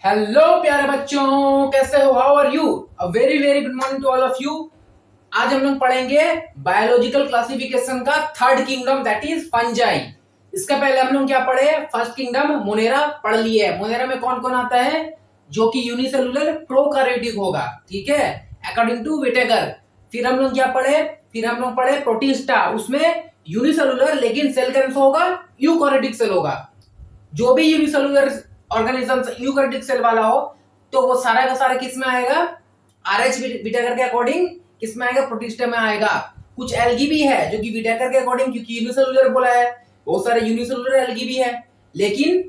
Hello प्यारे बच्चों, कैसे हो? How are you? A very very good morning to all of you. आज हम लोग पढ़ेंगे बायोलॉजिकल क्लासिफिकेशन का third kingdom, that is fungi. इसका पहले हम लोग क्या पढ़े? फर्स्ट किंगडम मोनेरा पढ़ लिए है। मोनेरा में कौन कौन आता है? जो कि यूनिसेलुलर प्रोकैरियोटिक होगा, ठीक है, अकॉर्डिंग टू विटेकर। फिर हम लोग क्या पढ़े? फिर हम लोग पढ़े प्रोटिस्टा, उसमें यूनिसेलुलर लेकिन सेल कैंसर होगा, यूकैरियोटिक सेल होगा। जो भी यूनिसेलुलर ऑर्गेनिज्म यूकैरियोटिक सेल वाला हो तो वो सारा का सारा किस में आएगा? आरएच विटेकर के अकॉर्डिंग किस में आएगा? प्रोटिस्टा में आएगा। कुछ एल्गी भी है जो कि विटेकर के अकॉर्डिंग, क्योंकि यूनिसेलुलर बोला है, बहुत सारे यूनिसेलुलर एल्गी भी है, लेकिन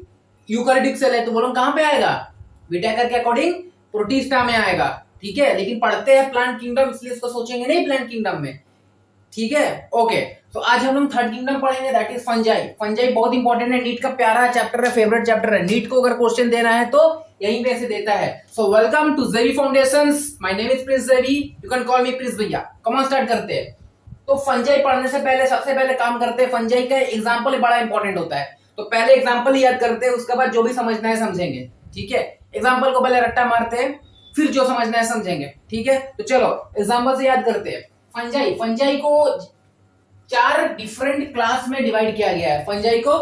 यूकैरियोटिक सेल है तो वो लोग कहां पे आएगा? विटेकर के अकॉर्डिंग प्रोटिस्टा में आएगा, ठीक है। लेकिन पढ़ते हैं प्लांट किंगडम, इसलिए इसको सोचेंगे नहीं प्लांट किंगडम में, ठीक है। ओके, तो आज हम लोग थर्ड किंगडम पढ़ेंगे, दैट इज फंजाई। फंजाई बहुत इंपॉर्टेंट है, नीट का प्यारा चैप्टर है, फेवरेट चैप्टर है। नीट को अगर क्वेश्चन देना है तो यहीं पे से देता है। So welcome to JV foundations, my name is Prince JV, you can call me Prince भैया। कम ऑन, स्टार्ट करते हैं। तो फंजाई पढ़ने से पहले सबसे पहले काम करते हैं, फंजाई का एग्जांपल बड़ा इंपॉर्टेंट होता है, तो पहले एग्जांपल याद करते हैं, उसके बाद जो भी समझना है समझेंगे, ठीक है। एग्जांपल को पहले रट्टा मारते हैं, फिर जो समझना है समझेंगे, ठीक है। तो चलो एग्जांपल से याद करते हैं। फंजाई, फंजाई को चार डिफरेंट क्लास में डिवाइड किया गया है। फंजाई को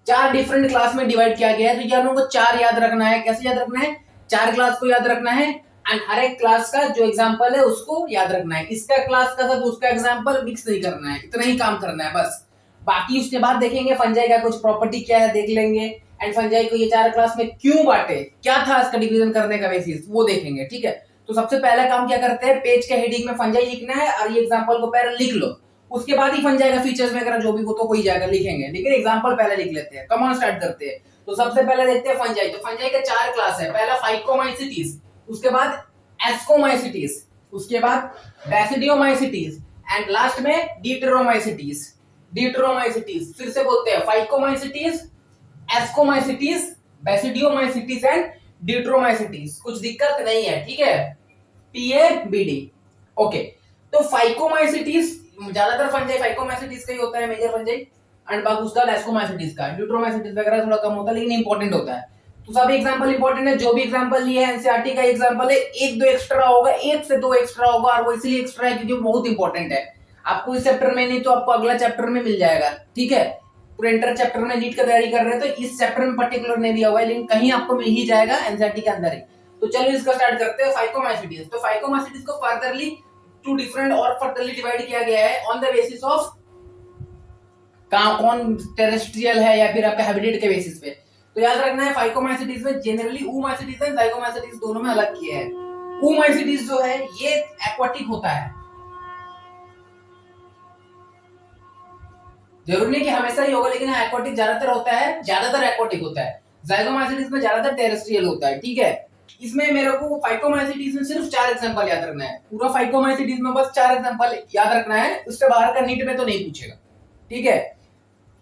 चार डिफरेंट क्लास में डिवाइड किया गया है, तो ये हम लोग को चार याद रखना है। कैसे याद रखना है? चार क्लास को याद रखना है, एंड हर एक क्लास का जो एग्जांपल है उसको याद रखना है। इसका क्लास का साथ उसका एग्जांपल मिक्स नहीं करना है, इतना ही काम करना है बस। बाकी उसके बाद देखेंगे फंजाई का कुछ प्रॉपर्टी क्या है, देख लेंगे, एंड फंजाई को ये चार क्लास में क्यों बांटे, क्या था इसका डिवीजन करने का बेसिस, वो देखेंगे, ठीक है। तो सबसे पहला काम क्या करते हैं, पेज के हेडिंग में फंजाई लिखना है और ये एग्जांपल को पहले लिख लो, उसके बाद ही फंजाई का फीचर्स वगैरह जो भी हो तो कोई जाकर लिखेंगे, लेकिन एग्जांपल पहले लिख लेते हैं। कम ऑन, स्टार्ट करते हैं। तो सबसे पहले देखते हैं फंजाई। तो फंजाई के चार क्लास है, पहला फाइकोमाइसिटीज, उसके बाद एस्कोमाइसिटीज, उसके बाद बैसिडियोमाइसिटीज, एंड लास्ट में डिट्रोमाइसिटीज। डिट्रोमाइसिटीज फिर से बोलते हैं, फाइकोमाइसिटीज, एस्कोमाइसिटीज, बैसिडियोमाइसिटीज एंड डिट्रोमाइसिटीज। कुछ दिक्कत नहीं है, ठीक है, पीएबीडी। ओके, तो फाइकोमाइसिटीज ज्यादातर फंजाई फाइकोमाइसिटीज का ही होता है, मेजर फंजाई, एंड बाकी उसका एस्कोमाइसिटीज का, ड्यूट्रोमाइसिटीज वगैरह थोड़ा कम होता है, लेकिन इंपॉर्टेंट होता है। तो सभी एग्जांपल इंपॉर्टेंट है, जो भी एग्जांपल लिए है एनसीईआरटी का एग्जांपल है, एक दो एक्स्ट्रा होगा, एक से दो एक्स्ट्रा होगा, और वो इसलिए एक्स्ट्रा है क्योंकि बहुत इंपॉर्टेंट है। आपको इस चैप्टर में नहीं तो आपको अगला चैप्टर में मिल जाएगा, ठीक है। पूरे इंटर चैप्टर में नीट का तैयारी कर रहे हैं तो इस चैप्टर में पर्टिकुलर नहीं दिया हुआ है, लेकिन कहीं आपको मिल ही जाएगा एनसीईआरटी के अंदर ही। तो चलो इसका स्टार्ट करते हैं, फाइकोमाइसिटीज। तो फाइकोमाइसिटीज को फर्दरली टू डिफरेंट और फर्दरली डिवाइड किया गया है ऑन द बेसिस ऑफ कौन टेरेस्ट्रियल है या फिर आपका हैबिटेट के बेसिस पे। तो याद रखना है, फाइकोमाइसिटीज में जनरली oomaisities एंड zygomaicities दोनों में अलग किया है। oomaisities जो है ये एक्वाटिक होता है, जरूरी नहीं कि हमेशा ही होगा, लेकिन एक्वाटिक ज्यादातर होता है, ज्यादातर एक्वाटिक होता है। zygomaicities में ज्यादातर टेरेस्ट्रियल होता है, ठीक है। इसमें मेरे को फाइकोमाइसिटीज में सिर्फ चार एग्जांपल याद रखना है, पूरा फाइकोमाइसिटीज में बस चार एग्जांपल याद रखना है, उससे बाहर का नीट में तो नहीं पूछेगा, ठीक है।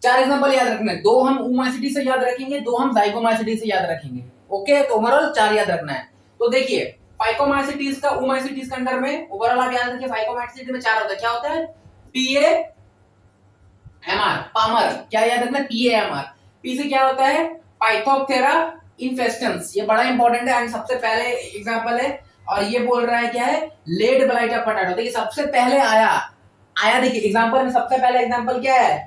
चार एग्जांपल याद रखना है, दो हम oomaicities से याद रखेंगे, दो हम zygomaicities से याद रखेंगे, ओके। तो ओवरऑल चार याद रखना है। तो देखिए फाइकोमाइसिटीज का oomaicities के अंदर में ओवरऑल आप याद रखिए, फाइकोमाइसिटीज में चार होता है। क्या होता है? पीए एमआर, पामर, क्या याद रखना है? पीए एमआर। पी से क्या होता है? पाइथोप्थेरा इन्फेस्टेंस, ये बड़ा इंपॉर्टेंट है, एंड सबसे पहले एग्जांपल है, और ये बोल रहा है क्या है? Late blight of potato. देखिए सबसे पहले आया देखिए एग्जांपल में सबसे पहला एग्जांपल क्या है?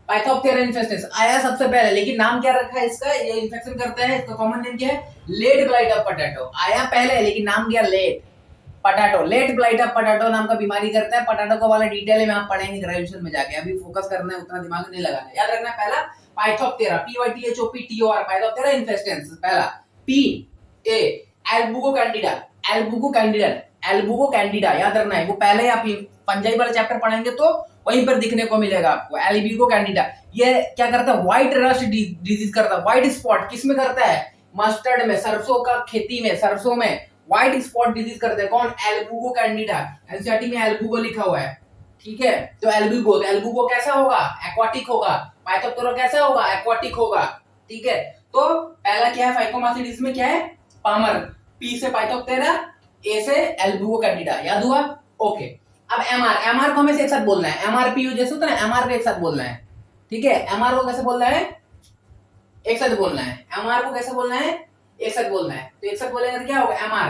पाइथोप्थेरा इन्फेस्टेंस आया सबसे पहले, लेकिन नाम क्या रखा है इसका? ये इन्फेक्शन करता है, इसका कॉमन नेम क्या है? Late blight of potato. आया पहले लेकिन नाम क्या? Late potato. Late blight of potato नाम का बीमारी करता है। पटाटो को वाला डिटेल में आप पढ़ेंगे ग्रेजुएशन में जाके, अभी फोकस करना है, उतना दिमाग नहीं लगाना है। याद रखना है पहला पाइथोप्थेरा, PYTHOPTOR, पाइथोप्थेरा इन्फेस्टेंस पहला। P A albugo candida, albugo candida, albugo candida याद रखना है, वो पहले आप फंजाई वाला चैप्टर पढ़ेंगे तो वहीं पर दिखने को मिलेगा आपको। एल्बुगो कैंडिडा ये क्या करता है? व्हाइट रस्ट डिजीज करता है। व्हाइट स्पॉट किस में करता है? मस्टर्ड में, सरसों का खेती में, सरसों में व्हाइट स्पॉट डिजीज करते हैं। कौन? एल्बुगो कैंडिडा। एनसीईआरटी में एल्बुगो लिखा हुआ है, ठीक है। तो एल्बुगो कैसा होगा? एक्वाटिक होगा। पाइथोप्थेरा कैसा होगा? एक्वाटिक होगा, ठीक है। तो पहला क्या है फाइकोमाइसिटीज में? क्या है? पामर। पी से पाइथोप्थेरा, ए से एल्बुगो कैंडिडा, याद हुआ? ओके। अब एमआर, एमआर को हमें एक साथ बोलना है, एमआरपीयू जैसे होता है ना, एमआर को एक साथ बोलना है, ठीक है। एमआर को कैसे बोलना है? एक साथ बोलना है। एमआर को कैसे बोलना है? एक साथ बोलना है, तो एक साथ बोलेंगे तो क्या होगा एमआर।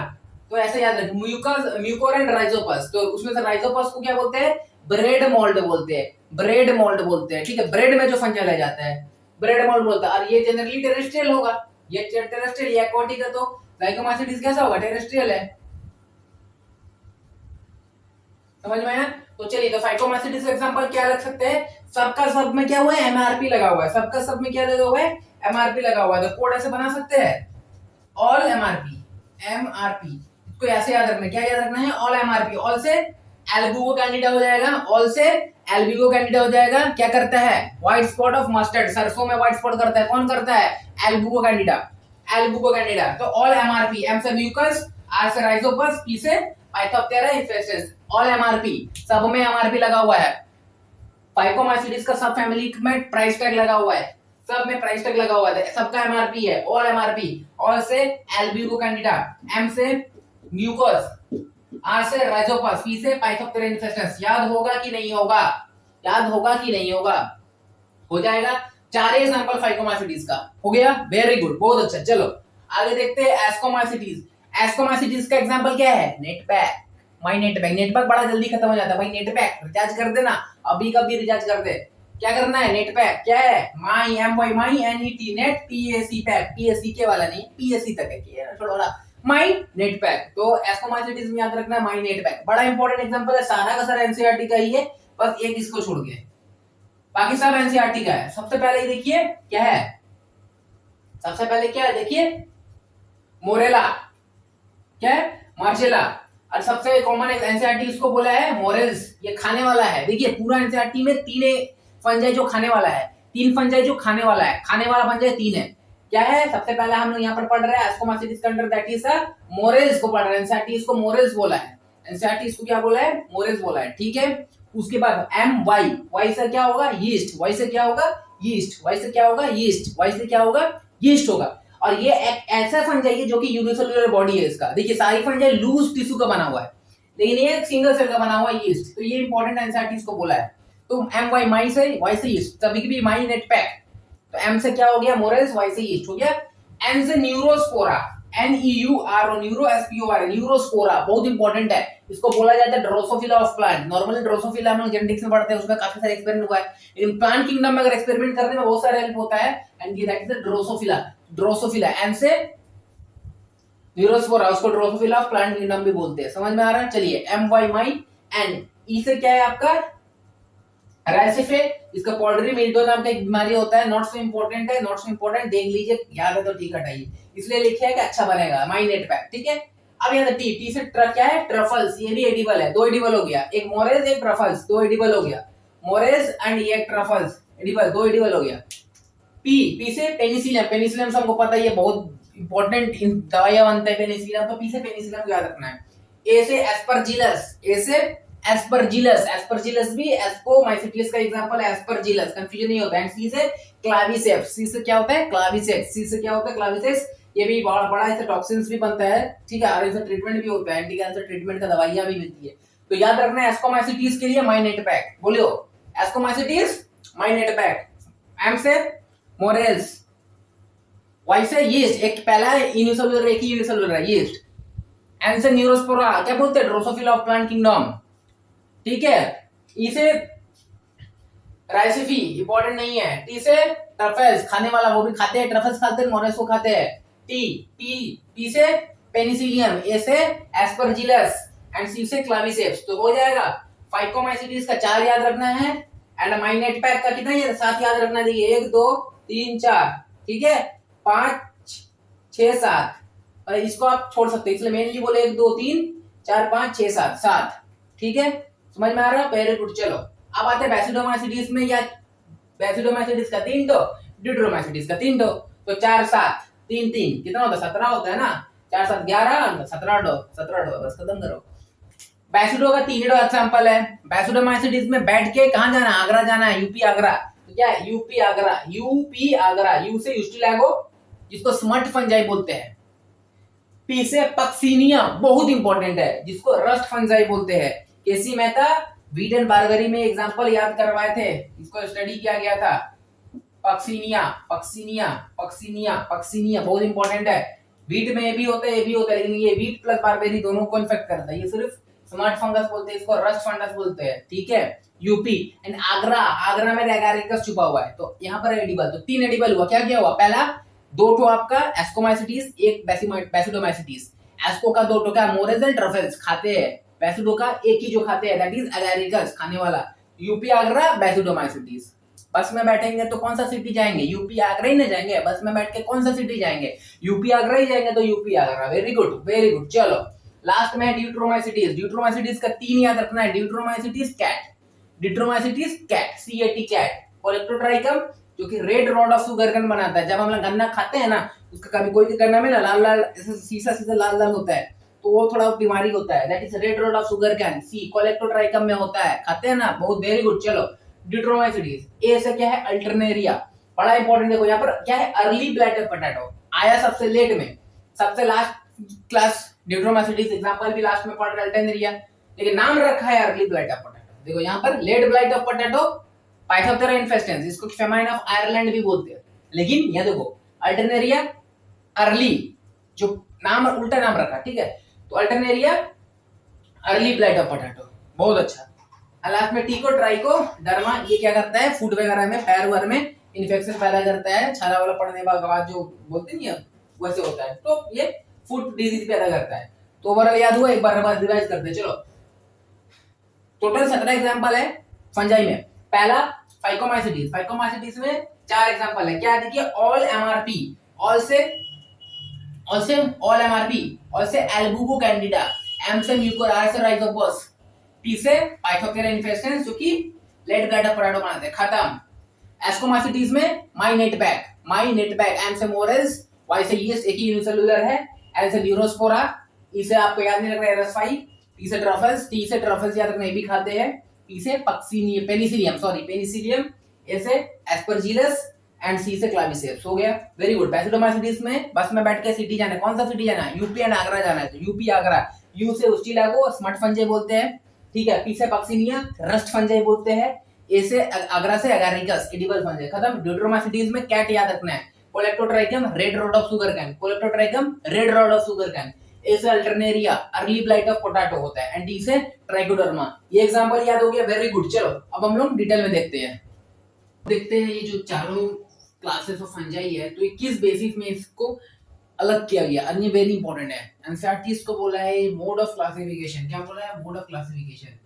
तो ऐसे याद रखें, म्यूकस, म्यूकोर एंड राइजोपस। तो उसमें से राइजोपस को क्या बोलते हैं, ब्रेड मोल्ड बोलते हैं, ब्रेड मोल्ड बोलते हैं, ठीक है। ब्रेड में जो फंजा रह जाता है ब्रेड मोल्ड बोलता है। और ये जनरली टेरेस्ट्रियल होगा, ये टेरेस्ट्रियल, ये एक्वाटिक है। तो जाइगोमास्टिस कैसा होगा, टेरेस्ट्रियल है। समझ में आया। तो चलिए, तो फाइकोमास्टिस का एग्जांपल क्या रख सकते हैं, सबका सब में क्या हुआ है, एमआरपी लगा हुआ है, सबका सब में क्या लगा हुआ है, एमआरपी लगा हुआ है। तो कोड ऐसे बना सकते हैं, ऑल एमआरपी, एमआरपी को ऐसे याद रखना है, क्या याद रखना है, ऑल एमआरपी। ऑल से एल्बुगो कैंडिडा हो जाएगा, ऑल से एल्बिगो कैंडिडा हो जाएगा। क्या करता है, व्हाइट स्पॉट ऑफ मस्टर्ड, सरसों में व्हाइट स्पॉट करता है, कौन करता है, एल्बुगो कैंडिडा, एल्बुगो कैंडिडा। तो ऑल एमआरपी, एम से म्यूकस, आर से राइजोपस, पी से पाइथोप्टेरा इन्फेस्टस, ऑल एमआरपी, सब में एमआरपी लगा हुआ है। फाइकोमास्टिस का सब फैमिली में प्राइस टैग लगा हुआ है, सब में प्राइस टैग लगा हुआ है, सबका एमआरपी है, ऑल एमआरपी। ऑल से एल्बिगो कैंडिडा, एम से म्यूकस, आर से राइजोपस, पी से पाइथोप्टेरा इन्फेस्टस। याद होगा कि नहीं होगा, याद होगा कि नहीं होगा, हो जाएगा। चार एग्जांपल फाइकोमास्टिस का हो गया, वेरी गुड, बहुत अच्छा। चलो आगे देखते हैं एस्कोमास्टिस। एस्कोमास्टिस का एग्जांपल क्या है, net pack, my net pack. Net pack बड़ा जल्दी खत्म हो जाता है भाई, नेट पैक रिचार्ज कर देना, अभी कभी रिचार्ज कर दे। क्या करना है, नेट पैक क्या है, my M Y my N E T, net PAC pack, PSC के वाला नहीं, पीएससी तक है, थोड़ा माई नेट पैक। तो एस्कोमास्टिस में याद रखना है माई नेट पैक, बड़ा इंपॉर्टेंट एग्जांपल है, सारा का सारा एनसीईआरटी का ही है, बस एक इसको छोड़ के बाकी सब एनसीईआरटी का है। सबसे पहले देखिए क्या है, सबसे पहले क्या है, देखिए मोरेला, क्या है, मार्जेला। और सबसे कॉमन एनसीईआरटी इसको बोला है मोरेल्स, ये खाने वाला है। देखिए पूरा एनसीईआरटी में तीन फंजाई जो खाने वाला है, तीन फंजाई जो खाने वाला है, खाने वाला फंजाई तीन है। क्या है, सबसे पहले हम लोग यहाँ पर पढ़ रहे हैं एस्कोमास्टिस के अंडर, दैट इज मोरेल्स को पढ़ रहे हैं। एनसीईआरटी इसको मोरेल्स बोला है, एनसीईआरटी इसको क्या बोला है, मोरेल्स बोला है, ठीक है। उसके बाद एम वाई, वाई से क्या होगा, यीस्ट, वाई से क्या होगा, यीस्ट, वाई से क्या होगा, यीस्ट, वाई से क्या होगा, यीस्ट होगा। और ये एक ऐसा फंजाई है जो कि यूनिसेलुलर बॉडी है इसका। देखिए सारी फंजाई लूज टिश्यू का बना हुआ है, लेकिन ये एक सिंगल सेल का बना हुआ है, यीस्ट। तो ये इंपॉर्टेंट एनसीईआरटी इसको बोला है। तो एम वाई, माई से, वाई से यीस्ट, तभी भी माई नेट पैक। तो एम से क्या हो गया, मोरेल्स, वाई से यीस्ट हो गया। एन से Neurospora, N E U R O, neuro S P O R, Neurospora बहुत इंपॉर्टेंट है। इसको बोला जाता है Drosophila of plant. Normally Drosophila हम लोग जेनेटिक्स में पढ़ते हैं, उसमें काफी सारे एक्सपेरिमेंट हुआ है, लेकिन प्लांट किंगडम में अगर एक्सपेरिमेंट करने में बहुत सारे हेल्प होता है, and that is the Drosophila, Drosophila. N से न्यूरोस्पोरा, उसको ड्रोसोफिला ऑफ प्लांट किंगडम भी बोलते हैं। समझ में आ रहा है। चलिए M Y my N, E से क्या है आपका, राइसिफे, इसका पॉल्ट्री मिल्टो नाम का एक बीमारी होता है, नॉट सो इंपॉर्टेंट है, नॉट सो इंपॉर्टेंट, देख लीजिए, याद है तो ठीक हटाइए, इसलिए लिखे है कि अच्छा बनेगा, माई नेट पैक, ठीक है। अब यहाँ टी, टी से क्या है, ट्रफल्स, ये भी एडिबल है, दो एडिबल हो गया, एक मोरेल्स एक ट्रफल्स, दो एडिबल हो गया, मोरेल्स एंड ये ट्रफल्स एडिबल, दो एडिबल हो गया। पी, पी से पेनिसिलियम, पेनिसिलियम हमको पता है ये बहुत इंपॉर्टेंट दवाइयां बनता है पेनिसिलियम, तो पी से पेनिसिलियम को याद रखना है। ए से एस्परजिलस, ए से एस्परजिलस, एस्परजिलस भी एस्कोमाइसिटिस का एग्जांपल है, एस्परजिलस, कंफ्यूजन नहीं होता है। सी से क्लाविसेप्स, सी से क्या होता है, क्लाविसेप्स, सी से क्या होता है, क्लाविसेप्स। ये भी बड़ा बड़ा इससे टॉक्सिन्स भी बनता है, ठीक है, और इससे ट्रीटमेंट भी होता है, एंटी कैंसर ट्रीटमेंट का दवाइयां भी मिलती है। तो याद रखना है एस्कोमाइसिटिस के लिए माई नेट पैक, बोलियो Ascomycetes my net pack. M से मोरेल्स, वाई से यीस्ट, एक पहला है यूनिसेलुलर, एक ही यूनिसेलुलर है यीस्ट। एन से न्यूरोस्पोरा, क्या बोलते हैं, ड्रोसोफिला ऑफ प्लांट किंगडम, ठीक है। ई से राइसिफी, इंपॉर्टेंट नहीं है। टी से ट्रफल्स, खाने वाला, वो भी खाते हैं, ट्रफल्स खाते हैं, मोरेल्स को खाते हैं। टी, टी, टी से पेनिसिलियम, ए से एस्परजिलस एंड सी से क्लाविसेप्स। तो हो जाएगा फाइकोमाइसिटिस का 4 याद रखना है, एंड माई नेट पैक का कितना है, 7 याद रखना। देखिए 1 2 3 4, ठीक है, 5 6 7, और इसको आप छोड़ सकते हैं, इसलिए मेनली बोले 1 2 3 4 5 6 7, 7, ठीक है। समझ में आ रहा है, वेरी गुड। चलो अब आते हैं बैसिडोमाइसिटिस में, या बैसिडोमाइसिटिस का 3 टो, ड्यूड्रोमाइसिटिस का 3 टो। तो 4 7 3 3 कितना होता है, 17 होता है ना, 4 7 11, 17 टो, 17 टो, बस खत्म करो। बैसिडो का 3 एग्जांपल है। बैसिडोमाइसिटिस में बैठ के कहां जाना है, आगरा जाना है, यूपी आगरा। तो क्या है, UP Agra, UP Agra, you से यूस्टिलैगो, जिसको स्मट फंजाई बोलते हैं। पी से पक्सीनिया, बहुत इंपॉर्टेंट है, जिसको रस्ट फंजाई बोलते हैं। केसी मेहता वीडन बारगरी में एग्जांपल याद करवाए थे, इसको स्टडी किया गया था। पक्सीनिया, पक्सीनिया, पक्सीनिया, पक्सीनिया बहुत इंपॉर्टेंट है। वीट में ए भी होता है, ए भी होता है, लेकिन ये वीट प्लस बारबेरी दोनों को इन्फेक्ट करता है। ये सिर्फ स्मार्ट फंगस बोलते हैं इसको, रस्ट फंगस बोलते हैं, ठीक है। यूपी एंड आगरा, आगरा में एगारिकस छुपा हुआ है, तो यहाँ पर एडिबल, तो 3 एडिबल हुआ। क्या क्या हुआ? पहला 2 ठो आपका एस्कोमाइसिटीज, एक बेसिडोमाइसिटीज। एस्को का 2 ठो क्या? मोरेज एंड ट्रफल्स खाते हैं। बेसिडो का एक ही जो खाते हैं, दैट इज एगारिकस, खाने वाला। UP Agra basidiomycetes. बस में बैठेंगे तो कौन सा सिटी जाएंगे? यूपी आगरा ही ना जाएंगे। बस में बैठ के कौन सा सिटी जाएंगे? यूपी आगरा ही जाएंगे, तो UP Agra. Very good very good. चलो लास्ट में ड्यूट्रोमाइसिटीज। ड्यूट्रोमाइसिटीज का 3 याद रखना है। Deuteromycetes cat, deuteromycetes cat, CAT cat. Colletotrichum जो कि red rod of sugar cane बनाता है। जब हम लोग गन्ना खाते हैं ना, उसका कभी कोई भी गन्ना में ना लाल लाल सीसा सीसा लाल लाल होता है, तो वो थोड़ा बीमारी होता है, that is red rod of sugar cane. C colletotrichum में होता है, खाते हैं ना, बहुत वेरी गुड। चलो ड्यूट्रोमाइसिटीज। ए से क्या है? अल्टरनेरिया, बड़ा इंपॉर्टेंट। देखो यहाँ पर क्या है? अर्ली ब्लैटर पोटैटो आया सबसे लेट में, सबसे लास्ट क्लास। ड्यूट्रोमाइसिटीज एग्जांपल भी लास्ट में पढ़ रहे, अल्टरनेरिया, लेकिन नाम रखा है अर्ली ब्लैटर पोटैटो। देखो यहाँ पर late blight of potato, phytophthora infestans, इसको फेमाइन ऑफ आयरलैंड भी बोलते हैं। लेकिन ये देखो अल्टरनेरिया अर्ली, जो नाम उल्टा नाम रखा, ठीक है। तो Alternaria early blight of potato, बहुत अच्छा। लास्ट में टीको ट्राइको डर्मा, ये क्या करता है? फूड वगैरह में, पैर वर में इन्फेक्शन पैदा करता है। छाला वाला पड़ने के बाद जो बोलते नहीं है, वैसे होता है। तो ये फूड डिजीज पैदा करता है। तो ओवरऑल याद हुआ? एक बार रिवाइज करते हैं। चलो टोटल 17 एग्जांपल है फंजाई में। पहला फाइकोमाइसिटीज, फाइकोमाइसिटीज में 4 एग्जांपल है। क्या देखिए? ऑल एमआरपी, ऑल से ऑल एमआरपी, ऑल से एल्बुगो कैंडिडा, एम से म्यूकोर, आर से राइजोपस, टी से पाइथोप्टेरा इन्फेस्टेंस जो कि लेट ब्लाइट ऑफ पोटैटो बनाते हैं। खत्म। एस्कोमाइसिटीज में माई नेट बैक, एम से मोरेल्स, वाई से यीस्ट, एक ही यूनिसेलुलर है, एल से ल्यूरोस्पोरा, ई से आपको याद नहीं रख रहा है एरस्फाई, टी से ट्रफल्स, टी से ट्रफल्स याद रखना, ये भी खाते हैं। पी से पक्सीनियम, पेनिसिलियम, ए से एस्परजिलस एंड सी से क्लाविसेप्स। हो गया, वेरी गुड। बेसिडोमाइसिटीज में बस में बैठ के सिटी जाना है। कौन सा सिटी जाना है? यूपी एंड आगरा जाना है, तो यूपी आगरा। यू से उस्टिलागो, स्मट फंजाई बोलते हैं, ठीक है। पी से पक्सीनिया, रस्ट फंजाई बोलते हैं। ए से आगरा से एगारिकस, एडिबल फंजाई। खत्म। ड्यूट्रोमाइसिटीज में कैट याद रखना है। Colletotrichum red rod of sugar cane, colletotrichum red rod of sugar cane. A से alternaria early blight of potato होता है, एंड डी से ट्राइकोडर्मा। ये एग्जांपल याद हो गया, वेरी गुड। चलो अब हम लोग डिटेल में देखते हैं ये जो चारों क्लासेस ऑफ फंजाई है, तो ये किस बेसिस में इसको अलग किया गया, अन्य वेरी इंपॉर्टेंट है। एनसीईआरटी इसको बोला है मोड ऑफ क्लासिफिकेशन। क्या बोला है? Mode of classification.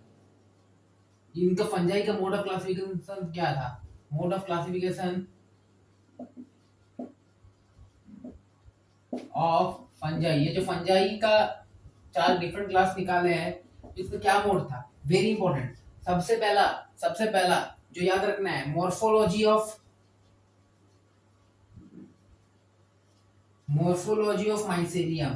इनका फंजाई का मोड ऑफ क्लासिफिकेशन क्या था? Mode of classification of fungi, ये जो फंजाई का 4 डिफरेंट क्लास निकाले हैं, इसका क्या मोड था? Very important. सबसे पहला जो याद रखना है, मॉर्फोलॉजी ऑफ माइसेलियम।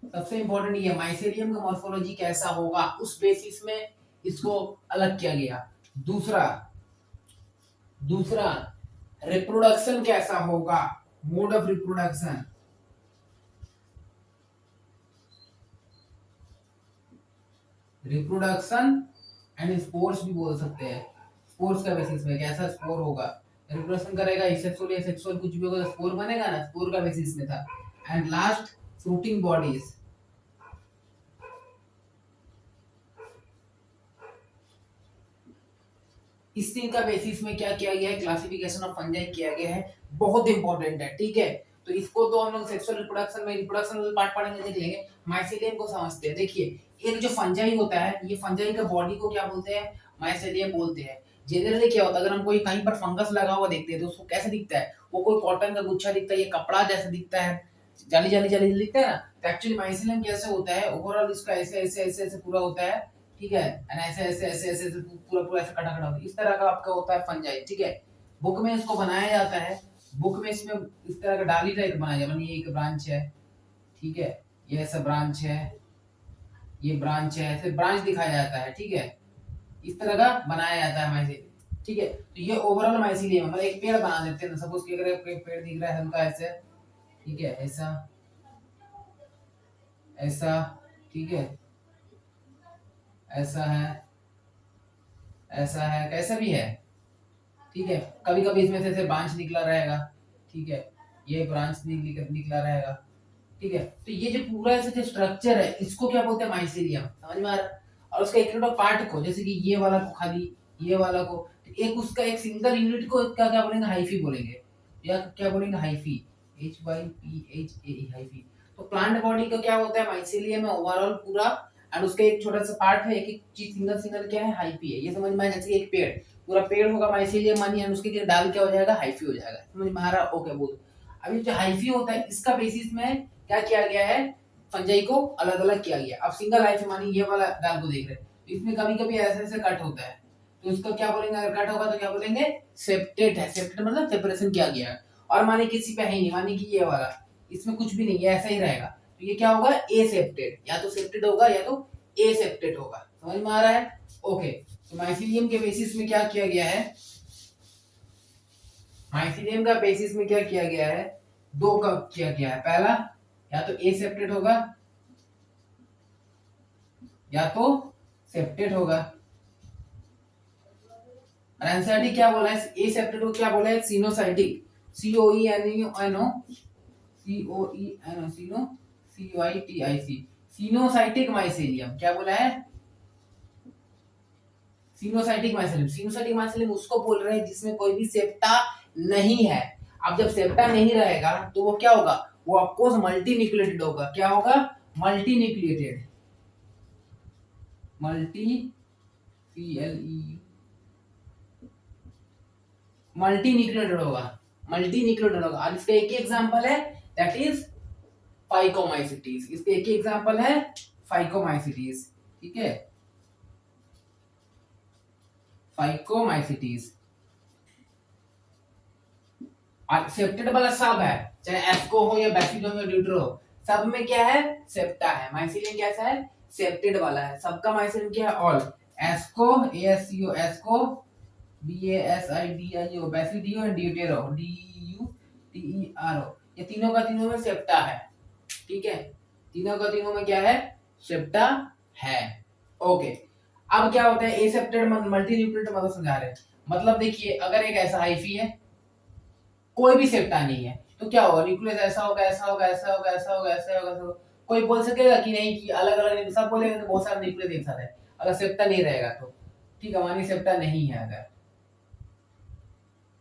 सबसे इंपॉर्टेंट ये माइसेलियम का मॉर्फोलॉजी कैसा होगा, उस बेसिस में इसको अलग किया गया। दूसरा रिप्रोडक्शन कैसा होगा, mode of reproduction. And spores भी बोल सकते हैं। स्पोर्स का बेसिस में कैसा स्पोर होगा, रिप्रोडक्शन करेगा, एसेक्सुअल या सेक्सुअल कुछ भी होगा तो स्पोर बनेगा ना, स्पोर का बेसिस में था। And last fruiting bodies. इस तीन का बेसिस में क्या किया गया है? क्लासिफिकेशन ऑफ फंजाई किया गया है, बहुत इंपॉर्टेंट है, ठीक है। तो इसको तो हम लोग सेक्सुअल रिप्रोडक्शन पार्ट पढ़ेंगे, देख लेंगे। माइसेलियम को समझते हैं। देखिए एक जो फंजाई होता है, ये फंजाई का बॉडी को क्या बोलते हैं? माइसेलियम बोलते हैं। जनरली क्या होता है, अगर हम कोई कहीं पर फंगस लगा हुआ देखते हैं तो उसको कैसे दिखता है? वो कोई कॉटन का गुच्छा दिखता है, ये कपड़ा जैसा दिखता है, जाली जाली जाली दिखता है ना। तो एक्चुअली माइसेलियम कैसे होता है? ओवरऑल इसका ऐसे ऐसे ऐसे ऐसे पूरा होता है, ठीक है। एंड ऐसे ऐसे ऐसे ऐसे पूरा पूरा ऐसे कटा कटा होता है, इस तरह का आपका होता है फंजाई, ठीक है। बुक में इसको बनाया जाता है, बुक में इसमें इस तरह का डाली टाइप बनाया जाता है। ये एक ब्रांच है, ठीक है, ये ऐसा ब्रांच है, ये ब्रांच है, ऐसे ब्रांच दिखाया जाता है, ठीक है। इस तरह का बनाया जाता है माइसीलियम, ठीक है। तो ये ओवरऑल माइसीलियम, मतलब एक पेड़ बना देते हैं। सपोज कि अगर एक पेड़ दिख रहा है हल्का ऐसे, ठीक है, ऐसा ऐसा, ठीक है, ऐसा है, ऐसा है, कैसा भी है, ठीक है। कभी कभी इसमें से ब्रांच निकला रहेगा, ठीक है। ये ब्रांच निकला रहेगा। ठीक है, तो ये जो पूरा ऐसा जो स्ट्रक्चर है इसको क्या बोलते हैं, माइसीलियम। समझ में आ रहा है? और उसका एक पार्ट को, जैसे कि ये वाला को खाली, ये वाला को, तो एक उसका एक सिंगल यूनिट को क्या क्या बोलेंगे, हाइफी बोलेंगे, या क्या बोलेंगे, हाइफी, HYPHAE, हाइफी। तो प्लांट बॉडी का क्या होता है, माइसीलियम है ओवरऑल पूरा, एंड उसका एक छोटा सा पार्ट है, एक एक चीज सिंगल सिंगल क्या है, हाइफी है। ये समझ में आया? जैसे एक पेड़, पूरा पेड़ होगा माइसीलियम मानिए, एंड उसके डाल क्या हो जाएगा, हाइफी हो जाएगा। समझ में आ रहा? ओके, बोल। अभी जो हाइफी होता है इसका बेसिस में क्या किया गया है, फंजाई को अलग अलग किया गया। अब सिंगल हाइफी मानिए ये वाला डाल को देख रहे हैं, इसमें कभी कभी ऐसे ऐसे कट होता है, तो इसको क्या बोलेंगे, अगर कट होगा तो क्या बोलेंगे, सेप्टेट है। सेप्टेट मतलब सेपरेशन किया गया है। और मानिए किसी पे है नहीं, मानिए कि ये वाला, इसमें कुछ भी नहीं है, ऐसा ही रहेगा, तो ये क्या होगा, ए सेप्टेट, या तो सेप्टेट होगा या तो ए सेप्टेट होगा। समझ में आ रहा है? ओके, तो माइसीलियम के बेसिस में क्या किया गया है, माइसीलियम का बेसिस में क्या किया गया है, दो का किया गया है। पहला, या तो ए सेप्टेट होगा या तो सेप्टेट होगा। और एनसीईआरटी क्या बोला है, ए सेप्टेट को क्या बोला है, सिनोसाइटिक, COENO, सिनो, CYTIC, सिनोसाइटिक माइसीलियम। क्या बोला है, सिनोसाइटिक माइसीलियम। सिनोसाइटिक माइसीलियम उसको बोल रहे हैं जिसमें कोई भी सेप्टा नहीं है। अब जब सेप्टा नहीं रहेगा तो वो क्या होगा, वो ऑफकोर्स मल्टी न्यूक्लिएटेड होगा। क्या होगा, multi nucleated, multi, CLE, multi nucleated होगा, मल्टी न्यूक्लिएटेड होगा। और इसका एक ही एग्जांपल है, दैट इज फाइकोमाइसिटीज। इसके एक ही एग्जांपल है, फाइकोमाइसिटीज। ठीक है, फाइकोमाइसिटीज। और सेप्टेड वाला सब है, चाहे एस्को हो या बैसिडो हो या ड्यूट्रो हो, सब में क्या है, सेप्टा है। माइसीलियम कैसा है, सेप्टेड वाला है। सबका माइसीलियम क्या है, all, asco, ASCO, asco, BASIDIO, basidio and deutero, DUTERO, ये तीनों का तीनों में सेप्टा है। ठीक है, तीनों का तीनों में क्या है, सेप्टा है। ओके, अब क्या होता है, एसेप्टेड मल्टी न्यूक्लिएटेड मतलब समझा रहे हैं। मतलब देखिए, अगर एक ऐसा हाइफी है, कोई भी सेप्टा नहीं है, तो क्या होगा, न्यूक्लियस ऐसा होगा, ऐसा होगा, ऐसा होगा, ऐसा होगा, ऐसा होगा, ऐसा होगा। कोई बोल सकेगा कि नहीं, कि अलग अलग, सब बोलेंगे तो बहुत सारे न्यूक्लियस एक साथ है, अगर सेप्टा नहीं रहेगा तो। ठीक है, मानिए सेप्टा नहीं है, अगर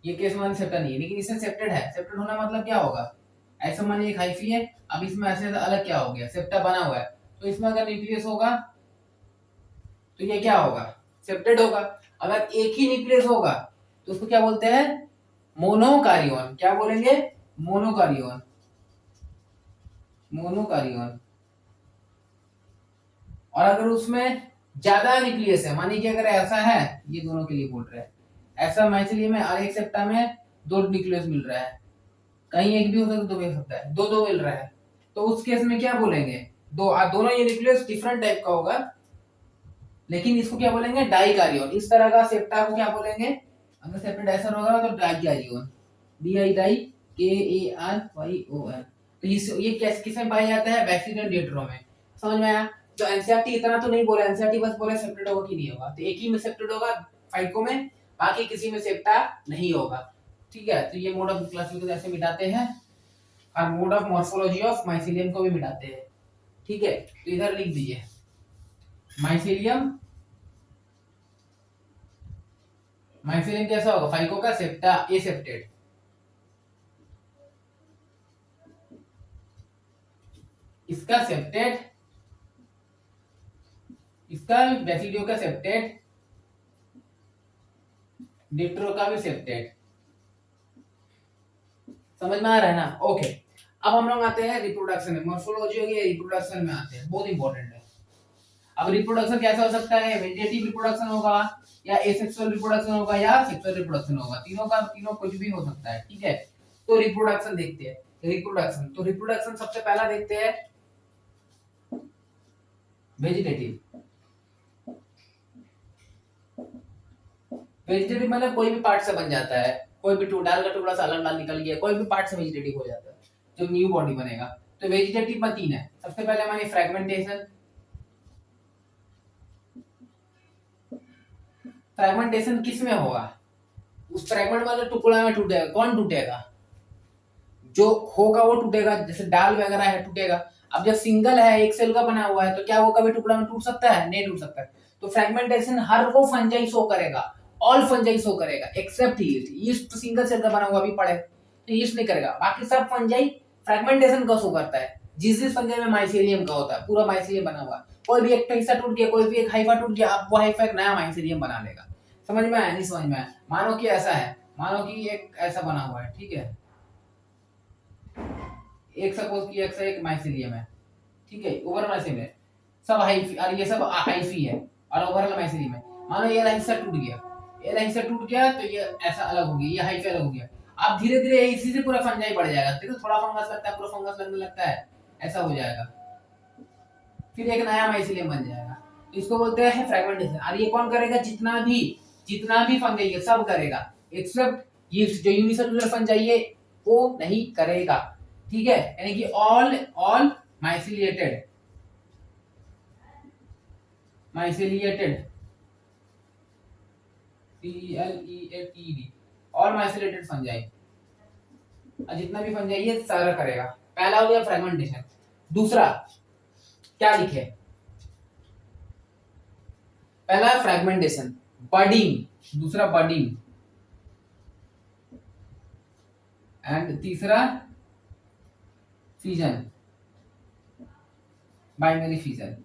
ये केस मानिए सेप्टा नहीं है, लेकिन इसमें सेप्टेड है। सेप्टेड होना मतलब क्या होगा, ऐसा मानिए एक हाइफी है, अब इसमें ऐसे अलग क्या हो गया, सेप्टा बना हुआ है, तो इसमें अगर न्यूक्लियस होगा तो ये क्या होगा, सेप्टेड होगा। अगर एक ही न्यूक्लियस होगा तो उसको क्या बोलते हैं, मोनोकार्योन। क्या बोलेंगे, मोनोकार्योन, मोनोकार्योन। और अगर उसमें ज्यादा न्यूक्लियस है, मानिए कि अगर ऐसा है, ये दोनों के लिए बोल रहे हैं, ऐसा माइथेलियम में और एक सेप्टा में दो न्यूक्लियस मिल रहा है, कहीं एक भी हो सकता है, दो भी हो सकता है, दो दो मिल रहा है, तो उस केस में क्या बोलेंगे, दोनों ये न्यूक्लियस डिफरेंट टाइप का होगा, लेकिन इसको क्या बोलेंगे, डाइकार्योन। इस तरह का सेप्टा को क्या बोलेंगे, अगर सेप्टेड ऐसा होगा तो डाइकार्योन, DIKARYON। तो ये कैसे किसमें पाया जाता है, बैक्टीरियल ड्यूटेरो में। समझ में आया? तो एनसीईआरटी इतना तो नहीं बोला, एनसीईआरटी बस बोला सेप्टेड होगा कि नहीं होगा, तो एक ही में सेप्टेड होगा फाइको में, बाकी किसी में सेप्टा नहीं होगा। ठीक है, तो ये मोड ऑफ क्लासिफिकेशन ऐसे मिटाते हैं, और mode of morphology of mycelium को भी मिटाते हैं। ठीक है, तो इधर लिख दीजिए, माइसीलियम, माइसीलियम कैसा होगा, फाइको का सेप्टा एसेप्टेड, इसका सेप्टेड, इसका बेसिडियो का सेप्टेड, डिप्टेरो का भी सेप्टेड। समझ में आ रहा है ना? ओके, अब हम लोग आते हैं रिप्रोडक्शन में, मॉर्फोलॉजी हो गई, रिप्रोडक्शन में आते हैं, बहुत इंपॉर्टेंट है। अब रिप्रोडक्शन कैसा हो सकता है, वेजिटेटिव रिप्रोडक्शन होगा, या एसेक्सुअल रिप्रोडक्शन होगा, या सेक्सुअल रिप्रोडक्शन होगा, तीनों का तीनों कुछ भी हो सकता है। ठीक है, तो रिप्रोडक्शन देखते हैं, रिप्रोडक्शन, तो रिप्रोडक्शन सबसे पहला देखते हैं वेजिटेटिव। वेजिटेटिव मतलब कोई भी पार्ट से बन जाता है, कोई भी डाल का टुकड़ा सा अलग डाल निकल गया, कोई भी पार्ट से वेजिटेटिव हो जाता है, जो न्यू बॉडी बनेगा। तो वेजिटेटिव में तीन है, सबसे पहले हमारी फ्रेगमेंटेशन। फ्रेगमेंटेशन किस में होगा, उस फ्रेगमेंट वाले टुकड़ा में टूटेगा, कौन टूटेगा, जो होगा वो टूटेगा, जैसे दाल वगैरह है टूटेगा। अब जब सिंगल है, एक सेल का बना हुआ है, तो क्या वो कभी टुकड़ा में टूट सकता है? नहीं टूट सकता है। तो फ्रेगमेंटेशन हर वो फंजाई शो करेगा, ऑल फंजाई शो करेगा एक्सेप्ट यीस्ट। यीस्ट तो सिंगल सेल का बना हुआ भी पड़े तो यीस्ट नहीं करेगा, बाकी सब फंजाई फ्रेगमेंटेशन का शो करता है। जिस फंजाई में माइसेलियम का होता है, पूरा माइसेलियम बना हुआ है, कोई भी एक हिस्सा टूट गया, कोई भी एक हाइफा टूट गया, अब वो हाइफा एक नया माइसेलियम बना लेगा। समझ में आया? नहीं समझ में आया? मानो कि ऐसा है, मानो कि एक ऐसा बना हुआ है, ठीक है, एक सपोज कि एक माइसेलियम है, ठीक है, ओवरऑल माइसेलियम है, सब हाइफी और ये सब हाइफी है और ओवरऑल माइसेलियम है। मानो ये वाला हिस्सा टूट गया, ये वाला हिस्सा टूट गया तो ये ऐसा अलग हो गया, ये हाइफी अलग हो गया। अब धीरे धीरे इसी से पूरा फंजाई बढ़ जाएगा, देखो थोड़ा फंगस लगता है, पूरा फंगस लगने लगता है, ऐसा हो जाएगा, फिर एक नया माइसेलियम बन जाएगा। तो इसको बोलते हैं फ्रेगमेंटेशन। और ये कौन करेगा? जितना भी फंजाई है सब करेगा एक्सेप्ट यीस्ट, जो यूनिसेलुलर फंजाई है वो नहीं करेगा, ठीक है, यानी कि ऑल माइसेलिएटेड CLEATED ऑल माइसेलिएटेड फंजाई, जितना भी फंजाई है सारा करेगा। पहला हो गया फ्रेगमेंटेशन। दूसरा क्या लिखे? पहला है फ्रेगमेंटेशन, बडिंग, दूसरा बडिंग, एंड तीसरा फिजन, बाइनरी फिजन।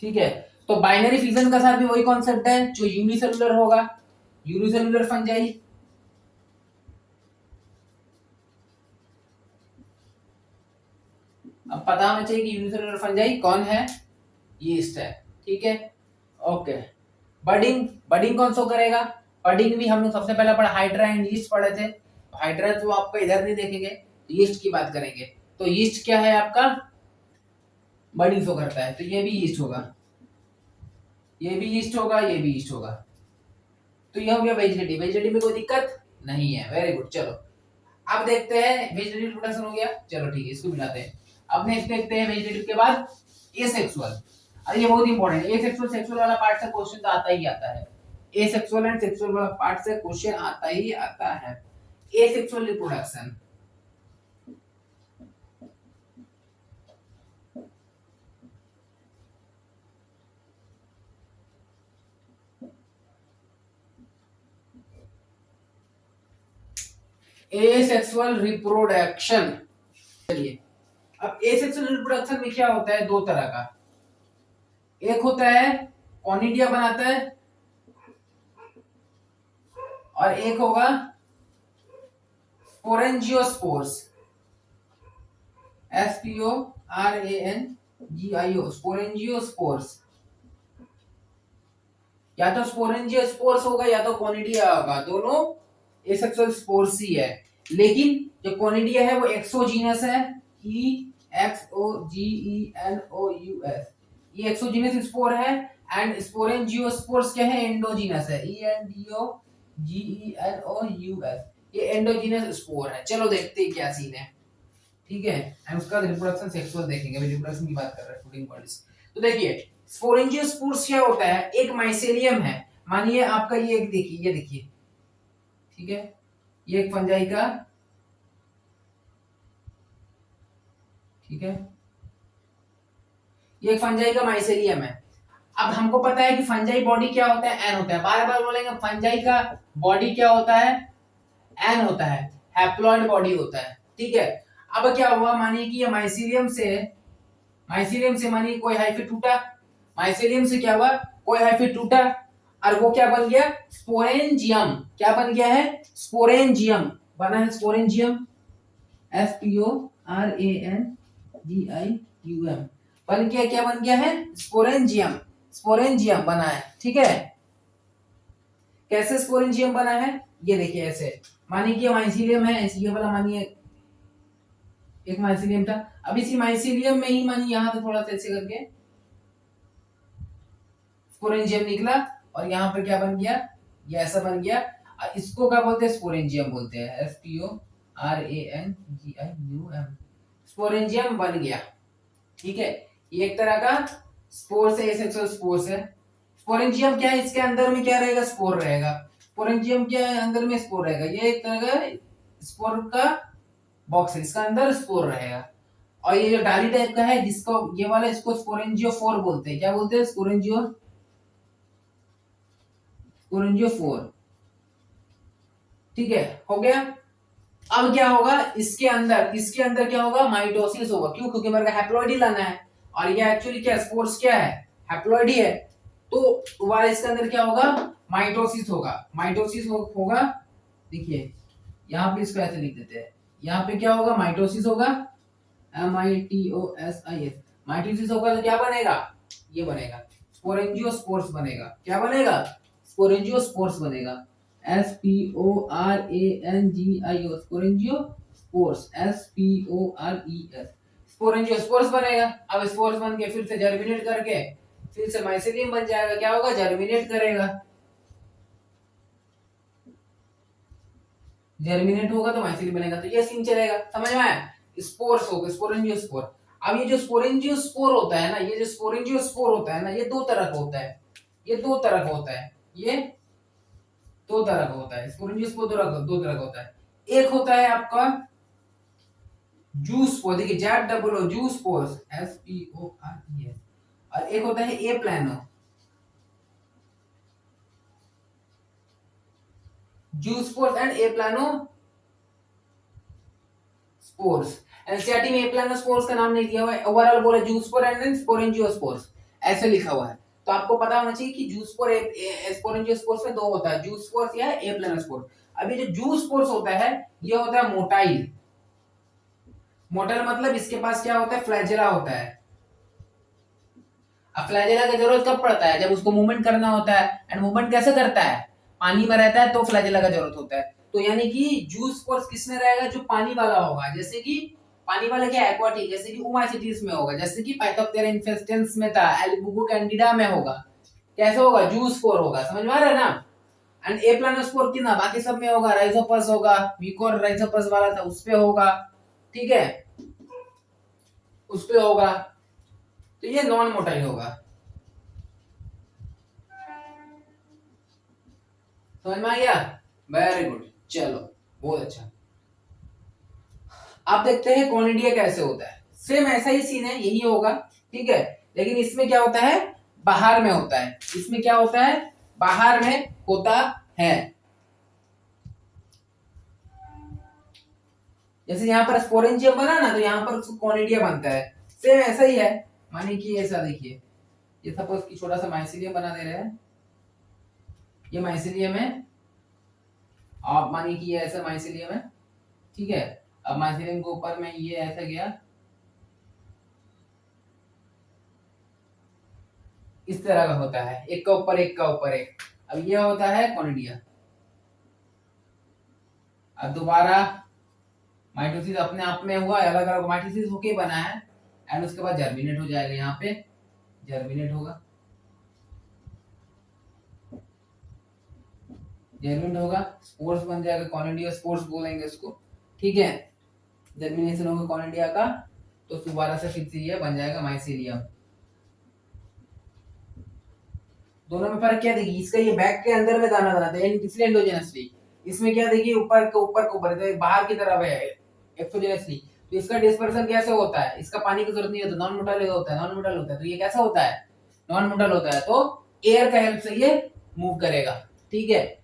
ठीक है, तो बाइनरी फिजन का साथ भी वही कॉन्सेप्ट है जो यूनिसेलुलर होगा, यूनिसेलुलर फंजाई। अब पता होना चाहिए कि यूनिसेलुलर फंजाई कौन है, यीस्ट है, ठीक है, ओके। बडिंग कौन सो करेगा? बडिंग भी हमने सबसे पहले पढ़ा, हाइड्रा एंड यीस्ट पढ़े थे। हाइड्रा तो आपको इधर नहीं देखेंगे, यीस्ट की बात करेंगे। तो यीस्ट क्या है आपका? बडिंग शो करता है, तो ये भी यीस्ट होगा, ये भी यीस्ट होगा, ये भी यीस्ट होगा। तो ये हो गया वेजिटेटिव। वेजिटेटिव में कोई दिक्कत नहीं है, वेरी गुड। चलो अब देखते हैं वेजिटेटिव प्रोडक्शन हो गया, चलो ठीक है, इसको मिलाते हैं। अब नेक्स्ट देखते हैं वेजिटेटिव के बाद एसेक्सुअल। अरे ये बहुत इंपॉर्टेंट है, एसेक्सुअल सेक्सुअल वाला पार्ट से क्वेश्चन तो आता ही आता है। एसेक्सुअल एंड सेक्सुअल वाला पार्ट से क्वेश्चन आता ही आता है। Asexual reproduction, asexual reproduction. चलिए, अब एसेक्सुअल रिप्रोडक्शन में क्या होता है? दो तरह का, एक होता है कॉनिडिया बनाता है और एक होगा स्पोरेंजियोस्पोर्स, SPORANGIO, स्पोरेंजियोस्पोर्स। या तो स्पोरेंजियोस्पोर्स होगा या तो कॉनिडिया होगा, दोनों एसेक्सुअल स्पोर्स ही है। लेकिन जो कॉनिडिया है वो एक्सोजीनस है, EXOGENOUS, ये एक्सोजीनस स्पोर है। एंड स्पोरेंजियोस्पोर्स क्या है? एंडोजीनस है, ENDOGENOUS, ये एंडोजीनस स्पोर है। चलो देखते हैं क्या सीन है, ठीक है, एंड उसका रिप्रोडक्शन सेक्सुअल देखेंगे, अभी रिप्रोडक्शन की बात कर रहे हैं, फूडिंग बॉडीज। तो देखिए स्पोरेंजियोस्पोर्स क्या होता है? एक माइसेलियम है, मानिए आपका ये एक, देखिए ये देखिए, ठीक है, ये एक फंजाई का, ठीक है, ये एक फंजाई का माइसेलियम है। अब हमको पता है कि फंजाई बॉडी क्या होता है? एन होता है। बार बार बोलेंगे फंजाई का बॉडी क्या होता है? एन होता है, हैप्लॉइड बॉडी होता है, ठीक है। अब क्या हुआ, मानिए कि ये माइसेलियम से मानिए कोई हाइफी टूटा, माइसेलियम से क्या हुआ? कोई हाइफी टूटा और वो क्या बन गया? स्पोरेंजियम। क्या बन गया है? स्पोरेंजियम बना है, स्पोरेंजियम, SPORANGIUM बन गया। क्या बन गया है? स्पोरेंजियम, स्पोरेंजियम बना है, ठीक है। कैसे स्पोरेंजियम बना है? ये देखिए ऐसे, मानिए कि माइसीलियम है, ये वाला मानिए एक माइसीलियम था, अब इसी माइसीलियम में ही मानिए यहाँ पे थोड़ा सा ऐसे करके स्पोरेंजियम निकला और यहाँ पे क्या बन गया? ये ऐसा बन गया। इसको क्या बोलते हैं? स्पोरेंजियम बोलते हैं, SPORANGIUM, स्पोरेंजियम बन गया, ठीक है। ये एक तरह का स्पोर्स है, एसेक्सुअल स्पोर्स है। स्पोरेंजियम क्या है, इसके अंदर में क्या रहेगा, स्पोर रहेगा। स्पोरेंजियम क्या है, अंदर में स्पोर रहेगा। ये एक तरह का स्पोर का बॉक्स है, इसका अंदर स्पोर रहेगा। और ये जो डाली टाइप का है, जिसको ये वाला, इसको स्पोरेंजियोफोर बोलते हैं। क्या बोलते हैं, स्पोरेंजियोफोर। ठीक है, हो गया। अब क्या होगा, इसके अंदर क्या होगा, माइटोसिस होगा। क्यों, क्योंकि मेरे को हैप्लॉइड ही लाना है, और ये एक्चुअली क्या, स्पोर्स क्या है, हैप्लॉइड ही है। तो दोबारा इसके अंदर क्या होगा, माइटोसिस होगा। होगा, देखिए यहाँ पे इसको ऐसे लिख देते हैं। यहाँ पे क्या होगा, माइटोसिस होगा, MITOSIS। माइटोसिस होगा तो क्या बनेगा, ये बनेगा स्पोरेंजियोस्पोर्स बनेगा। क्या बनेगा, स्पोरेंजियोस्पोर्स बनेगा। SPORANGIO, स्पोरेंजियोस्पोर्स, SPORES, स्पोरेंजियोस्पोर्स बनेगा। अब स्पोर्स बन के फिर से जर्मिनेट करके फिर से माइसेलियम बन जाएगा। क्या होगा, जर्मिनेट करेगा। जर्मिनेट होगा तो माइसेलियम बनेगा। तो ये सीन चलेगा, समझ में आया। स्पोर्स हो गए, स्पोरेंजियोस्पोर। अब ये जो स्पोरेंजियोस्पोर होता है ना, ये जो स्पोरेंजियोस्पोर होता है ना, ये दो तरह का होता है। ये दो तरह का होता है, ये दो तरह का होता है। स्पोरेंजियोस्पोर दो तरह का होता है। एक होता है आपका जूस्पोर, देखिए ZOO, जूस्पोर्स, SPORES। और एक होता है aplano, zoospores and A plano spores. NCERT में ए प्लानो स्पोर्स का नाम नहीं दिया हुआ है, ओवरऑल बोला जूस्पोर एंड स्पोरेंजियोस्पोर्स, ऐसे लिखा हुआ है। तो आपको पता होना चाहिए कि जूस्पोर स्पोरेंजियोस्पोर्स में दो होता है, जूस्पोर्स या ए प्लानोस्पोर। अभी जो जूस्पोर्स होता है, ये होता है मोटाइल। मोटाइल मतलब इसके पास क्या होता है, फ्लैजेला होता है। अब फ्लैजेला की जरूरत कब पड़ता है, जब उसको मूवमेंट करना होता है। एंड मूवमेंट कैसे करता है, पानी में रहता है, तो फ्लैजेला का जरूरत होता है। तो यानी कि जूस्पोर्स किसमें रहेगा, जो पानी वाला होगा। जैसे कि पानी वाला क्या, एक्वाटिक, जैसे कि ओमाइसिटीज में होगा, जैसे कि पाइथोप्टेरा इन्फेस्टेंस में था, एल्बुगो कैंडिडा में होगा। कैसे होगा, जूस्पोर होगा, समझ में आ रहा है ना। एंड ए प्लानोस्पोर की ना बाकी सब में होगा, राइजोपस होगा, मिकोर राइजोपस वाला था उस पे होगा। ठीक है, उस पे होगा। तो ये नॉन मोटाइल होगा, समझ में आ गया। वेरी गुड, चलो बहुत अच्छा। आप देखते हैं कॉनिडिया कैसे होता है। सेम ऐसा ही सीन है, यही होगा। ठीक है, लेकिन इसमें क्या होता है, बाहर में होता है। इसमें क्या होता है, बाहर में होता है। जैसे यहाँ पर स्पोरेंजियम बना ना, तो यहाँ पर कॉनिडिया बनता है। सेम ऐसा ही है, मानिए कि ऐसा देखिए, ये सपोज कि छोटा सा माइसिलियम बना दे रहे हैं। ये माइसिलियम है, आप मानिए कि ये ऐसा माइसिलियम है। ठीक है, अब माइसिलियम के ऊपर में ये ऐसा गया, इस तरह का होता है, एक का ऊपर एक का ऊपर एक। अब ये होता है कॉनिडिया। अब दोबारा माइटोसिस अपने आप में हुआ, अलग अलग माइटोसिस होके बना है। एंड उसके बाद जर्मिनेट हो जाएगा, यहाँ पे जर्मिनेट होगा, जर्मिनेट होगा, स्पोर्स बन जाएगा, कॉनिडिया स्पोर्स बोलेंगे इसको। ठीक है, जर्मिनेशन होगा कॉनिडिया का, तो दोबारा से फिर से ये बन जाएगा माइसीलियम। दोनों में फर्क क्या देखिए, इसका ये बैक के अंदर में दाना बनाता है, इसलिए एंडोजेनसली। इसमें क्या देखिए, ऊपर के ऊपर तो बाहर की तरफ है एक्सोजेनसली। तो इसका डिस्पर्सन कैसे होता है, इसका पानी की जरूरत नहीं होता, नॉन मोटाइल होता है, नॉन मोटाइल होता है। तो ये कैसा होता है, नॉन मोटाइल होता है, तो एयर का हेल्प से ये मूव करेगा। ठीक है,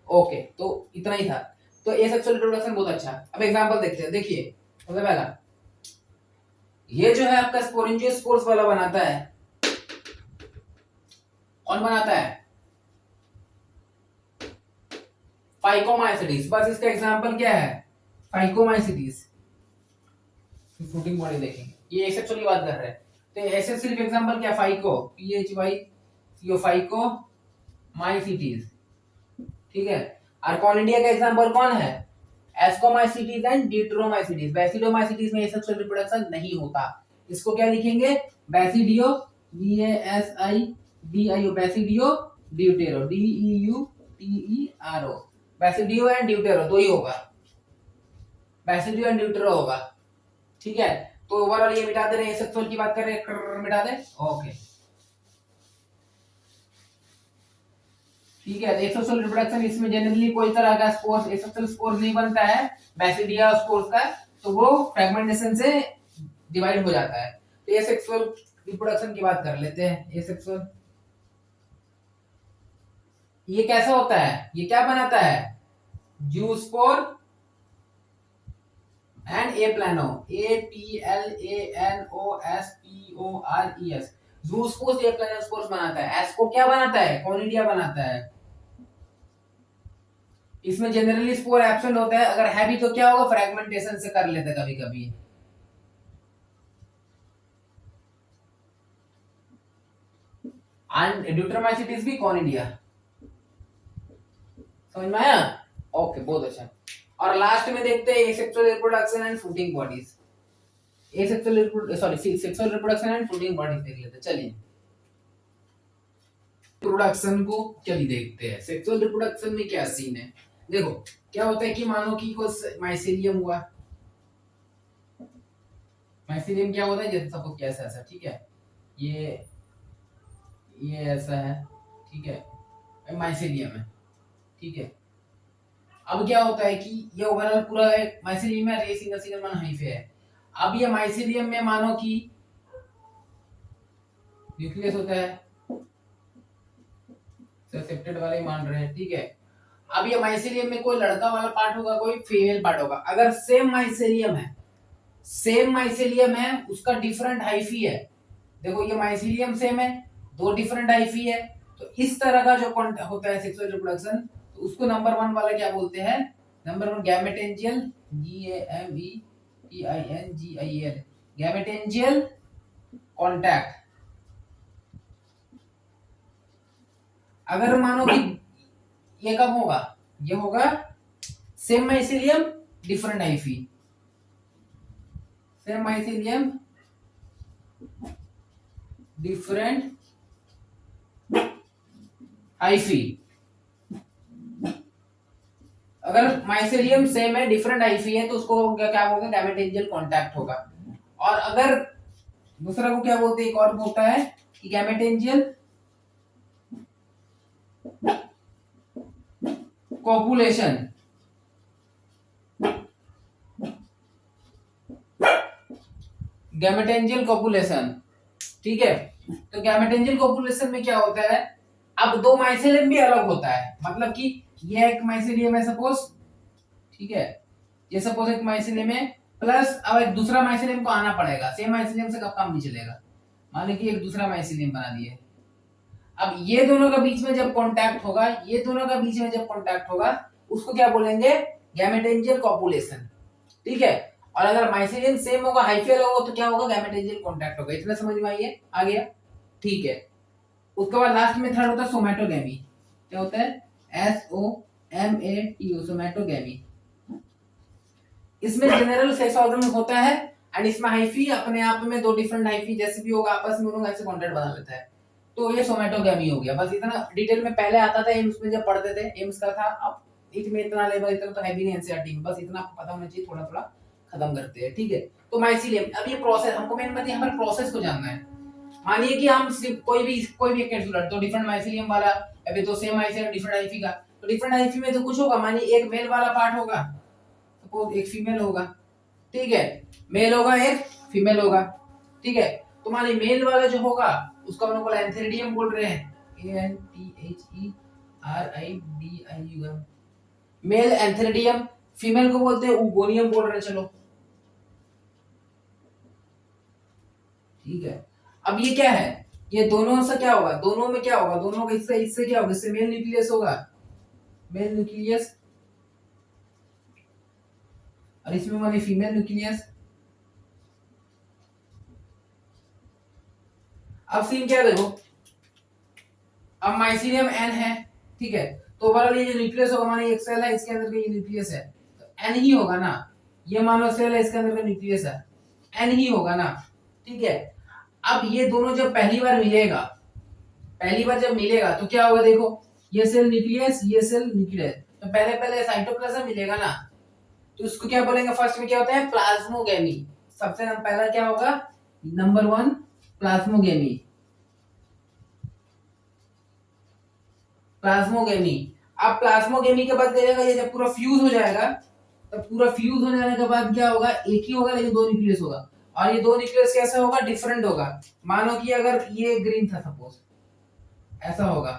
ओके, तो इतना ही था। तो एसेक्सुअल रिप्रोडक्शन बहुत अच्छा। अब एग्जांपल देखते हैं, देखिए सबसे पहला ये जो है आपका स्पोरेंजियोस्पोर्स वाला बनाता है। कौन बनाता है, फाइकोमाइसिटीज। बस इसका एग्जांपल क्या है, फाइकोमाइसिटीज। फ्रूटिंग बॉडी देखेंगे, ये एसेक्सुअल की बात कर रहे हैं। तो ऐसे सिर्फ एग्जांपल क्या, फाइको, PHY CO, फाइकोमाइसिटीज। ठीक है, और कॉनिडिया का एग्जांपल कौन है, एस्कोमाइसिटीज एंड डिट्रोमाइसिटीज। बैसिडोमाइसिटीज में एसेक्सुअल रिप्रोडक्शन नहीं होता। इसको क्या लिखेंगे, बैसिडियो, BASIDIO, बैसिडियो deutero, DEUTERO। बैसिडियो and deutero दो ही होगा, बैसिडियो एंड ड्यूटेरो होगा। ठीक है, तो ओवरऑल ये मिटा दे रहे हैं, एसेक्सुअल की बात कर रहे हैं, मिटा दे। ओके, ठीक है, एसेक्सुअल रिप्रोडक्शन इसमें जनरली कोई तरह का स्पोर्स एसेक्सुअल स्पोर्स नहीं बनता है बैसिडिया स्पोर्स का, तो वो फ्रेगमेंटेशन से डिवाइड हो जाता है। तो एसेक्सुअल रिप्रोडक्शन की बात कर लेते हैं। एसेक्सुअल ये कैसा होता है, ये क्या बनाता है, zoospore and A plano, APLANOSPORES, zoospores ए प्लानोस्पोर्स बनाता है। एस्को क्या बनाता है, कोनिडिया बनाता है। इसमें जनरली स्पोर एब्सेंट होता है, अगर है भी तो क्या होगा, फ्रेगमेंटेशन से कर लेते कभी कभी। एंड ड्यूटरमाइसिटिस भी कोनिडिया, समझ में आया? ओके, बहुत अच्छा। और लास्ट में देखते हैं sexual reproduction and fruiting bodies. Sexual reproduction and fruiting bodies देख लेते हैं। चलिए रिप्रोडक्शन को चलिए देखते हैं। सेक्सुअल रिप्रोडक्शन में क्या सीन है, देखो क्या होता है कि मानो कि कोई माइसेलियम हुआ। माइसेलियम क्या होता है, जैसे सपोज कैसा ऐसा, ठीक है, ये ऐसा है, ठीक है, माइसेलियम है, ठीक है। अब क्या होता है कि ये ओवरऑल पूरा एक माइसेलियम है, ये सिंगल सिंगल वन हाइफे है। अब ये माइसेलियम में मानो कि न्यूक्लियस होता है, ससेप्टेड वाले मान रहे हैं, ठीक है। अब ये माइसेलियम में कोई लड़का वाला पार्ट होगा, कोई फीमेल पार्ट होगा। अगर सेम माइसेलियम है, उसका डिफरेंट हाइफी है। देखो ये माइसेलियम सेम है, दो डिफरेंट हाइफी है, तो इस तरह का जो होता है सेक्सुअल रिप्रोडक्शन, तो उसको नंबर वन वाला क्या बोलते हैं, नंबर वन गैमेटेंजियल, GAMETENGIAL, गैमेटेंजियल कॉन्टैक्ट। अगर मानो कि ये कब होगा, ये होगा same mycelium different hyphae, same mycelium different hyphae. अगर माइसेलियम सेम है डिफरेंट हाइफी है तो उसको क्या बोलते हैं, गैमेटेंजियल कांटेक्ट होगा। और अगर दूसरा को क्या बोलते हैं, एक और होता है कि गैमेटेंजियल कॉपुलेशन। गैमेटेंजियल कॉपुलेशन, ठीक है। तो गैमेटेंजियल कॉपुलेशन में क्या होता है, अब दो माइसेलियम भी अलग होता है, मतलब कि ये एक माइसेलियम है सपोज, ठीक है, ये सपोज एक माइसेलियम है, प्लस अब एक दूसरा माइसेलियम को आना पड़ेगा, सेम माइसेलियम से कब काम नहीं चलेगा। मान लीजिए एक दूसरा माइसेलियम बना दिए। अब ये दोनों का बीच में जब कांटेक्ट होगा, ये दोनों का बीच में जब कांटेक्ट होगा, उसको क्या बोलेंगे, गैमेटेंजियल कॉपुलेशन, ठीक है। और अगर माइसेलियम सेम होगा, हाइफियल होगा, तो क्या होगा, गैमेटेंजियल कांटेक्ट होगा। इतना समझ में आइए, आ गया, ठीक है। उसके बाद लास्ट में थर्ड होता है सोमैटोगैमी। क्या होता है, SOMATO, सोमैटोगैमी। इसमें जनरल सेक्स ऑर्गन होता है, एंड इसमें हाइफी अपने आप में दो डिफरेंट हाइफी जैसे भी होगा, आपस में उन्होंने ऐसे कांटेक्ट बना लेता है, तो ये सोमैटोगैमी हो गया। बस इतना डिटेल में पहले आता था एम्स में, जब पढ़ते थे एम्स का था। अब इसमें इतना लेवल इतना तो है भी नहीं एनसीईआरटी में, बस इतना पता होना चाहिए, थोड़ा थोड़ा खत्म करते हैं, ठीक है। तो माइसीलियम, अब ये प्रोसेस हमको मेन बात है, हमारे प्रोसेस को जानना है। मानिए कि हम सिर्फ कोई भी एक कैप्सूल तो डिफरेंट माइसीलियम वाला, अभी तो सेम माइसीलियम डिफरेंट हाइफी का, तो डिफरेंट हाइफी में तो कुछ होगा, मानिए एक मेल वाला पार्ट होगा, सपोज एक फीमेल होगा, ठीक है, मेल होगा एक फीमेल होगा, ठीक है। तो मानिए मेल वाला जो होगा उसको हम लोग एंथेरिडियम बोल रहे हैं, ANTHERIDIUM, मेल एंथेरिडियम। फीमेल को बोलते हैं उगोनियम बोल रहे हैं, चलो ठीक है। अब ये क्या है, ये दोनों से क्या होगा, दोनों में क्या होगा, दोनों का इससे इससे क्या होगा, इससे मेल न्यूक्लियस होगा, मेल न्यूक्लियस, और इसमें मानिए फीमेल न्यूक्लियस। अब सीन क्या देखो, अब माइसीलियम एन है, ठीक है, तो ओवरऑल ये जो न्यूक्लियस होगा, माने एक सेल है, इसके अंदर का ये न्यूक्लियस है, तो एन ही होगा ना। ये मान लो सेल है, इसके अंदर का न्यूक्लियस है, एन ही होगा ना, ठीक है। अब ये दोनों जब पहली बार मिलेगा, पहली बार जब मिलेगा तो क्या होगा, देखो ये सेल न्यूक्लियस, ये सेल न्यूक्लियस, तो पहले पहले साइटोप्लाज्म मिलेगा ना, तो उसको क्या बोलेंगे, फर्स्ट में क्या होता है, प्लाज्मोगेमी। सबसे पहला क्या होगा, नंबर वन प्लाज्मोगेमी, प्लाज्मोगेमी। अब प्लाज्मोगेमी के बाद क्या होगा, ये जब पूरा फ्यूज हो जाएगा, तब पूरा फ्यूज हो जाने के बाद क्या होगा, एक ही होगा लेकिन दो न्यूक्लियस होगा। और ये दो न्यूक्लियस कैसे होगा, डिफरेंट होगा। मानो कि अगर ये ग्रीन था सपोज, ऐसा होगा,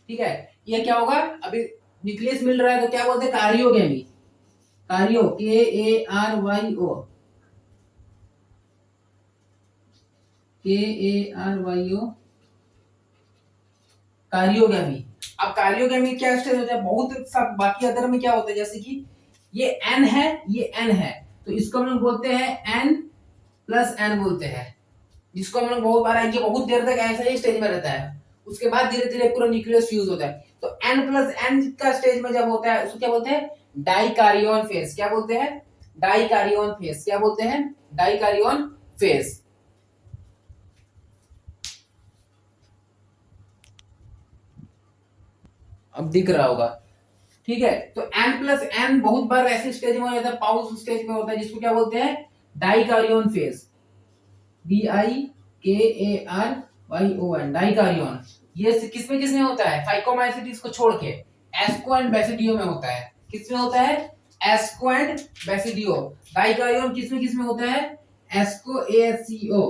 ठीक है। ये क्या होगा, अभी न्यूक्लियस मिल रहा है तो क्या बोलते हैं, कारियोगेमी। कारियो, KARYO, KARYO, कारियोगेमी। अब कारियोगेमी क्या स्टेज होता है, बहुत सब बाकी अदर में क्या होता है, जैसे कि ये N है, ये N है, तो इसको हम लोग बोलते हैं N+N बोलते हैं, जिसको हम लोग बहुत बार, ये बहुत देर तक ऐसा ही स्टेज में रहता है। उसके बाद धीरे धीरे पूरा न्यूक्लियस फ्यूज होता है। तो N+N का स्टेज में जब होता है उसको क्या बोलते हैं, डाइकारियन फेज। क्या बोलते हैं, डाइकारियन फेज। क्या बोलते हैं, डाइकारियन फेज। अब दिख रहा होगा, ठीक है। तो N+N बहुत बार ऐसे स्टेज में हो जाता है, पाउस स्टेज में होता है, जिसको क्या बोलते हैं, डाइकारियन फेज। DIKARYON, डाइकारियन। ये किसमें किसमें होता है, फाइकोमाइसीटीज को छोड़ के एस्को एंड बेसिडियो में होता है। किसमें होता है, एस्को एंड बेसिडियो। डाइकारियन किसमें किसमें होता है, asco, ASCO,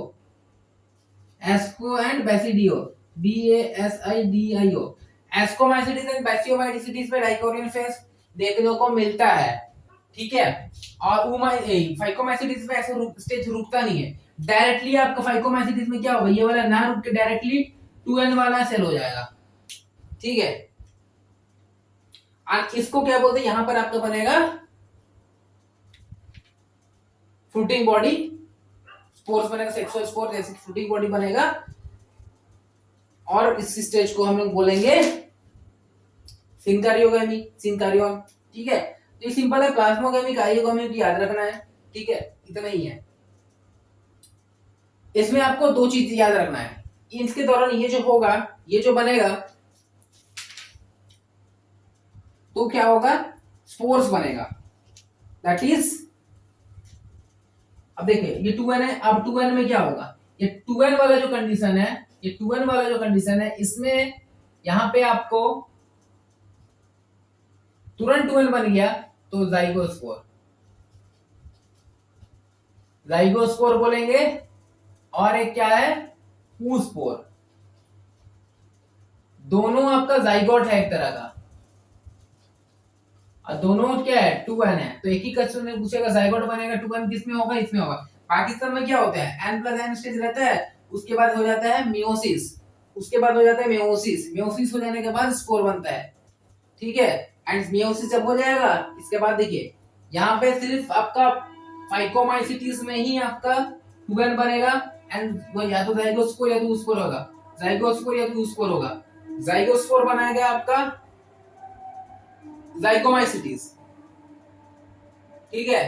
asco and basidio, BASIDIO। Ascomycetes and basiomycetes में डाइकोरियन फेज देखने को मिलता है, ठीक है। और फाइकोमाइसीटीज में ऐसा स्टेज रुकता नहीं है, डायरेक्टली आपका फाइकोमाइसीटीज में क्या होगा, ये वाला ना रुक के डायरेक्टली 2N वाला सेल हो जाएगा, ठीक है। और इसको क्या बोलते हैं, यहां पर आपका बनेगा फ्रूटिंग बॉडी, स्पोर्स बनेगा, सेक्सुअल स्पोर जैसे फ्रूटिंग बॉडी बनेगा। और इस स्टेज को हम लोग बोलेंगे सिंकारियोगेमी, सिंकारियन, ठीक है। तो ये सिंपल है, प्लाज्मोगेमी, कारियोगेमी की याद रखना है, ठीक है, इतना ही है। इसमें आपको दो चीज याद रखना है, इसके दौरान ये जो होगा, ये जो बनेगा, तो क्या होगा, स्पोर्स बनेगा, दैट इज, अब देखिए ये 2N है, अब 2N में क्या होगा, ये 2N वाला जो कंडीशन है, ये 2N वाला जो कंडीशन है, इसमें यहां पे आपको तुरंत 2N बन गया, तो जाइगोस्पोर, जाइगोस्पोर बोलेंगे। और एक क्या है, पूस्पोर। दोनों आपका जाइगोट है एक तरह का, और दोनों क्या है, 2N है। तो एक ही क्वेश्चन में पूछेगा जाइगोट बनेगा, 2N किसमें होगा, इसमें होगा। पाकिस्तान में क्या होता है, N+N स्टेज रहता है, उसके बाद हो जाता है मियोसिस, उसके बाद हो जाता है मेयोसिस, मेयोसिस हो जाने के बाद स्पोर बनता है, ठीक है। एंड मेयोसिस जब हो जाएगा, इसके बाद देखिए यहाँ पे सिर्फ आपका फाइकोमाइसीटीज में ही आपका 2N बनेगा, एंड वो या तो जाइगोस्पोर या तो ऊस्पोर होगा, जाइगोस्पोर या तो ऊस्पोर होगा। जाइगोस्पोर बनाएगा आपका जाइगोमाइसीटीज, ठीक है।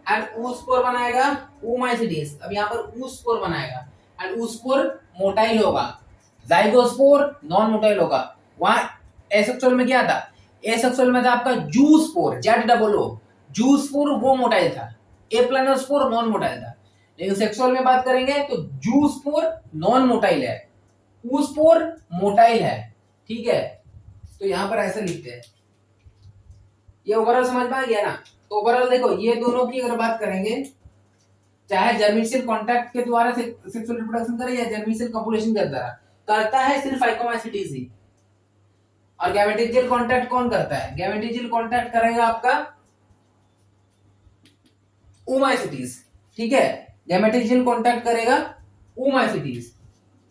एंड ऊस्पोर बनाएगा oomaइसीटीज। अब यहाँ पर ऊस्पोर बनाएगा, एंड ऊस्पोर मोटाइल होगा, जाइगोस्पोर नॉन मोटाइल होगा। वहां एसेक्सुअल में क्या था, एसेक्सुअल में था आपका जूस्पोर, ZOO, जूस्पोर वो मोटाइल था, एप्लानोस्पोर नॉन मोटाइल था। लेकिन सेक्सुअल में बात करेंगे तो जूस्पोर नॉन मोटाइल है, ऊस्पोर मोटाइल है, ठीक है। तो यहां पर ऐसे लिखते हैं, ये ओवरऑल समझ में आ गया ना। तो ओवरऑल देखो, ये दोनों की अगर बात करेंगे, चाहे जर्मिशियल कांटेक्ट के द्वारा सेक्सुअल रिप्रोडक्शन करे या जर्मिशियल कॉपुलेशन के द्वारा, करता है सिर्फ फाइकोमाइसीटीज ही। और गैमेटिजियल कांटेक्ट कौन करता है, गैमेटिजियल कांटेक्ट करेगा आपका oomaइसीटीज, ठीक है। गैमेटिजियल कांटेक्ट करेगा oomaइसीटीज,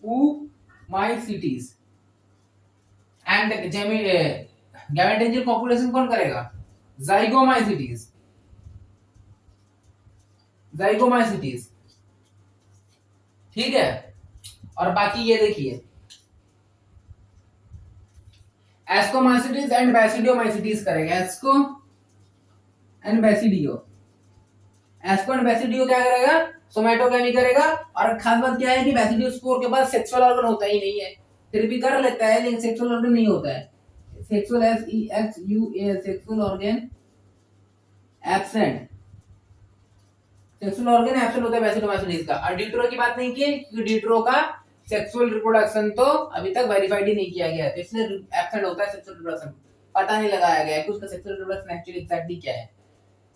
oomaइसीटीज। एंड गैमेटिजियल कॉपुलेशन कौन करेगा, जाइगोमाइसीटीज, जाइगोमाइसीटीज, ठीक है। और बाकी ये देखिए, एस्कोमाइसीटीज एंड बेसिडियोमाइसीटीज करेगा, एस्को एंड बेसिडियो। एस्को एंड बेसिडियो क्या करेगा, सोमैटोगेमी करेगा। और खास बात क्या है कि बेसिडियोस्पोर के बाद सेक्सुअल ऑर्गन होता ही नहीं है, फिर भी कर लेता है लेकिन सेक्सुअल ऑर्गन नहीं होता है। Sexual SEXUAL, sexual organ absent, sexual organ absent होता है बेसिडियोमाइसीटीज का। और डिट्रो की बात नहीं की, क्योंकि डिट्रो का सेक्सुअल रिप्रोडक्शन तो अभी तक वेरीफाइड ही नहीं किया गया है, तो इसलिए एब्सेंट होता है सेक्सुअल रिप्रोडक्शन, पता नहीं लगाया गया है कि उसका सेक्सुअल रिप्रोडक्शन एक्चुअली एग्जैक्टली क्या है।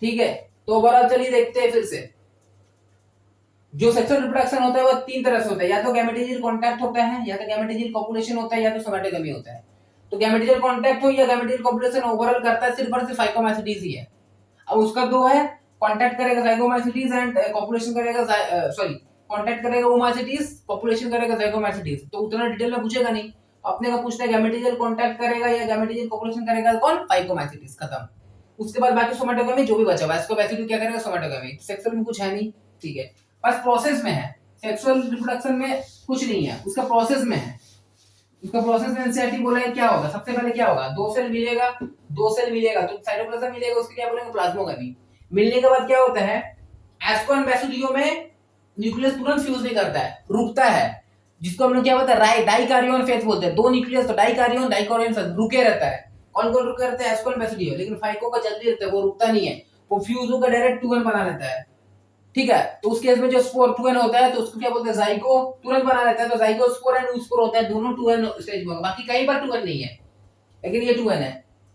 ठीक है, तो ओवरऑल चलिए देखते हैं फिर से। जो सेक्सुअल रिप्रोडक्शन होता है वो तीन तरह से होता है, या तो गैमेटोजेनिक कांटेक्ट होता है, या तो गैमेटोजेनिक कॉपुलेशन होता है, या तो सोमैटोगेमी होता है। तो गैमेटोजेनिक कांटेक्ट हो या गैमेटोजेनिक कॉपुलेशन, ओवरऑल करता है सिर्फ और सिर्फ फाइकोमैसिटीज ही है। अब उसका दो है, कांटेक्ट करेगा जाइगोमैसिटीज एंड कॉपुलेशन करेगा सॉरी कांटेक्ट करेगा ओमाइसिटीज, पॉपुलेशन करेगा जाइगोमैसिटीज। तो उतना डिटेल में पूछेगा नहीं, अपने का पूछता है गैमेटोजेनिक कांटेक्ट करेगा या गैमेटोजेनिक कॉपुलेशन करेगा, कौन? फाइकोमैसिटीज, खत्म। उसके बाद बाकी सोमैटोगेमी जो भी बचा हुआ है, इसको वैसे भी क्या करेगा? सोमैटोगेमी। सेक्सुअल में कुछ है नहीं, ठीक है, बस प्रोसेस में है। सेक्सुअल रिप्रोडक्शन में कुछ नहीं है, उसका प्रोसेस में है। उसका प्रोसेस में एनसीईआरटी बोला है क्या होगा, सबसे पहले क्या होगा? दो सेल मिलेगा, दो सेल मिलेगा तो साइटोप्लाज्म मिलेगा, उसके क्या बोलेंगे? प्लाज्मोगामी। मिलने के बाद क्या होता है? एस्को एंड बेसिडियो में न्यूक्लियस तुरंत फ्यूज नहीं करता है, रुकता है, जिसको हम लोग क्या बोलते हैं? डाइकार्योन फेज बोलते हैं। दो न्यूक्लियस तो डाइकार्योन फेज रुके रहता है। कौन कौन रुके रहता है? एस्को एंड बेसिडियो। लेकिन फाइको का जल्दी रहता है, वो रुकता नहीं है, वो फ्यूज होकर डायरेक्ट 2n बना लेता है। ठीक है, तो उस केस में जो स्पोर 2n होता है तो उसको क्या बोलते हैं? जाइगो तुरंत बना लेता है, तो जाइगोस्पोर एंड oospore होता है, दोनों 2n स्टेज में। बाकी कहीं पर 2n नहीं है, लेकिन ये 2n है।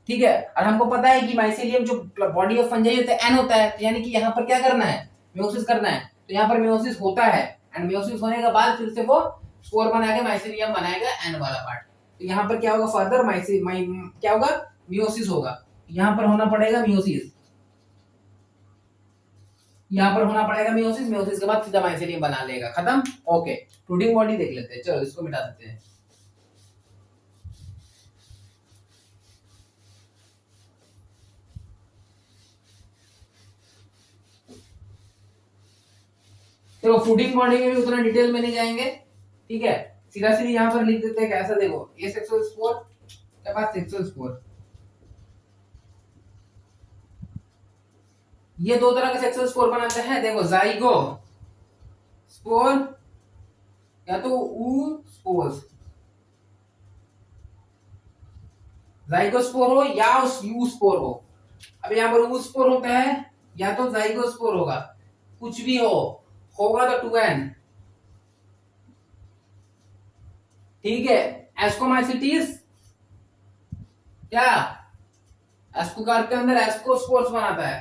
ठीक है, और हमको पता है कि माइसेलियम जो बॉडी ऑफ फंजाई होता है n होता है, यानी कि यहाँ पर क्या करना है? मेयोसिस करना है। तो यहाँ पर मेयोसिस होता है, एंड मेयोसिस होने के बाद फिर से वो स्पोर बना के माइसेलियम बनाएगा n वाला पार्ट। तो यहाँ पर क्या होगा? फर्दर क्या होगा? मेयोसिस होगा। यहाँ पर होना पड़ेगा मेयोसिस, यहाँ पर होना पड़ेगा मेयोसिस, मेयोसिस के बाद सीधा माइसेलियम बना लेगा, खत्म। ओके, फ्रूटिंग बॉडी देख लेते हैं, चलो इसको मिटा देते हैं। चलो फ्रूटिंग बॉडी में भी उतना डिटेल में नहीं जाएंगे, ठीक है, सीधा सीधी यहाँ पर लिख देते हैं कैसा। देखो ये सेक्सुअल स्पोर के पास सेक्सुअल स्पोर, ये दो तरह के सेक्सुअल स्पोर बनाते हैं। देखो जाइगो स्पोर या तो ऊ स्पोर्स, जाइगोस्पोर हो या यू स्पोर हो। अब यहाँ पर ऊ स्पोर होता है या तो जाइगोस्पोर होगा, कुछ भी हो, होगा तो 2n। ठीक है, एस्कोमाइसिटीज क्या? एस्कोकार्प के अंदर एस्कोस्पोर्स बनाता है,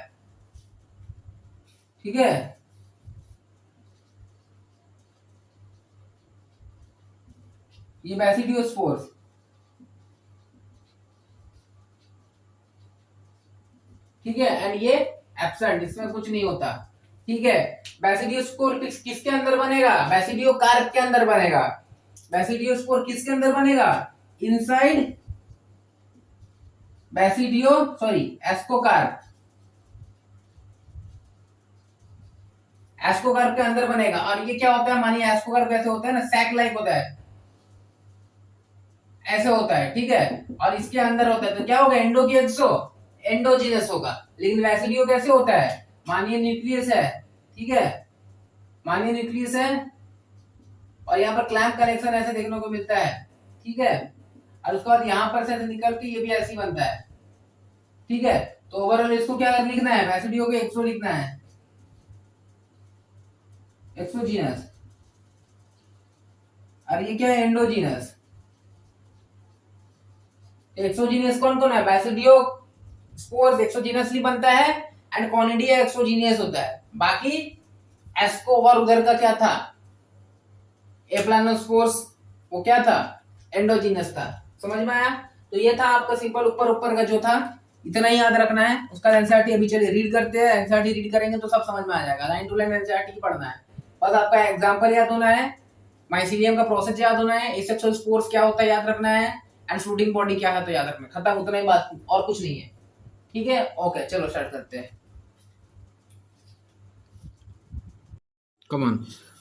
ठीक है। ये बैसिडियोस्पोर्स, ठीक है, एंड ये एब्सेंट, इसमें कुछ नहीं होता, ठीक है। बैसिडियोस्पोर किसके अंदर बनेगा? बैसिडियो कार्प के अंदर बनेगा। बैसिडियोस्पोर किसके अंदर बनेगा? इनसाइड एस्कोकार्प, एस्कोकार्प के अंदर बनेगा। और ये क्या होता है? मानिए एस्कोकार्प कैसे होता है ना, सैक लाइक होता है, ऐसे होता है, ठीक है, और इसके अंदर होता है, तो क्या होगा? एंडोजीनस होगा। लेकिन वैसिडियो कैसे होता है? मानिए न्यूक्लियस है, ठीक है, मानिए न्यूक्लियस है, और यहाँ पर क्लैंप कनेक्शन ऐसे देखने को मिलता है, ठीक है, और उसके बाद यहाँ पर से निकल के ये भी ऐसे ही बनता है, ठीक है। तो ओवरऑल इसको क्या लिखना है? वैसिडियो को एक्सो लिखना है, एक्सोजीनस, और ये क्या है? एंडोजीनस। एक्सोजीनियस कौन कौन है? बैसिडियो स्पोर्स एक्सोजीनियसली बनता है, एंड कॉनिडिया एक्सोजीनियस होता है। बाकी एस्को और उधर का क्या था? एप्लानोस्पोर्स, वो क्या था? एंडोजीनियस था। समझ में आया? तो ये था आपका सिंपल ऊपर ऊपर का जो था, इतना ही याद रखना है। उसका एनसीईआरटी अभी चलिए रीड करते हैं। एनसीईआरटी रीड करेंगे तो सब समझ में आ जाएगा, लाइन टू लाइन एनसीईआरटी पढ़ना है। बस आपका एग्जांपल याद होना है, माइसीलियम का प्रोसेस याद होना है, एसेक्सुअल स्पोर्स क्या होता है याद रखना है, एंड फ्रूटिंग बॉडी क्या है तो याद रखना, खत्म, उतना ही बात, और कुछ नहीं है, ठीक है। ओके चलो स्टार्ट करते हैं। कम ऑन,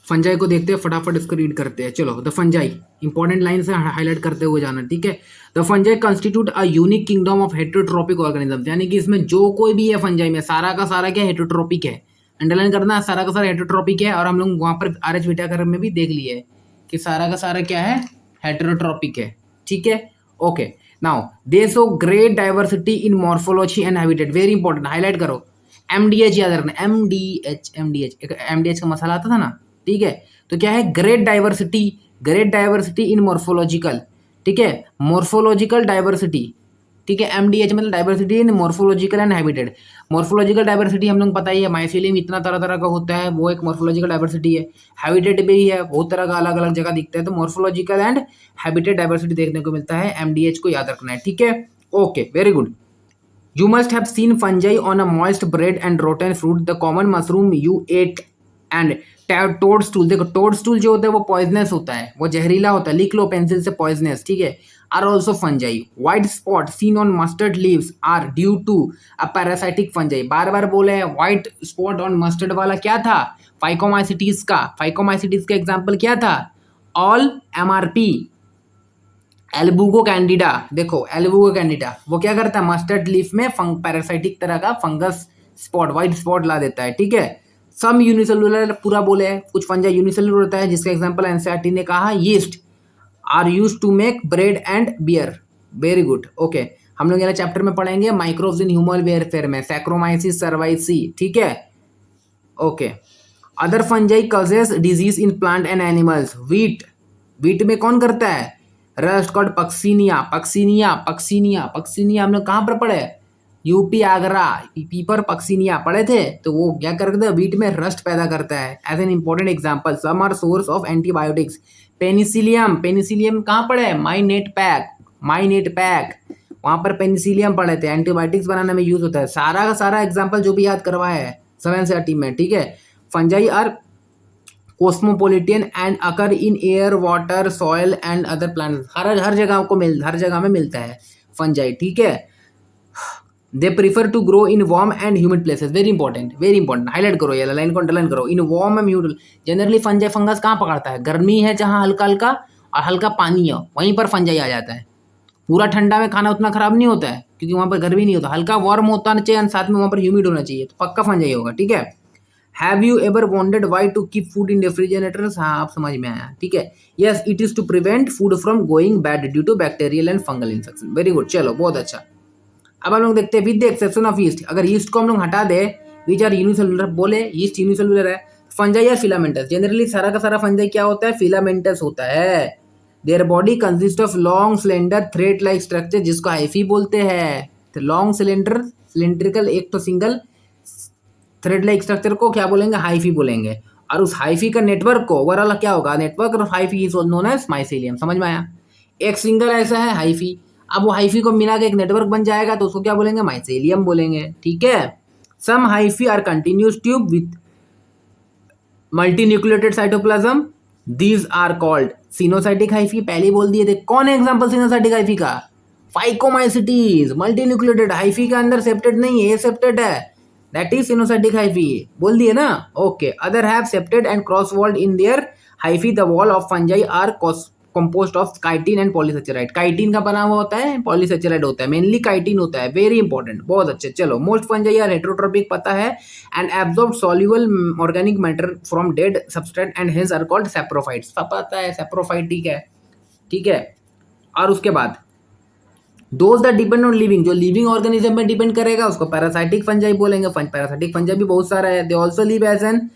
फंजाई को देखते हैं, फटाफट इसको रीड करते हैं। चलो, द फंजाई, इंपॉर्टेंट लाइन से हाईलाइट करते हुए जाना, ठीक है। The fungi constitute a unique kingdom of heterotrophic organism, यानी कि इसमें जो कोई भी है फंजाई में, सारा का सारा क्या? हेटेरोट्रोपिक है। अंडरलाइन करना, सारा का सारा हेटेरोट्रोपिक है। और हम लोग वहां पर आरएच बीटा कर्व में भी देख लिए है कि सारा का सारा क्या है? हेटेरोट्रोपिक है, ठीक है। Okay, now they show great diversity in morphology and habitat, very important, highlight करो। एमडीएच याद रखना, एमडीएच का मसाला आता था ना, ठीक है। तो क्या है? Great diversity great diversity in morphological, ठीक है, मॉर्फोलॉजिकल डाइवर्सिटी, ठीक है, MDH मतलब diversity in morphological and habitat. Morphological diversity हम लोग पता ही है, माइसीलियम इतना तरह तरह का होता है, वो एक मॉर्फोलॉजिकल डाइवर्सिटी है। हैबिटेट भी है, बहुत तरह का अलग अलग जगह दिखता है, तो मॉर्फोलॉजिकल एंड हैबिटेट डाइवर्सिटी देखने को मिलता है। MDH को याद रखना है, ठीक है, okay, very good. You must have seen fungi on a moist bread and rotten fruit. The common mushroom you ate and toadstool, देखो toadstool जो होता है वो पॉइजनस होता है, वो जहरीला होता है, लिख लो पेंसिल से, पॉइजनस, ठीक है। Are also fungi. White spot seen on mustard leaves are due to a parasitic fungi. बार बार बोले हैं, व्हाइट स्पॉट ऑन मस्टर्ड वाला क्या था, फाइकोमाइसिटीज का। फाइकोमाइसिटीज का एग्जाम्पल क्या था, ऑल MRP। एल्बुगो कैंडिडा, देखो एल्बुगो कैंडिडा वो क्या करता है, मस्टर्ड लीफ में पैरासाइटिक तरह का फंगस स्पॉट, व्हाइट स्पॉट ला देता है, ठीक है। सम यूनिसेलुलर, पूरा बोले हैं, कुछ फंजा यूनिसेलुलर होता है, जिसका एग्जांपल एनसीईआरटी ने कहा, yeast are used to make bread and beer. Very good, okay. हम लोग ये चैप्टर में पढ़ेंगे माइक्रोब्स इन ह्यूमन वेलफेयर में, सैक्रोमाइसिस सर्वाइसी, ठीक है, okay. Other fungi causes disease in plant and animals. Wheat, wheat में कौन करता है, rust called Puccinia, Puccinia, Puccinia, Puccinia हम लोग कहाँ पर पढ़े, यूपी आगरा, पीपर पक्सीनिया पढ़े थे। तो वो क्या करता है, वीट में रस्ट पैदा करता है। As an important example, some are source of antibiotics. Penicillium, Penicillium कहाँ पढ़े, my net pack, my net pack, वहाँ पर पेनिसिलियम पढ़े थे, एंटीबायोटिक्स बनाने में यूज होता है। सारा का सारा एग्जाम्पल जो भी याद करवाया है 7 में, ठीक है। Fungi are cosmopolitan and occur in air, water, soil and other plants. हर जगह को हर जगह में मिलता है फंजाई, ठीक है। They prefer to grow in warm and humid places. Very important, very important, highlight करो, ये लाइन को अंडरलाइन करो। In warm and humid, generally fungi fungus कहाँ पकड़ता है, गर्मी है जहाँ हल्का हल्का और हल्का पानी है, वहीं पर फंजाई आ जाता है। पूरा ठंडा में खाना उतना खराब नहीं होता है, क्योंकि वहाँ पर गर्मी नहीं होता, हल्का वार्म होता चाहिए, साथ में वहाँ पर ह्यूमिड होना चाहिए, तो पक्का फंजाई होगा, ठीक है। Have you ever wondered why to keep food in refrigerators, हाँ आप समझ में आया, ठीक है। Yes, it is to prevent food from going bad due to bacterial and fungal infection. Very good, चलो बहुत अच्छा। अब हम लोग देखते हैं with the exception of yeast, अगर ईस्ट को हम लोग हटा दे, विच आर यूनिसेलुलर, बोले ईस्ट यूनिसेलुलर है, फंजाई या फिलामेंटस। जनरली सारा का सारा फंजाई क्या होता है, फिलामेंटस होता है। Their body consist of long cylinder thread like structure, जिसको हाइफी बोलते हैं। तो लॉन्ग सिलेंडर, सिलेंड्रिकल एक तो सिंगल थ्रेड लाइक स्ट्रक्चर को क्या बोलेंगे, हाइफी बोलेंगे। और उस हाइफी का नेटवर्क को ओवरऑल क्या होगा, network of hyphae is known as mycelium. समझ में आया, एक सिंगल ऐसा है हाइफी, अब वो हाइफी को मिला के एक नेटवर्क बन जाएगा, तो उसको क्या बोलेंगे, माइसीलियम बोलेंगे, ठीक है। Some hyphae are continuous tube with multinucleated cytoplasm, these are called coenocytic hyphae. पहले बोल दिए थे, कौन है एग्जांपल सिनोसाइटिक हाइफी का, फाइकोमाइसिटीज। मल्टीन्यूक्लिएटेड, हाइफी के अंदर सेप्टेड नहीं है, सेप्टेड है, दैट इज सिनोसाइटिक हाइफी, बोल दिए ना, okay. Other have septate and cross walled in their hyphae. The wall of fungi are composed of chitin and polysaccharide। Chitin का बना हुआ होता है, पॉलीसेचराइड होता है, मेनली काइटिन होता है। वेरी इंपॉर्टेंट, बहुत अच्छे। चलो, मोस्ट फंजाई आर हेटेरोट्रोपिक पता है, and absorb soluble organic matter from dead substrate and hence are called saprophytes. पता है सैप्रोफाइट, ठीक है, ठीक है। और उसके बाद those that depend on living, जो लिविंग ऑर्गेनिज्म में डिपेंड करेगा उसको पैरासाइटिक फंजाई बोलेंगे। पैरासाइटिक फंजाई भी बहुत सारा है। They also live as an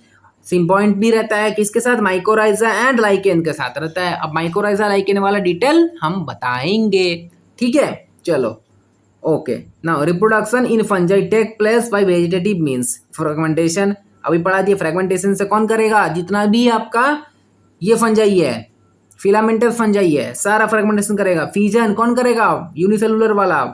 symbiont भी रहता है, किसके साथ, माइकोराइजा एंड लाइकेन के साथ रहता है। अब माइकोराइजा लाइकेन वाला डिटेल हम बताएंगे, ठीक है, चलो, okay. Now reproduction in fungi take place by vegetative means. Fragmentation अभी पढ़ा दिया, फ्रेगमेंटेशन से कौन करेगा, जितना भी आपका ये फंजाई है, फिलामेंटस फंजाई है, सारा फ्रेगमेंटेशन करेगा। फिजन कौन करेगा, यूनिसेलुलर वाला।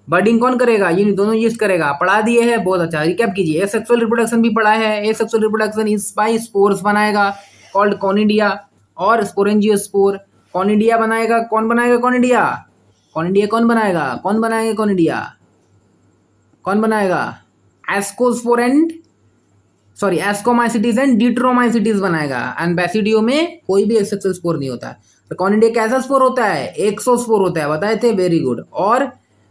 बर्डिंग कौन करेगा, ये दोनों यूज करेगा, पढ़ा दिए है, बहुत अच्छा। रिकैप कीजिए, एसेक्सुअल रिप्रोडक्शन भी पढ़ा है। Asexual reproduction is by spores बनाएगा, कॉल्ड कॉनिडिया और स्पोरेंजियोस्पोर। कॉनिडिया बनाएगा, कौन बनाएगा कॉनिडिया, कॉनिडिया कौन बनाएगा, कौन बनाएगा कॉनिडिया, कौन बनाएगा, ascospore and sorry ascomycetes and deuteromycetes बनाएगा। एंड बैसिडियो में कोई भी एसेक्सुअल स्पोर नहीं होता। तो कॉनिडिया कैसा स्पोर होता है, एक्सोस्पोर होता है, बताए थे, वेरी गुड। और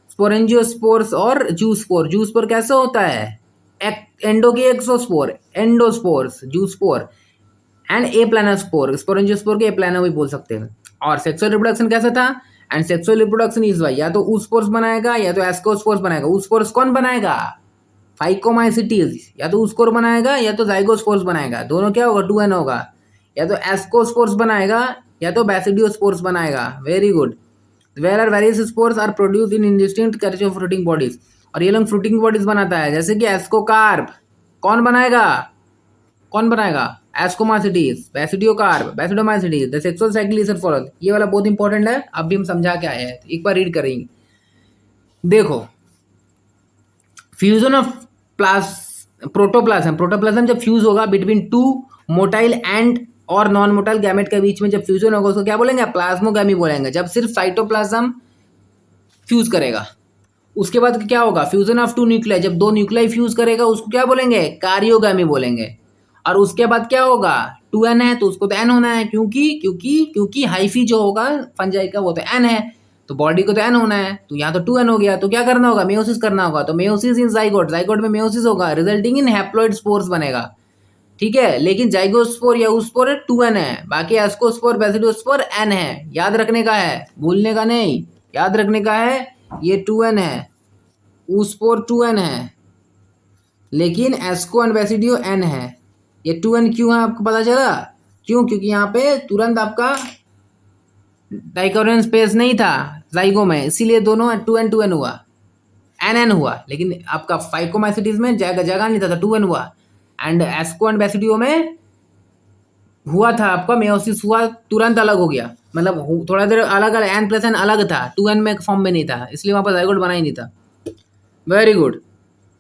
स्पोरेंजियोस्पोर्स और जूस्पोर, जूस्पोर कैसे होता है, एंडो की exospore, endospores, zoospore and A प्लानोस्पोर, sporangiospore के ए प्लानो भी बोल सकते हैं। और सेक्सुअल रिप्रोडक्शन कैसा था, and sexual reproduction is by, या तो ऊस्पोर्स बनाएगा या तो एस्कोस्पोर्स बनाएगा। ऊस्पोर्स कौन बनाएगा, फाइकोमाइसिटीज, या तो ऊस्पोर बनाएगा या तो जाइगोस्पोर्स बनाएगा, दोनों क्या होगा, 2n होगा। या तो एस्कोस्पोर्स बनाएगा या तो बेसिडियोस्पोर्स बनाएगा। Very good. Where are various spores are produce in indistinct carriage of fruiting bodies, और ये लोग फ्रूटिंग बॉडीज बनाता है, जैसे कि एस्कोकार्प। कौन बनाएगा? कौन बनाएगा? Ascomycetes, basidiocarp, basidiomycetes, the sexual cycle is follow. ये वाला बहुत इंपॉर्टेंट है, अभी हम समझा के आए हैं, एक बार रीड करेंगे। देखो, fusion of pliers protoplasm, protoplasm जब फ्यूज होगा बिटवीन टू मोटाइल एंड और नॉन मोटाइल गैमेट के बीच में जब फ्यूजन होगा उसको क्या बोलेंगे? प्लाज्मोगैमी बोलेंगे। जब सिर्फ साइटोप्लाज्म फ्यूज करेगा, उसके बाद क्या होगा? फ्यूजन ऑफ टू न्यूक्लियाई, जब दो न्यूक्लियाई फ्यूज करेगा उसको क्या बोलेंगे? कार्योगैमी बोलेंगे। और उसके बाद क्या होगा? 2n है तो उसको तो n होना है, क्योंकि क्योंकि क्योंकि हाइफी जो होगा फंजाई का वो तो n है, तो बॉडी को तो n होना है, तो यहाँ तो 2n हो गया, तो क्या करना होगा? मेयोसिस करना होगा। तो मेयोसिस इन जाइगोट, जाइगोट में मेयोसिस होगा, रिजल्टिंग इन हैप्लॉइड स्पोर्स बनेगा। ठीक है, लेकिन जाइगोस्पोर या उस्पोर 2n है, बाकी एस्कोस्पोर बेसिडोस्पोर n है। याद रखने का है, भूलने का नहीं, याद रखने का है। ये 2n है, उस्पोर 2n है, लेकिन एस्को एंड बेसिडियो n है। ये 2n क्यों है आपको पता चला? क्यों? क्योंकि यहाँ पे तुरंत आपका डाइकोरियन स्पेस नहीं था जाइगो में, इसीलिए दोनों 2n हुआ, n हुआ। लेकिन आपका फाइकोमाइसिटीज में जगह जगह नहीं था तो 2n हुआ। एंड एस्को एंड बेसिडियो में हुआ था आपका मेयोसिस हुआ, तुरंत अलग हो गया, मतलब थोड़ा देर अलग अलग, n प्लस n अलग था, 2n में फॉर्म में नहीं था, इसलिए वहाँ पर जाइगोट बना ही नहीं था। Very good.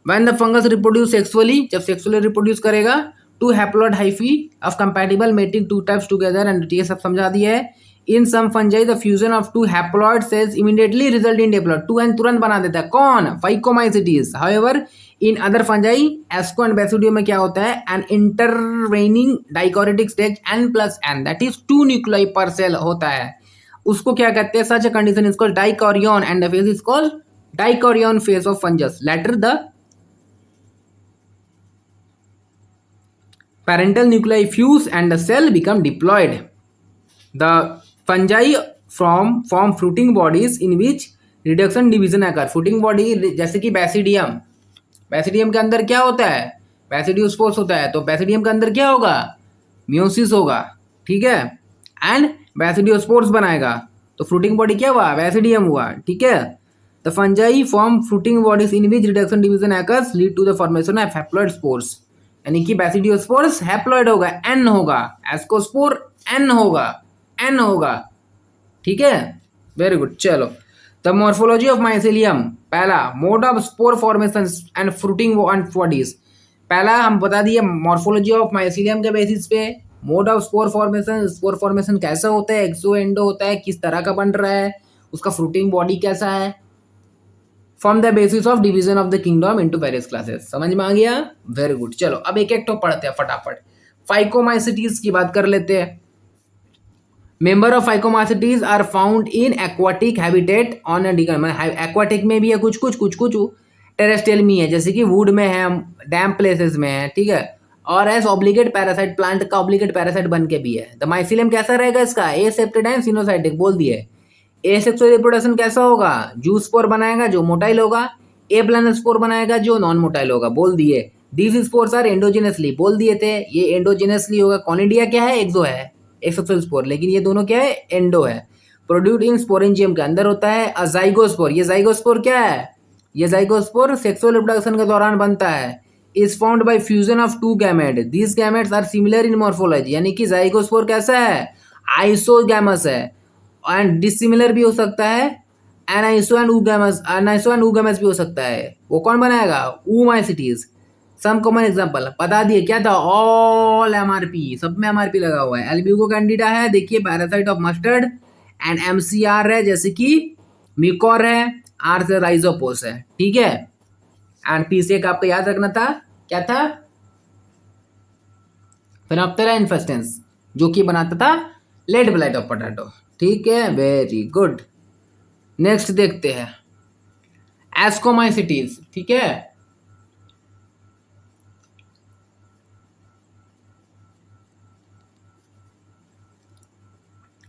When the fungus reproduce sexually, जब सेक्सुअली रिप्रोड्यूस करेगा, two haploid hyphae of compatible mating two types together, and ये सब समझा दिया है। In some fungi the fusion of two haploid cells immediately result in diploid, 2n तुरंत बना देता है। कौन? Phycomycetes. However in other fungi asco and basidio में क्या होता है? An intervening dikaryotic stage n plus n, that is 2 nuclei पर सेल होता है, उसको क्या कहते हैं? Such a condition is called dikaryon and the phase is called dikaryon phase of fungus. Later the parental nuclei fuse and the cell become diploid. The fungi form fruiting bodies in which reduction division occur. fruiting body जैसे कि basidium, basidium के अंदर क्या होता है? बैसिडियोस्पोर्स होता है, तो बैसिडियम के अंदर क्या होगा? मियोसिस होगा। ठीक है, एंड बैसिडियोस्पोर्स बनाएगा, तो फ्रूटिंग बॉडी क्या हुआ? बैसिडियम हुआ। ठीक है, the fungi form fruiting bodies in which reduction division occurs lead to the formation of haploid spores, यानी कि बैसिडियोस्पोर्स हैप्लॉइड होगा, n होगा, एस्कोस्पोर n होगा, n होगा। ठीक है, वेरी गुड। चलो, द मॉर्फोलॉजी ऑफ माइसेलियम, पहला mode of spore formation and fruiting bodies. पहला हम बता दिए मॉर्फोलॉजी ऑफ माइसेलियम के बेसिस पे, mode of spore formation, spore formation कैसा होता है, एक्सो एंडो होता है, किस तरह का बन रहा है, उसका फ्रूटिंग बॉडी कैसा है, from the basis of division of the kingdom into various classes. समझ में आ गया? Very good. चलो अब एक एक तो पढ़ते हैं फटाफट। फाइकोमाइसिटीज की बात कर लेते हैं। Member of Phycomycetes are found in aquatic habitat on aquatic में भी है कुछ कुछ, टेरेस्ट्रियल में है, जैसे कि वुड में है, डैम प्लेसेस में है। ठीक है, और एज ऑब्लिगेट पैरासाइट, प्लांट का ऑब्लिगेट पैरासाइट बन के भी है। द माइसिलियम कैसा रहेगा इसका? एसेप्टेड एंड सिनोसाइटिक बोल दिए। एसेक्सुअल रिप्रोडक्शन कैसा होगा? जू स्पोर बनाएगा जो मोटाइल होगा, ए प्लानर स्पोर बनाएगा जो नॉन मोटाइल होगा, बोल दिए। दीज स्पोर्स आर एंडोजिनसली, बोल दिए थे, ये एंडोजिनसली होगा। कॉनिडिया क्या है? एक्सो है, एसेक्सुअल स्पोर, लेकिन ये दोनों क्या है? एंडो है। प्रोड्यूस्ड इन स्पोरेंजियम के अंदर होता है। अ जाइगोस्पोर, ये जाइगोस्पोर क्या है? ये जाइगोस्पोर सेक्सुअल रिप्रोडक्शन के दौरान बनता है। Is found by fusion of two gamete, these gametes are similar in morphology, यानी कि जाइगोस्पोर कैसा है? आइसोगैमस है, एंड डिसिमिलर भी हो सकता है, एनाइसो एंड ऊगैमस भी हो सकता है। वो कौन बनाएगा? ऊमाइसिटीज। सम कॉमन एग्जांपल बता दिए, क्या था? ऑल एमआरपी, सब में एमआरपी लगा हुआ है। एल्ब्यूको कैंडिडा है, देखिए parasite of mustard, and MCR है, जैसे कि म्यूकोर है, आर से राइजोपोस है। ठीक है, एंड पी से आपको याद रखना था, क्या था? फिनोप्टेरा इन्फेस्टेंस, जो कि बनाता था लेड ब्लाइट ऑफ पोटैटो। ठीक है, वेरी गुड। नेक्स्ट देखते हैं एस्कोमाइसिटीज। ठीक है,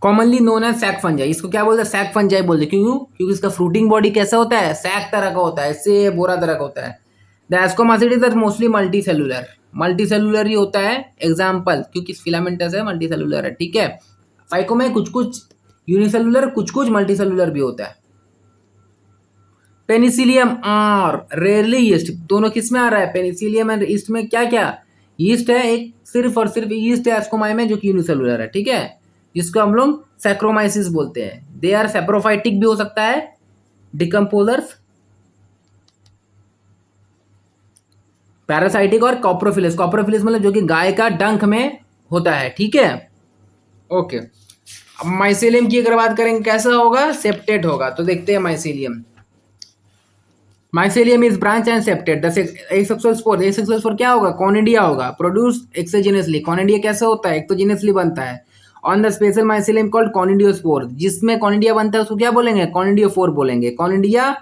commonly known as sac fungi, इसको क्या बोलते हैं? सैक फंजाई बोलते हैं। क्यों? क्योंकि इसका फ्रूटिंग बॉडी कैसा होता है? सैक तरह का होता है, इससे बोरा तरह का होता है। The ascomycetes are mostly multi cellular ही होता है। एग्जाम्पल, क्योंकि फिलामेंटस है, मल्टी सेलुलर है। ठीक है, फाइको में कुछ कुछ यूनिसेलुलर, कुछ कुछ मल्टीसेलुलर भी होता है। पेनिसिलियम और रेयरली ईस्ट, दोनों किस में आ रहा है, पेनिसिलियम एंड ईस्ट में क्या क्या, ईस्ट है एक, सिर्फ और सिर्फ ईस्ट है एस्कोमाई में जो कि यूनिसेलुलर है, ठीक है, जिसको हम लोग सैक्रोमाइसिस बोलते हैं। दे आर सेप्रोफाइटिक भी हो सकता है, डिकम्पोजर्स, पैरासाइटिक और कॉप्रोफिलिस। कॉप्रोफिलिस मतलब जो कि गाय का डंक में होता है, ठीक है, ओके। अब माइसेलियम की अगर बात करेंगे कैसा होगा, सेप्टेट होगा, तो देखते हैं mycelium. Mycelium is branch and septate. Asexual spore, asexual spore क्या होगा, कॉनिडिया होगा, प्रोड्यूस एक्सोजेनसली। कॉनिडिया कैसे होता है, एक्सोजेनसली बनता है। On the special mycelium called conidiospore, जिसमें कॉनिडिया बनता है उसको क्या बोलेंगे, कॉनिडियोफोर बोलेंगे। Conidia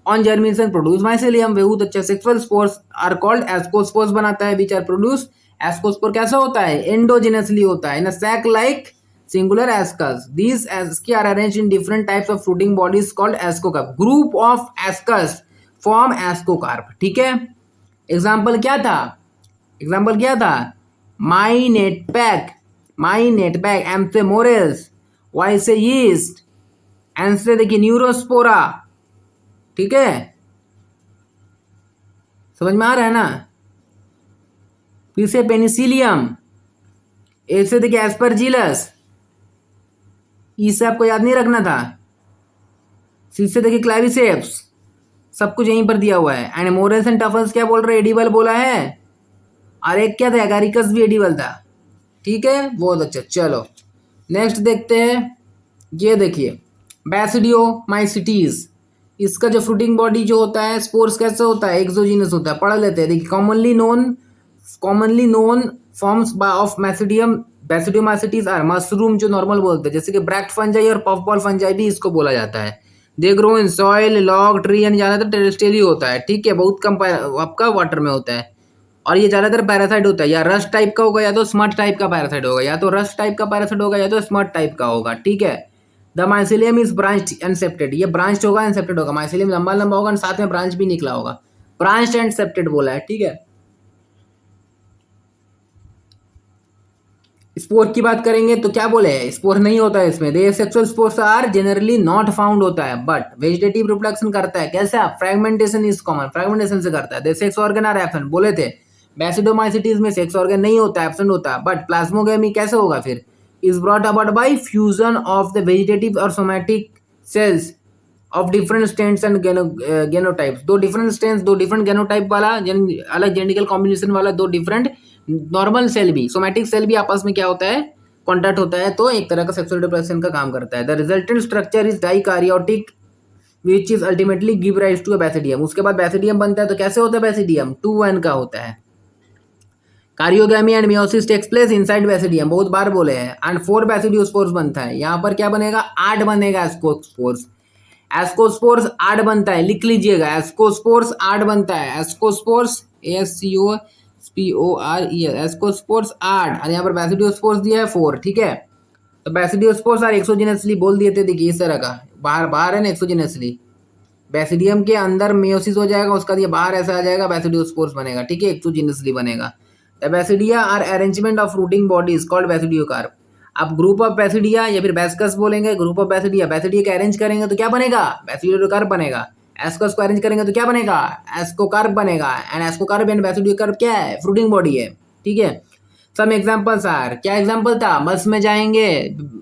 on germination produce mycelium, बहुत अच्छा। Sexual spores are called ascospores बनाता है, विच आर प्रोड्यूस। एस्कोस्पोर कैसा होता है, एंडोजेनसली होता है, in a sac like singular ascus. These asci are arranged in different types of fruiting bodies called ascocarp. Group of ascus form ascocarp, ठीक है। Example क्या था, एग्जाम्पल क्या था, माइनेटपैक, माइनेटपैक, एम्फेमोरेस, वाई से यीस्ट, एन से देखिए न्यूरोस्पोरा, ठीक है, समझ में आ रहा है ना। फिर से पेनिसिलियम, ए से देखिए एस्परजिलस, ई से आपको याद नहीं रखना था, सी से देखिए क्लैविसेप्स, सब कुछ यहीं पर दिया हुआ है। एंड मोरेस एंड टफल्स क्या बोल रहे हैं, एडिबल बोला है, और एक क्या था, एगारिकस भी एडिबल था, ठीक है, बहुत अच्छा। चलो नेक्स्ट देखते हैं, ये देखिए बैसिडियोमाइसिटीज, इसका जो फ्रूटिंग बॉडी जो होता है, स्पोर्स कैसे होता है, एक्सोजीनस होता है, पढ़ लेते हैं। देखिए कॉमनली नोन फॉर्म्स ऑफ मैसिडियम बैसिडियोमाइसिटीज आर मशरूम, जो नॉर्मल बोलते हैं, जैसे कि ब्रैक्ट फंजाई और पफ बॉल फंजाई भी इसको बोला जाता है। They grow in soil, log, tree and ज़्यादातर टेरेस्ट्रियल ही होता है, ठीक है, बहुत कम आपका वाटर में होता है। और ये ज़्यादातर पैरासाइट होता है, या रस्ट टाइप का होगा या तो स्मट टाइप का पैरासाइट होगा, या तो रस्ट टाइप का पैरासाइट होगा या तो स्मट टाइप का होगा, ठीक है। The mycelium is branched and septate, ये ब्रांच्ड होगा एंड सेप्टेड होगा, माइसेलियम लंबा लंबा होगा और साथ में ब्रांच भी निकला होगा, ब्रांच्ड एंड सेप्टेड बोला है, ठीक है। स्पोर की बात करेंगे तो क्या बोले, स्पोर नहीं होता है इसमें, they sexual spores are generally not found होता है, बट वेजिटेटिव रिप्रोडक्शन करता है, कैसा, फ्रेगमेंटेशन इज कॉमन, फ्रेगमेंटेशन से करता है। दे सेक्स ऑर्गन आर एब्सेंट, बोले थे बैसिडोमाइसिटीज में सेक्स ऑर्गन नहीं होता है, एब्सेंट होता है, बट प्लाज्मोगेमी कैसे होगा फिर, is brought about by fusion of the vegetative और somatic cells of different strains and genotypes. दो डिफरेंट स्ट्रेन्स, दो डिफरेंट गेनोटाइप वाला, अलग जेनेटिकल कॉम्बिनेशन वाला दो डिफरेंट नॉर्मल सेल भी, सोमैटिक सेल भी आपस में क्या होता है, कॉन्टैक्ट होता है, तो एक तरह का सेक्सुअल रिप्रोडक्शन का काम करता है। The resultant structure is dikaryotic which is ultimately give rise to a basidium. उसके बाद बैसिडियम बनता है, तो कैसे होता है बैसिडियम, 2n का होता है। Karyogamy and meiosis takes place inside basidium, बहुत बार बोले हैं, एंड 4 बैसिडियोस्पोर्स बनता है। यहाँ पर क्या बनेगा, 8 बनेगा एस्कोस्पोर्स, एस्कोस्पोर्स 8 बनता है, लिख लीजिएगा, एस्कोस्पोर्स 8 बनता है, एस्कोस्पोर्स ASCOSPORES, एस्कोस्पोर्स 8, और यहाँ पर बैसिडियोस्पोर्स दिया है 4, ठीक है। तो बैसिडियोस्पोर्स आर एक्सोजेनसली बोल दिए थे, देखिए इस तरह का, बाहर बाहर है ना एक्सोजेनसली, बैसिडियम के अंदर मेयोसिस हो जाएगा, उसका ये बाहर ऐसा आ जाएगा, बैसिडियोस्पोर्स बनेगा, ठीक है, एक्सोजेनसली बनेगा। The basidia are arrangement of fruiting bodies called basidiocarp. आप ग्रुप ऑफ बैसिडिया या फिर बैस्कस बोलेंगे, ग्रुप ऑफ बैसिडिया, बैसिडिया के अरेंज करेंगे तो क्या बनेगा, बैसिडियोकार्प बनेगा। एस्कस को अरेंज करेंगे तो क्या बनेगा, एस्कोकार्प बनेगा। एंड एस्कोकार्प एंड बैसिडियोकार्प क्या है, फ्रूटिंग बॉडी है, ठीक है। सम एग्जांपल्स आर, क्या एग्जांपल था, बस में जाएंगे,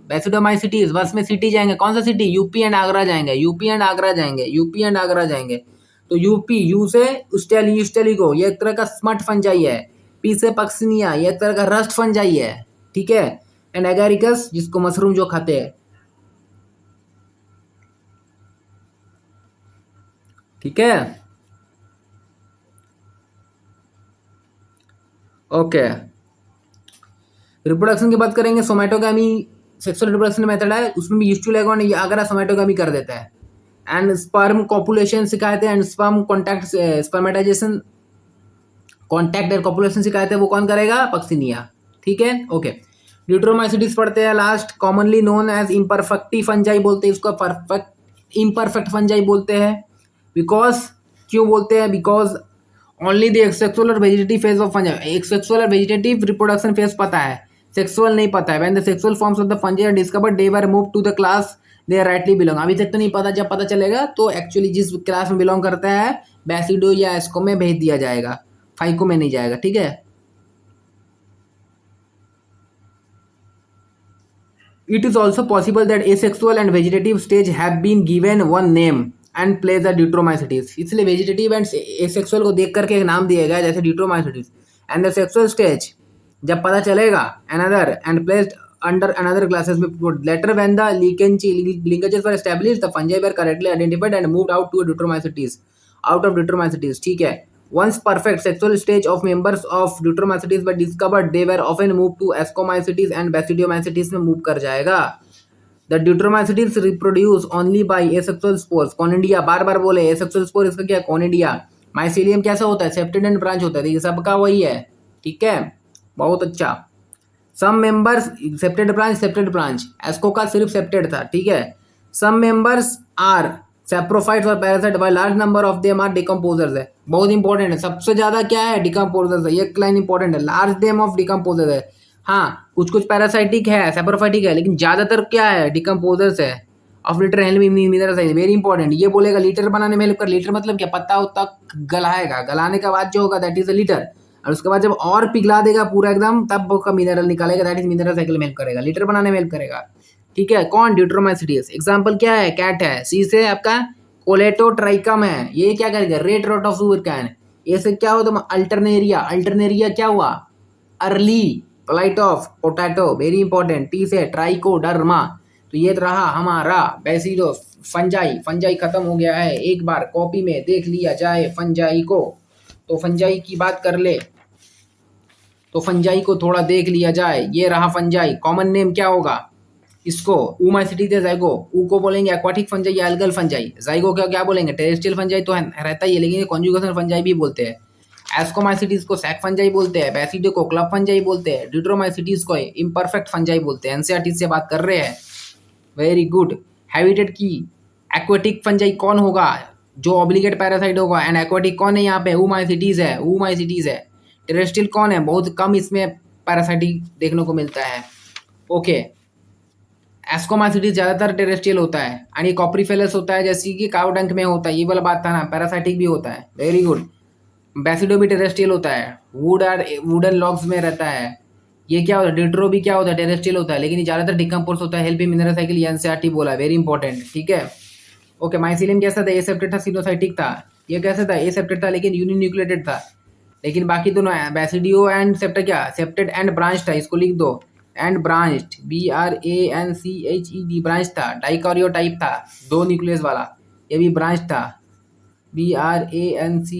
बैसिडोमाइसिटीज, बस में सिटी जाएंगे, कौन सा सिटी, यूपी एंड आगरा जाएंगे, यूपी एंड आगरा जाएंगे, यूपी एंड आगरा जाएंगे। तो यूपी, यू से उस्टेलिगो, ये एक तरह का स्मट फंजाई है। पी से पक्सिनिया, ये एक तरह का रस्ट फंजाई है, ठीक है। एंड एगारिकस, जिसको मशरूम जो खाते हैं, ठीक है, ओके। रिप्रोडक्शन की बात करेंगे, सोमैटोगामी सेक्सुअल रिप्रोडक्शन मेथड है, उसमें भी यूज्ड टू लेगोन अगर सोमैटोगामी कर देता है। एंड स्पर्म कॉपुलेशन सिखाए थे, and sperm contact spermatization contact and copulation सिखाए थे, वो कौन करेगा, पक्सिनिया, ठीक है, ओके। ड्यूट्रोमाइसिटीज पढ़ते हैं last, commonly known as imperfecti fungi बोलते हैं इसको, परफेक्ट इम्परफेक्ट फंजाई बोलते हैं, बिकॉज, क्यों बोलते हैं, बिकॉज ओनली द एक्सेक्सुअल और वेजिटेटिव फेज ऑफ फंजाई, एक्सेक्सुअल और वेजिटेटिव रिप्रोडक्शन फेज पता है, सेक्सुअल नहीं पता है। When the sexual forms of the fungi are discovered they were move to the class they rightly belong. अभी तक तो नहीं पता, जब पता चलेगा तो एक्चुअली जिस क्लास में बिलोंग करता है बैसिडो या एस्को में भेज दिया जाएगा, फाइको में नहीं जाएगा। ठीक है। It is also possible that asexual and vegetative stage have been given one name and place are Deuteromycetes। इसलिए वेजिटेटिव एंड एसेक्सुअल को देख करके एक नाम दिया गया जैसे Deuteromycetes। And the sexual stage जब पता चलेगा another and placed under another classes में later when the linkages were established the fungi were correctly identified and moved out to Deuteromycetes out of Deuteromycetes। ठीक है। Once perfect sexual stage of members of Deuteromycetes were discovered, they were often moved to Ascomycetes and Basidiomycetes में move कर जाएगा। The Deuteromycetes reproduce only by asexual spores। Conidia, बार बार बोले asexual spore, इसका क्या है कॉनिडिया। माइसीलियम कैसा होता है, सेप्टेड एंड ब्रांच होता है, ये सबका वही है। ठीक है, बहुत अच्छा। Some members septate branch, asco का सिर्फ सेप्टेड था। ठीक है। सम मेंबर्स आर सैप्रोफाइट्स और parasite by large number of them are decomposers है। बहुत इंपॉर्टेंट है, सबसे ज्यादा क्या है डिकम्पोजर्स है, ये लाइन इंपॉर्टेंट है, लार्ज देम ऑफ डिकम्पोजर्स है। हाँ, कुछ पैरासाइटिक है, सैप्रोफाइटिक है, लेकिन ज्यादातर क्या है डिकम्पोजर्स है ऑफ लिटर मिनरल्स है। Very important. ये बोलेगा लीटर बनाने में हेल्प कर। लीटर मतलब क्या, पत्ता उत्ता गलाएगा, गलाने के बाद जो होगा दैट इज अ लीटर, और उसके बाद जब और पिघला देगा पूरा एकदम तब वो का मिनरल निकालेगा, दैट इज मिनरल साइकिल में हेल्प करेगा, लीटर बनाने में हेल्प करेगा। ठीक है। कौन, ड्यूट्रोमाइसिटिस। एग्जांपल क्या है, कैट है। सी से आपका कोलेटोट्राइकम है, ये क्या करेगा red rot of sugarcane. A से क्या होता है अल्टरनेरिया, अल्टरनेरिया क्या हुआ early blight of potato, very important. T से ट्राइकोडर्मा, तो ये रहा हमारा बेसिडो फंजाई। फंजाई खत्म हो गया है, एक बार कॉपी में देख लिया जाए फंजाई को। तो फंजाई की बात कर ले तो फंजाई को थोड़ा देख लिया जाए। ये रहा फंजाई, कॉमन नेम क्या होगा इसको, ऊमाइसिटीज जाइगो। ऊ को बोलेंगे एक्वाटिक फंजाई या एल्गल फंजाई। जाइगो क्या क्या बोलेंगे, टेरेस्ट्रियल फंजाई तो रहता ही है, लेकिन ये कॉन्जुगेशन फंजाई भी बोलते हैं। एस्कोमाइसिटीज को सैक फंजाई बोलते हैं, बैसिडो को क्लब फंजाई बोलते हैं, ड्यूट्रोमाइसिटीज को इम्परफेक्ट फंजाई बोलते हैं। एनसीईआरटी से बात कर रहे हैं, वेरी गुड। हैबिटेट की एक्वाटिक फंजाई कौन होगा, जो ऑब्लिगेट पैरासाइट होगा, एंड एक्वाटिक कौन है यहाँ पे, ऊमाइसिटीज है, ऊमाइसिटीज है। टेरेस्ट्रियल कौन है, बहुत कम इसमें पैरासाइटिक देखने को मिलता है। ओके। एस्कोमाइसिटीज ज्यादातर टेरेस्ट्रियल होता है, आणि कॉप्रीफेलस होता है जैसे कि काउडंक में होता है, ये वाला बात था ना, पैरासाइटिक भी होता है। Very good. बैसिडो भी टेरेस्ट्रियल होता है, वुडन लॉग्स में रहता है। ये क्या होता है, डिट्रो भी क्या होता है टेरेस्ट्रियल होता है, लेकिन ये ज्यादातर डिकम्पोज होता है। हेल्पिंग मिनरल साइकिल एनसीईआरटी बोला, वेरी इंपॉर्टेंट। ठीक है। ओके। माइसिलियम कैसा था, एसेप्टेड था, सिनोसाइटिक था। ये कैसा था, एसेप्टेड था लेकिन यूनिन्यूक्लिएटेड था। लेकिन बाकी दोनों बैसिडियो एंड सेप्टेड क्या, सेप्टेड एंड ब्रांच था, इसको लिख दो एंड ब्रांच्ड, BRANCHED ब्रांच था। डाइकैरियोटाइप था, 2 न्यूक्लियस वाला, ये भी ब्रांच था, BRANCHED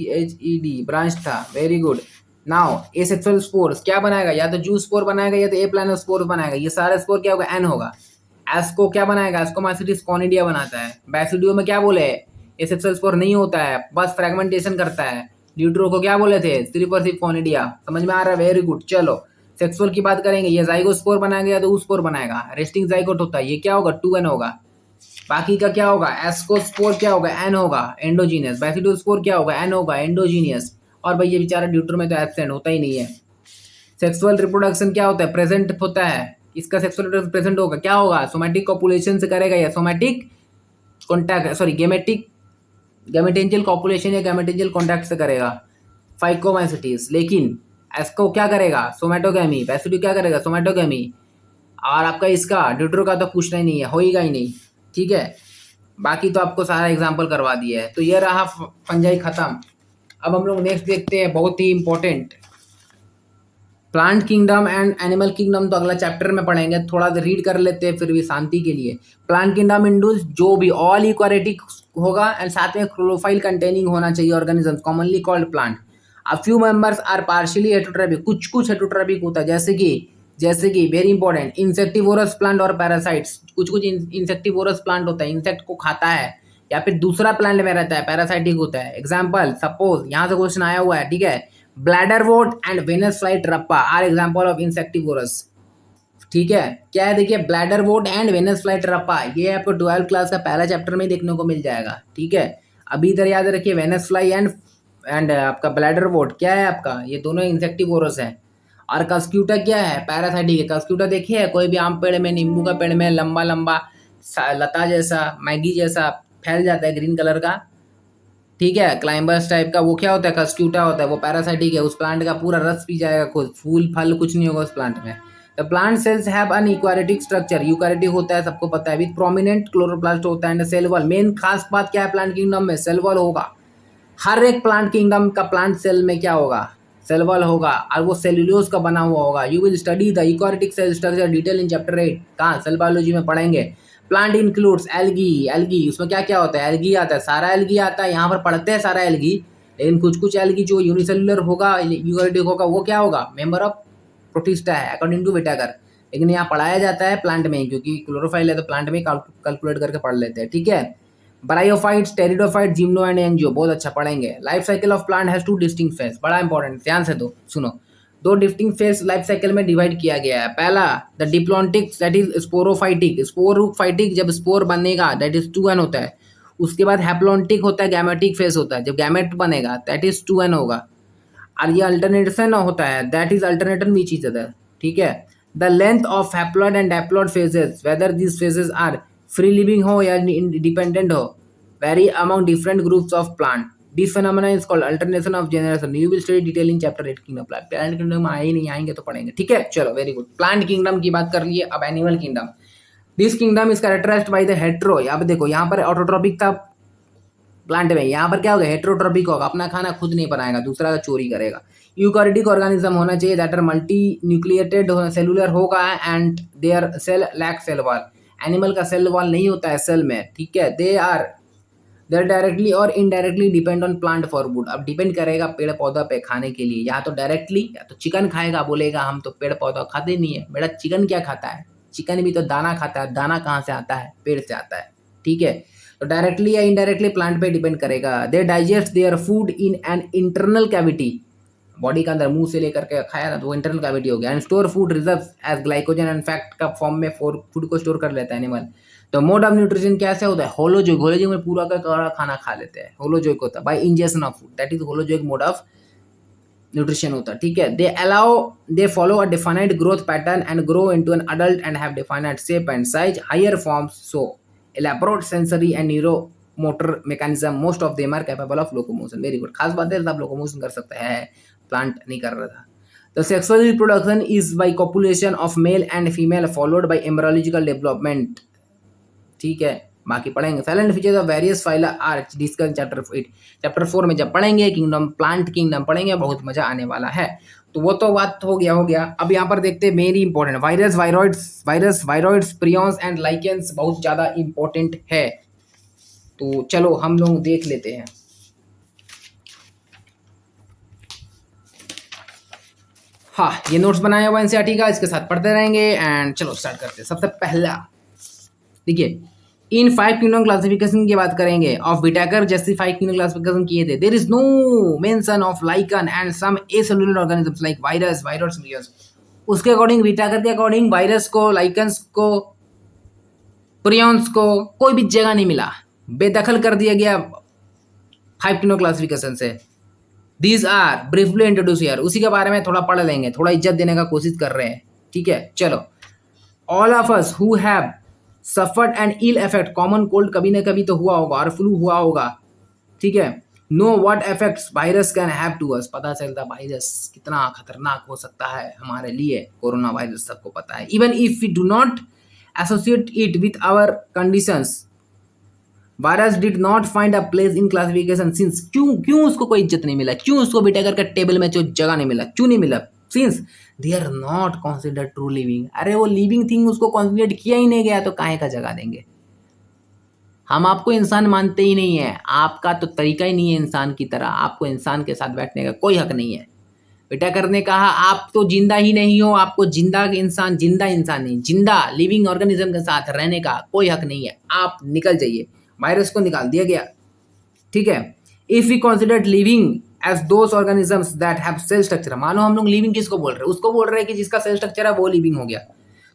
ब्रांच था। Very good. Now asexual spores क्या बनाएगा, या तो जू स्पोर बनाएगा या तो ए प्लानर स्पोर बनाएगा। ये सारे स्पोर क्या होगा, एन होगा। एस्को क्या बनाएगा, एस्कोमाइसिटिस कॉनिडिया बनाता है। बैसिडियो में क्या बोले, एसेक्सुअल स्पोर नहीं होता है, बस फ्रेगमेंटेशन करता है। ड्यूट्रो को क्या बोले थे, सिर्फ और सिर्फ कॉनिडिया। समझ में आ रहा है, वेरी गुड। चलो सेक्सुअल की बात करेंगे, ये जाइगोस्पोर बनाएगा या तो ऊस्पोर बनाएगा। रेस्टिंग जाइगोट होता है, ये क्या होगा 2n होगा। बाकी का क्या होगा, एस्कोस्पोर क्या होगा, n होगा, एंडोजीनियस। बैसिडोस्पोर क्या होगा, n होगा, एंडोजीनियस। और भाई ये बेचारा ड्यूट्रो में तो एब्सेंट होता ही नहीं है। सेक्सुअल रिप्रोडक्शन क्या होता है, प्रेजेंट होता है। इसका सेक्सुअल रिप्रोडक्शन प्रेजेंट होगा, क्या होगा सोमैटिक कॉपुलेशन से करेगा या सोमैटिक कॉन्टैक्ट, सॉरी गैमेटेंजियल कॉपुलेशन या गैमेटेंजियल कॉन्टैक्ट से करेगा, फाइकोमाइसिटीज। लेकिन एस्को क्या करेगा, सोमैटोगैमी। बैसिडो क्या करेगा, सोमैटोगैमी। और आपका इसका ड्यूट्रो का तो पूछना ही नहीं है, होएगा ही नहीं। ठीक है। बाकी तो आपको सारा एग्जांपल करवा दिया है। तो ये रहा फंजाई खत्म। अब हम लोग नेक्स्ट देखते हैं, बहुत ही important, plant kingdom and animal kingdom. तो अगला चैप्टर में पढ़ेंगे, थोड़ा रीड कर लेते हैं फिर भी शांति के लिए। प्लांट किंगडम इंडूस जो भी ऑल इक्वारेटिक होगा एंड साथ में क्लोरोफाइल कंटेनिंग होना चाहिए organism, commonly called plant. A few members are partially heterotrophic, कुछ हेटरोट्रॉपिक होता है, जैसे कि वेरी इंपॉर्टेंट इंसेक्टिवोरस प्लांट और पैरासाइट्स। कुछ इंसेक्टिवोरस प्लांट होता है, इंसेक्ट को खाता है, या फिर दूसरा प्लांट में रहता है, पैरासाइटिक होता है। एग्जाम्पल सपोज यहाँ से क्वेश्चन आया हुआ है, ठीक है, bladderwort and Venus flytrap are example of insectivorous. ठीक है, क्या है देखिए, bladderwort and Venus flytrap, ये आपको 12th क्लास का पहला चैप्टर में देखने को मिल जाएगा। ठीक है। अभी इधर याद रखिए, वेनस फ्लाई एंड आपका ब्लैडरवोट क्या है आपका, ये दोनों इंसेक्टिवोरस है। और कस्क्यूटा क्या है, पैरासाइटिक है। कस्क्यूटा देखिए है, कोई भी आम पेड़ में, नींबू का पेड़ में लंबा लंबा लता जैसा, मैगी जैसा फैल जाता है, ग्रीन कलर का, ठीक है, क्लाइंबर्स टाइप का, वो क्या होता है, कस्क्यूटा होता है, वो पैरासाइटिक है। उस प्लांट का पूरा रस पी जाएगा खुद, फूल फल कुछ नहीं होगा उस प्लांट में। The plant cells have an eukaryotic structure, eukaryotic होता है सबको पता है, विद प्रोमिनेंट क्लोरोप्लास्ट होता है एंड सेल वॉल। मेन खास बात क्या है प्लांट किंगडम में, सेल वॉल होगा। हर एक प्लांट किंगडम का प्लांट सेल में क्या होगा, सेल वॉल होगा, और वो सेल्यूलोज का बना हुआ होगा। You will study the eukaryotic cell structure detail in chapter 8, कहाँ, सेल बायोलॉजी में पढ़ेंगे। प्लांट इंक्लूड्स एल्गी, एल्गी उसमें क्या क्या होता है, एल्गी आता है, सारा एल्गी आता है, यहाँ पर पढ़ते हैं सारा एल्गी, लेकिन कुछ कुछ एल्गी जो यूनिसेलुलर होगा, यूकैरियोटिक होगा, वो क्या होगा, मेंबर ऑफ प्रोटिस्टा है अकॉर्डिंग टू विटाकर। लेकिन यहाँ पढ़ाया जाता है प्लांट में, क्योंकि क्लोरोफाइल है तो प्लांट में कैलकुलेट करके पढ़ लेते हैं, ठीक है। Bryophytes, pteridophyte, gymno and angio, बहुत अच्छा पढ़ेंगे। Life cycle of plant has two distinct phase, बड़ा इंपॉर्टेंट, ध्यान से दो सुनो। दो डिस्टिंक्ट फेज लाइफ साइकिल में डिवाइड किया गया है। पहला the diplontic, that is sporophytic, sporophytic जब स्पोर बनेगा दैट इज 2n होता है। उसके बाद हैप्लॉन्टिक होता है, गैमेटिक फेज होता है, जब गैमेट बनेगा दैट इज 2n होगा। और ये अल्टरनेशन होता है, that is alternate which each other, ठीक है। The length of haploid and diploid phases, whether this phases are free living हो या डिपेंडेंट हो, vary among different groups of plant. This phenomena is called alternation of generation. You will study detail in chapter 8 kingdom. Plant kingdom में आए ही नहीं, आएंगे तो पढ़ेंगे, ठीक है। चलो वेरी गुड, प्लांट किंगडम की बात कर लिए, अब animal kingdom. This kingdom is characterised by the hetero, अब देखो यहाँ पर ऑटोट्रोपिक था प्लांट में, यहाँ पर क्या होगा, हेटेरोट्रोपिक होगा, अपना खाना खुद नहीं बनाएगा, दूसरा का चोरी करेगा। यूकैरियोटिक ऑर्गेनिज्म होना चाहिए, that are multi nucleated cellular होगा and their cell lack cell wall. Animal का सेल वॉल नहीं होता है सेल में, ठीक है। दे डायरेक्टली और indirectly depend on plant for food, अब डिपेंड करेगा पेड़ पौधा पे खाने के लिए, या तो डायरेक्टली, या तो चिकन खाएगा, बोलेगा हम तो पेड़ पौधा खाते नहीं है, बेटा चिकन क्या खाता है, चिकन भी तो दाना खाता है, दाना कहाँ से आता है, पेड़ से आता है, ठीक है। तो डायरेक्टली या इनडायरेक्टली प्लांट पे डिपेंड करेगा। They digest their food in an internal cavity, body के अंदर मुंह से लेकर के खाया ना तो वो इंटरनल कैविटी हो गया। And store food reserve as glycogen and fat का फॉर्म में फूड को स्टोर कर लेता है एनिमल। तो मोड ऑफ न्यूट्रिशन कैसे होता है, होलोजोइक, होलोजोइक में पूरा का खाना खा लेते हैं, होलोजोइक होता है by ingestion of food, that is holozoic mode of nutrition होता है, ठीक है। They follow a defined growth pattern and grow into an adult and have defined shape and size, higher forms, so elaborate sensory and neuromotor mechanism, most of them are capable of locomotion. Very good, खास बात है सब locomotion कर सकते हैं, plant नहीं कर रहा था। The sexual reproduction is by copulation of male and female followed by embryological development, ठीक है। बाकी पढ़ेंगे। Salient features of various phyla are discuss chapter 8, chapter 4 में जब पढ़ेंगे किंगडम, प्लांट किंगडम पढ़ेंगे, बहुत मजा आने वाला है। तो वो तो बात हो गया। अब यहाँ पर देखते हैं मेरी important virus, viroids, prions and lichens, बहुत ज़्यादा इंपॉर्टेंट है। तो चलो हम लोग देख लेते हैं। हाँ, ये नोट्स बनाया हुआ एनसीईआरटी का, इसके साथ पढ़ते रहेंगे एंड चलो स्टार्ट करते हैं। सबसे पहला देखिए, इन 5 किंगडम क्लासिफिकेशन की बात करेंगे ऑफ विटाकर, जैसे 5 किंगडम क्लासिफिकेशन किए थे। There is no mention of lichen and some acellular organisms like virus, millions. उसके अकॉर्डिंग, विटाकर के अकॉर्डिंग वायरस को, लाइकन्स को, प्रियॉन्स को कोई भी जगह नहीं मिला, बेदखल कर दिया गया 5 किंगडम क्लासिफिकेशन से। These are briefly introduce here, उसी के बारे में थोड़ा पढ़ लेंगे, थोड़ा इज्जत देने का कोशिश कर रहे हैं, ठीक है। चलो, all of us who have suffered and ill effect, common cold कभी ना कभी तो हुआ होगा और फ्लू हुआ होगा, ठीक है। Know what effects virus can have to us, पता चलता वायरस कितना खतरनाक हो सकता है हमारे लिए, कोरोना वायरस सबको पता है। Even if we do not associate it with our conditions, virus did not find a place in classification since, क्यों उसको कोई इज्जत नहीं मिला, क्यों उसको विटाकर के टेबल में जो जगह नहीं मिला, क्यों नहीं मिला, since they are not considered true living. अरे वो लिविंग थिंग उसको कॉन्सिडर किया ही नहीं गया तो काहे का जगह देंगे। हम आपको इंसान मानते ही नहीं है, आपका तो तरीका ही नहीं है इंसान की तरह, आपको इंसान के साथ बैठने का कोई हक नहीं है। विटाकर ने कहा आप तो जिंदा ही नहीं हो, आपको जिंदा इंसान नहीं, जिंदा लिविंग ऑर्गेनिज्म के साथ रहने का कोई हक नहीं है, आप निकल जाइए। वायरस को निकाल दिया गया, ठीक है। If we consider living as those organisms that have cell structure, मानो हम लोग लिविंग किसको बोल रहे हैं, उसको बोल रहे हैं कि जिसका सेल स्ट्रक्चर है वो लिविंग हो गया।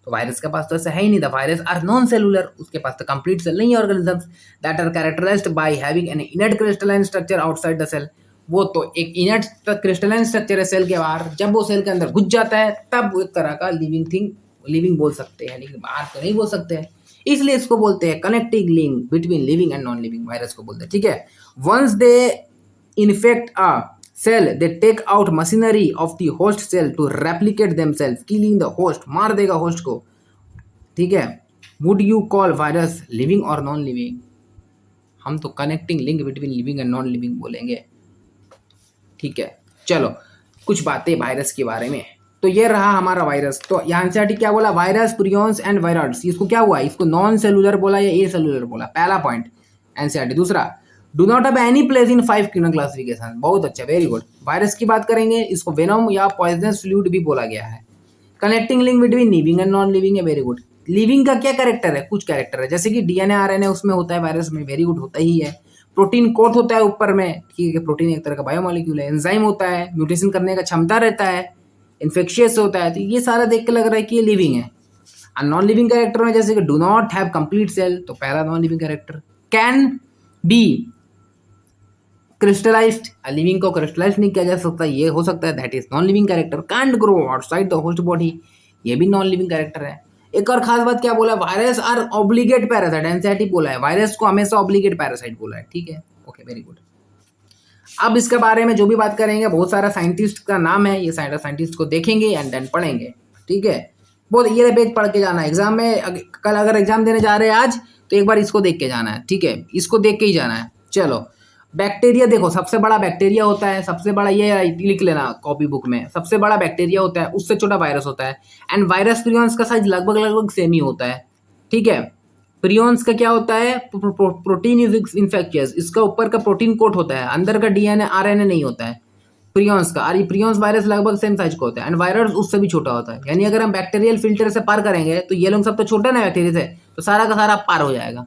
तो वायरस के पास तो ऐसा है ही नहीं, the virus are non cellular, उसके पास तो कंप्लीट सेल नहीं है। Organisms that are characterised by having an inert crystalline structure outside the cell, वो तो एक इनर्ट क्रिस्टलाइन स्ट्रक्चर है सेल के बाहर, जब वो सेल के अंदर घुस जाता है तब वो एक तरह का लिविंग बोल सकते हैं, लेकिन बाहर तो नहीं बोल सकते हैं। इसलिए इसको बोलते हैं connecting link between living and non living, virus को बोलते हैं। ठीक है, once they infect a cell they take out machinery of the host cell to replicate themselves, killing the host, मार देगा होस्ट को। ठीक है, would you call virus living और नॉन लिविंग? हम तो connecting link between living and non living बोलेंगे। ठीक है, चलो कुछ बातें वायरस के बारे में। तो ये रहा हमारा वायरस। तो यहाँ से क्या बोला, वायरस, प्रियॉन्स एंड वायरॉइड्स, इसको क्या हुआ, इसको नॉन सेलुलर बोला या ए सेलुलर बोला, पहला पॉइंट एनसीईआरटी। दूसरा, do not have any place in 5 kingdom classification, बहुत अच्छा, वेरी गुड। वायरस की बात करेंगे, इसको वेनम या पॉइजनस फ्लूइड भी बोला गया है। Connecting link between living and non living है, वेरी गुड। लिविंग का क्या कैरेक्टर है, कुछ कैरेक्टर है, जैसे कि डीएनए आरएनए उसमें होता है, वायरस में वेरी गुड होता ही है। प्रोटीन कोट होता है ऊपर में, ठीक है, प्रोटीन एक तरह का बायोमोलिक्यूल है। एंजाइम होता है, म्यूटेशन करने का क्षमता रहता है, इन्फेक्शियस होता है। तो ये सारा देख के लग रहा है कि ये लिविंग है। और नॉन लिविंग कैरेक्टर में जैसे कि do not have complete cell, तो पहला non living character. Can be crystallized, living को क्रिस्टलाइज नहीं किया जा सकता, ये हो सकता है, that is non living character. Can't grow outside the host body, ये भी नॉन लिविंग कैरेक्टर है। एक और खास बात क्या बोला, virus are obligate parasite, NCERT बोला है, वायरस को हमेशा ऑब्लिगेट पैरासाइट बोला है। ठीक है, ओके, वेरी गुड। अब इसके बारे में जो भी बात करेंगे, बहुत सारा साइंटिस्ट का नाम है, ये सारे साइंटिस्ट को देखेंगे एंड देन पढ़ेंगे। ठीक है, बहुत ये पेज पढ़ के जाना है एग्जाम में। कल अगर एग्जाम देने जा रहे हैं आज, तो एक बार इसको देख के जाना है। ठीक है, इसको देख के ही जाना है। चलो, बैक्टीरिया देखो, सबसे बड़ा बैक्टीरिया होता है, सबसे बड़ा ये लिख लेना कॉपी बुक में, सबसे बड़ा बैक्टीरिया होता है, उससे छोटा वायरस होता है। एंड वायरस प्रियॉन्स का साइज लगभग सेम ही होता है। ठीक है, प्रियॉन्स का क्या होता है, प्रोटीन इज इन्फेक्शियस, इसका ऊपर का प्रोटीन कोट होता है, अंदर का डीएनए आरएनए नहीं होता है प्रियॉन्स का। और ये प्रियॉन्स वायरस लगभग सेम साइज का होता है, एंड वायरस उससे भी छोटा होता है। यानी अगर हम बैक्टीरियल फिल्टर से पार करेंगे, तो ये लोग सब तो छोटे ना बैक्टीरिया से, तो सारा का सारा पार हो जाएगा।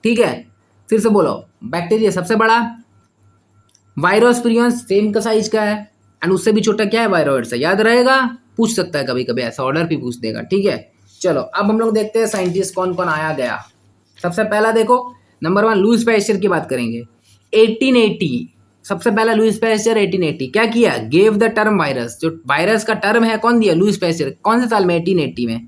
ठीक है, फिर से बोलो, बैक्टीरिया सबसे बड़ा, वायरस प्रियॉन्स सेम का साइज का है, एंड उससे भी छोटा क्या है, वायरॉइड्स है। याद रहेगा, पूछ सकता है कभी कभी, ऐसा ऑर्डर भी पूछ देगा। ठीक है, चलो अब हम लोग देखते हैं साइंटिस्ट कौन कौन आया गया। सबसे पहला देखो, नंबर 1 लुईस पैस्चर की बात करेंगे। 1880, सबसे पहला लुईस पैस्चर 1880 क्या किया, गेव द टर्म वायरस, जो वायरस का टर्म है कौन दिया, लुईस पैस्चर। कौन से साल में, 1880 में।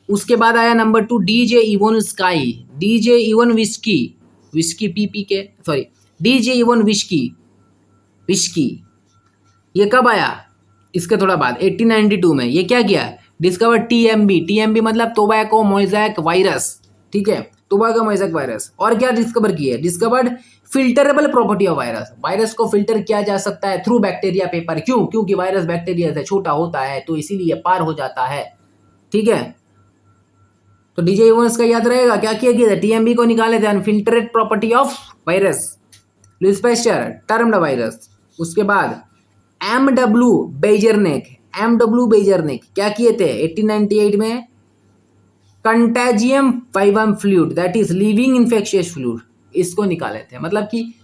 उसके बाद आया number 2 DJ even sky, DJ even whisky, whisky P के, सॉरी, डीजे इवन विस्की, ये कब आया, इसके थोड़ा बाद 1892 में। ये क्या किया, डिस्कवर टीएमबी, टीएमबी मतलब टोबैको मोज़ैक वायरस। ठीक है, टोबैको मोज़ैक वायरस। और क्या डिस्कवर किया, discovered filterable property of virus, virus को फिल्टर किया जा सकता है थ्रू बैक्टीरिया पेपर। क्यों, क्योंकि वायरस बैक्टीरिया से छोटा होता है, तो इसीलिए पार हो जाता है। ठीक है, तो डीजे इवन्स का याद रहेगा, क्या किया था, टीएमबी को निकाले थे, filtrate property of virus, Louis Pasteur, termed virus. उसके बाद एमडब्ल्यू बेजरनेक, एमडब्ल्यू बेजरनेक क्या किए थे 1898 में, contagium vivum fluid, that is living infectious fluid, इसको निकाले थे। मतलब कि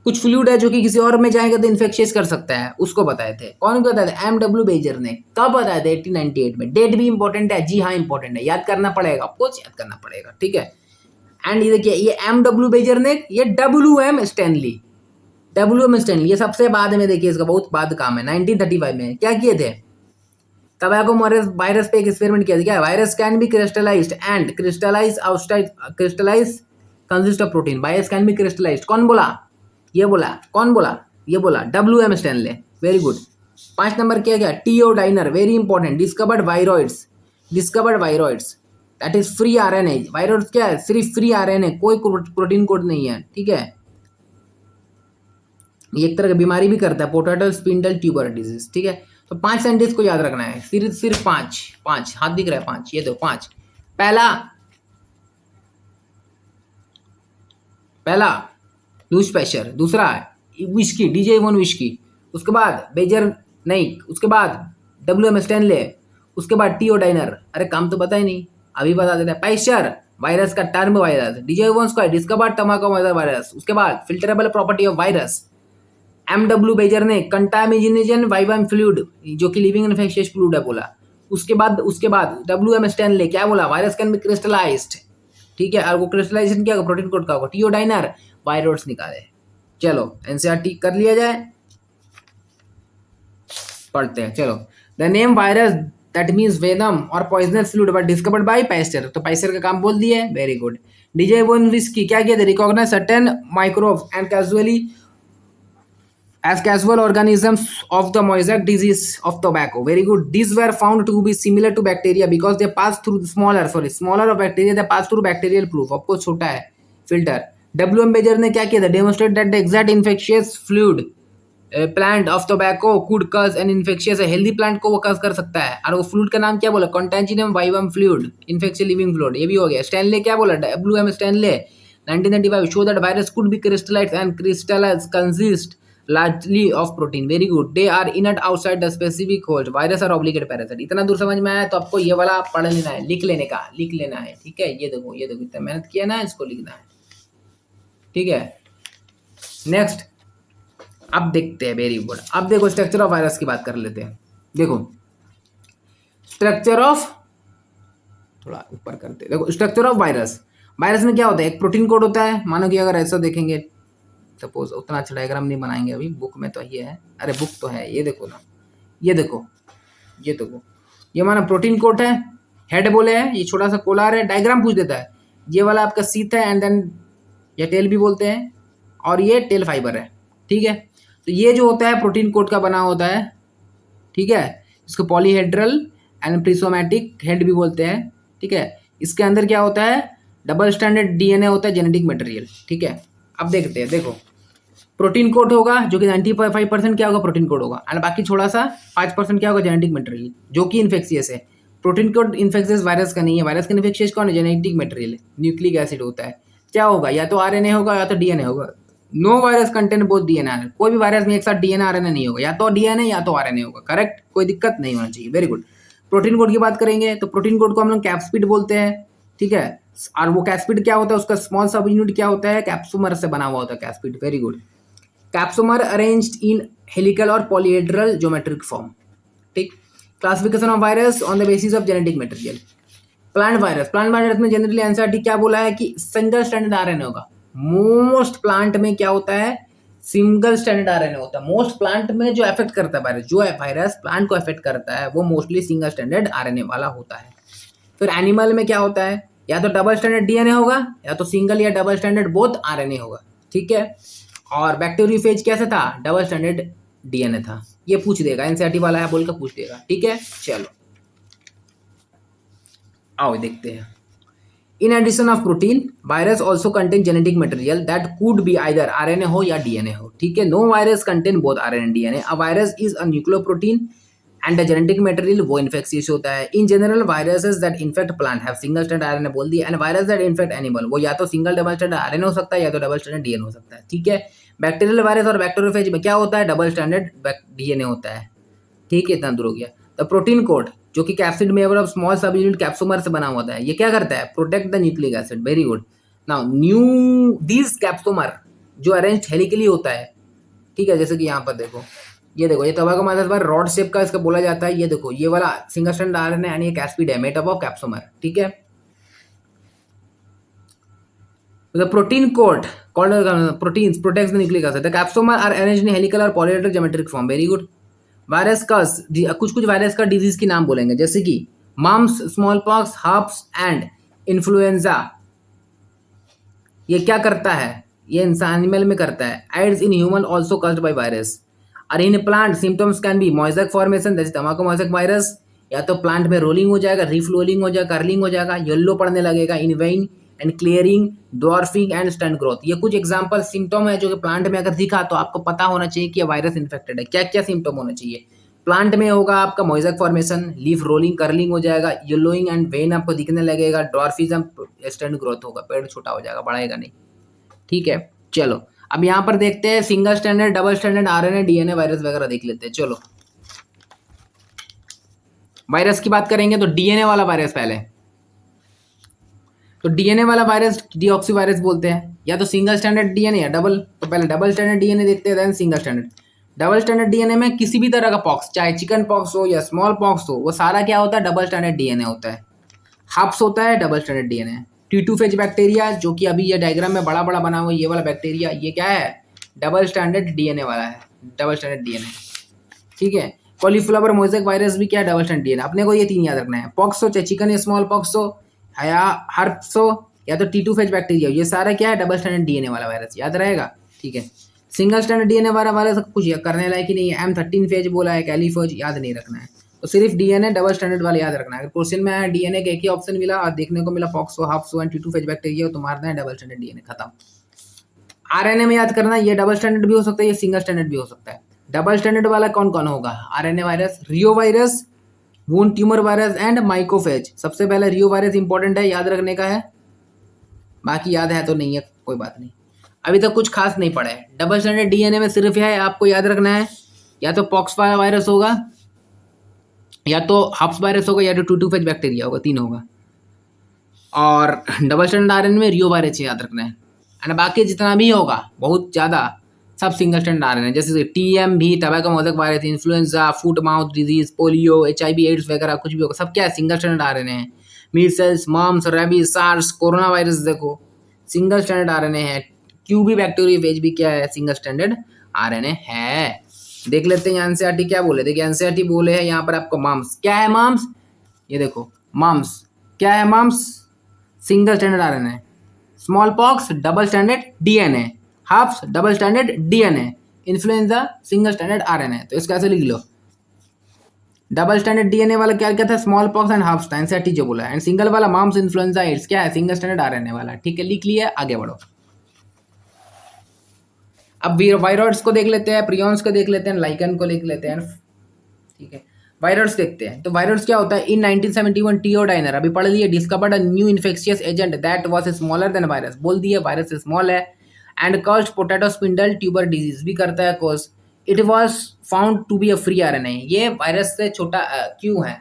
कुछ फ्लूइड है जो कि किसी और में जाएगा तो इन्फेक्शियस कर सकता है, उसको बताए थे। कौन को बताए थे, एमडब्ल्यू बेजरनेक। कब बताए थे, 1898 में। डेट भी इंपॉर्टेंट है, जी हाँ इंपॉर्टेंट है, याद करना पड़ेगा, कुछ याद करना पड़ेगा। ठीक है, एंड ये देखिए, ये एमडब्ल्यू बेजरनेक, ये डब्ल्यूएम स्टैनली, डब्ल्यूएम स्टैनली, ये सबसे बाद में, देखिए इसका बहुत बाद काम है। 1935 में क्या किए थे, टबैको वायरस पे एक एक्सपेरिमेंट किया था। क्या, virus can be crystallized and crystallize outside, crystallize consist of protein, virus can be crystallized. कौन बोला, ये बोला, कौन बोला, ये बोला डब्ल्यूएम स्टैनले, वेरी गुड। 5 नंबर क्या गया, TO Diener, very important, discovered viroids, discovered viroids, that is free RNA. Viroids क्या है, सिर्फ फ्री आरएनए, कोई प्रोटीन कोड नहीं है। ठीक है, ये एक तरह की बीमारी भी करता है, पोटैटो स्पिंडल ट्यूबर डिजीज। ठीक है, तो 5 साइंटिस्ट को याद रखना है, सिर्फ 5 हाथ दिख रहा है, 5, ये दो 5। पहला लुईस पैस्चर, दूसरा विस्की, डीजे इवन विस्की, उसके बाद बेजर नहीं, उसके बाद डब्ल्यूएम स्टैनले, उसके बाद टीओ डाइनर। अरे काम तो पता ही नहीं, अभी बता देता है। पैस्चर वायरस का term virus, DJ Ivan square discovered tobacco virus, उसके बाद filterable property of virus, MW Beijer ने कंटामिनेशन वाइवम फ्लूइड, जो कि लिविंग इन्फेक्शियस फ्लूइड है बोला। उसके बाद डब्ल्यूएम स्टैनले क्या बोला, वायरस कैन बी क्रिस्टलाइज्ड। ठीक है, और वो क्रिस्टलाइजेशन क्या होगा, प्रोटीन कोड का होगा। टीओ डाइनर वायरस निकाले। चलो एनसीईआरटी कर लिया जाए। पढ़ते हैं चलो। The name virus that means venom और poisonous fluid but discovered by Pasteur, तो पैस्चर का काम बोल दिया है, वेरी गुड। डीजे वोनविस्की क्या किया था, recognize certain microbes and casually as casual organisms of the mosaic disease of tobacco, very good. These were found to be similar to bacteria because they pass through smaller of bacteria, they pass through bacterial proof, of course छोटा है filter। WM badger ने क्या किया था, demonstrate that the exact infectious fluid plant of tobacco could cause an infectious, healthy plant को वो cause कर सकता है, और वो fluid का नाम क्या बोला, contagium vivum fluid, infectious living fluid, ये भी हो गया। स्टैनले क्या बोला, WM Stanley 1995 show that virus could be crystallized and crystallized consist largely of protein, very good। they are inert outside the specific host, virus are obligate parasite। इतना दूर समझ में आया तो आपको ये वाला पढ़ लेना है, लिख लेना है, ठीक है। ये देखो इतना मेहनत किया ना, इसको लिखना है, ठीक है। नेक्स्ट अब देखते हैं, वेरी गुड। अब देखो स्ट्रक्चर ऑफ वायरस की बात कर लेते हैं। देखो स्ट्रक्चर ऑफ, थोड़ा ऊपर करते हैं, देखो स्ट्रक्चर ऑफ वायरस। वायरस में क्या होता है, एक प्रोटीन कोड होता है। मानो कि अगर ऐसा देखेंगे, सपोज उतना अच्छा डायग्राम नहीं बनाएंगे अभी, बुक में तो ये है, अरे बुक तो है, ये देखो ना, ये देखो ये माना प्रोटीन कोट है, हेड बोले हैं, ये छोटा सा पोलर है, डायग्राम पूछ देता है। ये वाला आपका सीथ है एंड देन ये टेल भी बोलते हैं, और ये टेल फाइबर है, ठीक है। तो ये जो होता है प्रोटीन कोट का बना होता है, ठीक है। इसको पॉलीहेड्रल एंड प्रिसोमैटिक हेड भी बोलते हैं, ठीक है। इसके अंदर क्या होता है, डबल स्टैंडर्ड डीएनए होता है, जेनेटिक मटेरियल, ठीक है। अब देखते हैं, देखो प्रोटीन कोड होगा जो कि 95% क्या होगा, प्रोटीन कोड होगा, एंड बाकी थोड़ा सा 5% क्या होगा, जेनेटिक मटेरियल, जो कि इन्फेक्शियस है। प्रोटीन कोड इन्फेक्शियस वायरस का नहीं है, वायरस का इन्फेक्शियस कौन है, जेनेटिक मटेरियल, न्यूक्लिक एसिड होता है। क्या होगा, या तो आरएनए होगा या तो डीएनए होगा। No virus content both DNA RNA, कोई भी वायरस में एक साथ डीएनए आरएनए नहीं होगा, या तो डीएनए या तो आरएनए होगा, करेक्ट, कोई दिक्कत नहीं होना चाहिए, वेरी गुड। प्रोटीन कोड की बात करेंगे तो प्रोटीन कोड को हम लोग कैप्सिड बोलते हैं, ठीक है। और वो कैप्सिड क्या होता है, उसका स्मॉल सब यूनिट क्या होता है, कैप्सुमर से बना हुआ होता है capsid, very good. Capsomer arranged in helical और पॉलीहेड्रल ज्योमेट्रिक फॉर्म, ठीक। Classification of virus on the basis of genetic material. Plant virus में जनरली एनसीईआरटी क्या बोला है कि सिंगल स्टैंडर्ड आरएनए होगा। मोस्ट प्लांट में क्या होता है, सिंगल स्टैंडर्ड आरएनए होता है। मोस्ट प्लांट में जो अफेक्ट करता है वायरस, जो वायरस प्लांट को अफेक्ट करता है, वो मोस्टली सिंगल स्टैंडर्ड आरएनए वाला होता है। फिर एनिमल में क्या होता है, या तो डबल स्टैंडर्ड डीएनए होगा, या तो सिंगल या डबल स्टैंडर्ड बोथ आरएनए होगा, ठीक है। और बैक्टीरियोफेज कैसे था, डबल स्टैंडर्ड डीएनए था। ये पूछ देगा, एनसीईआरटी वाला है बोल कर पूछ देगा, ठीक है। चलो आओ देखते हैं। In addition of protein, virus also contain genetic material that could be either RNA हो या डीएनए हो, ठीक है। No virus contain both RNA and DNA. A virus is a nucleoprotein and the genetic material वो infectious होता है। In general viruses that infect plant have single standard RNA बोल दिया, and virus that infect animal वो या तो single double standard RNA हो सकता है, या तो डबल स्टैंडर्ड डीएनए हो सकता है, ठीक है। बैक्टीरियल वायरस और बैक्टीरियोफेज में क्या होता है, डबल स्टैंडर्ड डीएनए होता है, ठीक है। इतना दूर हो गया। द प्रोटीन कोड जो कि कैप्सिड मेवर of small subunit capsomer से बना होता है, ये क्या करता है, protect the nucleic acid, very good. Now new this capsomer जो अरेंज्ड हेलिकली होता है, ठीक है। जैसे कि यहाँ पर देखो, ये देखो, ये टोबैको माइलस बार रॉड शेप का इसका बोला जाता है। ये देखो, ये वाला सिंगल स्टैंडर्ड आरएनए यानी कैप्सिड है, मेड अप ऑफ कैप्सोमर, ठीक है। The protein coat called proteins protects the nucleic acid. The capsomer are arranged in helical or polyhedral geometric form. Very good. Virus का कुछ वायरस का डिजीज के नाम बोलेंगे, जैसे कि mumps, small pox, herpes and influenza. ये क्या करता है, ये इंसान एनिमल में करता है। AIDS in human also caused by virus. और in plant symptoms can be mosaic formation, जैसे तम्बाकू मोज़ेक वायरस, या तो प्लांट में रोलिंग हो जाएगा, रीफ्लोलिंग हो जाएगा, कर्लिंग हो जाएगा, येलो पड़ने लगेगा, in vein and clearing, dwarfing and stand growth. ये कुछ एग्जांपल सिम्टम है जो कि प्लांट में अगर दिखा तो आपको पता होना चाहिए कि वायरस इन्फेक्टेड है। क्या क्या सिम्टम होना चाहिए, प्लांट में होगा आपका mosaic formation, leaf rolling, curling हो जाएगा, येलोइंग एंड वेन आपको दिखने लगेगा, ड्वार्फिज्म, स्टैंड ग्रोथ होगा, पेड़ छोटा हो जाएगा, बढ़ाएगा नहीं, ठीक है। चलो अब यहाँ पर देखते हैं single standard, double standard RNA, DNA virus वगैरह देख लेते हैं। चलो वायरस की बात करेंगे तो डीएनए वाला वायरस पहले, तो डीएनए वाला वायरस डीऑक्सी वायरस बोलते हैं। या तो सिंगल स्टैंडर्ड डीएनए या डबल, तो पहले डबल स्टैंडर्ड डीएनए देखते हैं, then single standard. Double standard DNA में किसी भी तरह का पॉक्स, चाहे चिकन पॉक्स हो या स्मॉल पॉक्स हो, वो सारा क्या होता है, डबल स्टैंडर्ड डीएनए होता है। हब्स होता है double standard DNA. T2 phase bacteria जो कि अभी ये डायग्राम में बड़ा बड़ा बना हुआ है, ये वाला बैक्टीरिया, ये क्या है, डबल स्टैंडर्ड डीएनए वाला है, डबल स्टैंडर्ड डीएनए, ठीक है। कॉलीफ्लावर मोजेक वायरस भी क्या है, डबल स्ट्रैंड डीएनए। अपने को ये 3 याद रखना है, पॉक्सो चाहे चिकन स्मॉल पॉक्सो या हर्पसो या तो टी2 फेज बैक्टीरिया, ये सारा क्या है, डबल स्ट्रैंड डीएनए वाला वायरस, याद रहेगा। ठीक है, सिंगल स्ट्रैंड डीएनए वाला वायरस कुछ करने लायक ही नहीं है। M13 फेज बोला है, कैलीफेज याद नहीं रखना है, तो सिर्फ डीएनए डबल स्टैंडर्ड वाले याद रखना है। अगर क्वेश्चन में आया डीएनए के एक ही ऑप्शन मिला और देखने को मिला पॉक्सो, हाफ्सो एंड टी2 फेज बैक्टीरिया, तो मारना है डबल स्टैंडर्ड डीएनए, खत्म। आरएनए में याद करना, ये डबल स्टैंडर्ड भी हो सकता है, ये सिंगल स्टैंडर्ड भी हो सकता है। डबल स्टैंडर्ड वाला कौन कौन होगा, RNA virus, reo virus, wound tumor virus and mycophage. सबसे पहले रियो वायरस इंपॉर्टेंट है, याद रखने का है, बाकी याद है तो नहीं है कोई बात नहीं। अभी तक कुछ खास नहीं पड़ा है। डबल स्टैंडर्ड डीएनए में सिर्फ है आपको याद रखना है, या तो पॉक्स वाला वायरस होगा, या तो हब्स वायरस होगा, या तो टी2 फेज बैक्टीरिया होगा, 3 होगा। और डबल स्टैंडर्ड आरएनए में रियो वायरस याद रखना है, एंड बाकी जितना भी होगा बहुत ज़्यादा सब सिंगल स्टैंडर्ड आरएनए, जैसे TMV, tobacco mosaic virus, influenza, foot mouth disease, polio, HIV AIDS वगैरह कुछ भी होगा, सब क्या है, सिंगल स्टैंडर्ड आरएनए है। Measles, mumps, rabies, SARS, corona virus देखो सिंगल स्टैंडर्ड आरएनए है। क्यूबी बैक्टीरियोफेज भी क्या है, सिंगल स्टैंडर्ड आरएनए है। देख लेते हैं एनसीईआरटी क्या बोले। देखिए एनसीईआरटी बोले है यहाँ पर आपको मम्स, क्या है मम्स, ये देखो मम्स क्या है, mumps single standard RNA, small pox double standard DNA, herpes double standard DNA, influenza single standard RNA. तो इसको ऐसे लिख लो, डबल स्टैंडर्ड डीएनए वाला क्या कहता है, small pox and herpes, NCERT जो बोला है, एंड सिंगल वाला मम्स, इन्फ्लुएंजा, एड्स क्या है, सिंगल स्टैंडर्ड आरएनए वाला। ठीक है, लिख लिया, आगे बढ़ो। अब वायरॉइड्स को देख लेते हैं, प्रियॉन्स को देख लेते हैं, लाइकन को देख लेते हैं। ठीक है, वायरस देखते हैं। तो वायरस क्या होता है, इन 1971 टीओ डाइनर, अभी पढ़ लिए, discovered a new infectious agent that was smaller than virus, बोल दिया वायरस स्मॉल है, and caused potato spindle tuber disease भी करता है cause. It was found to be a free RNA, ये वायरस से छोटा क्यों है,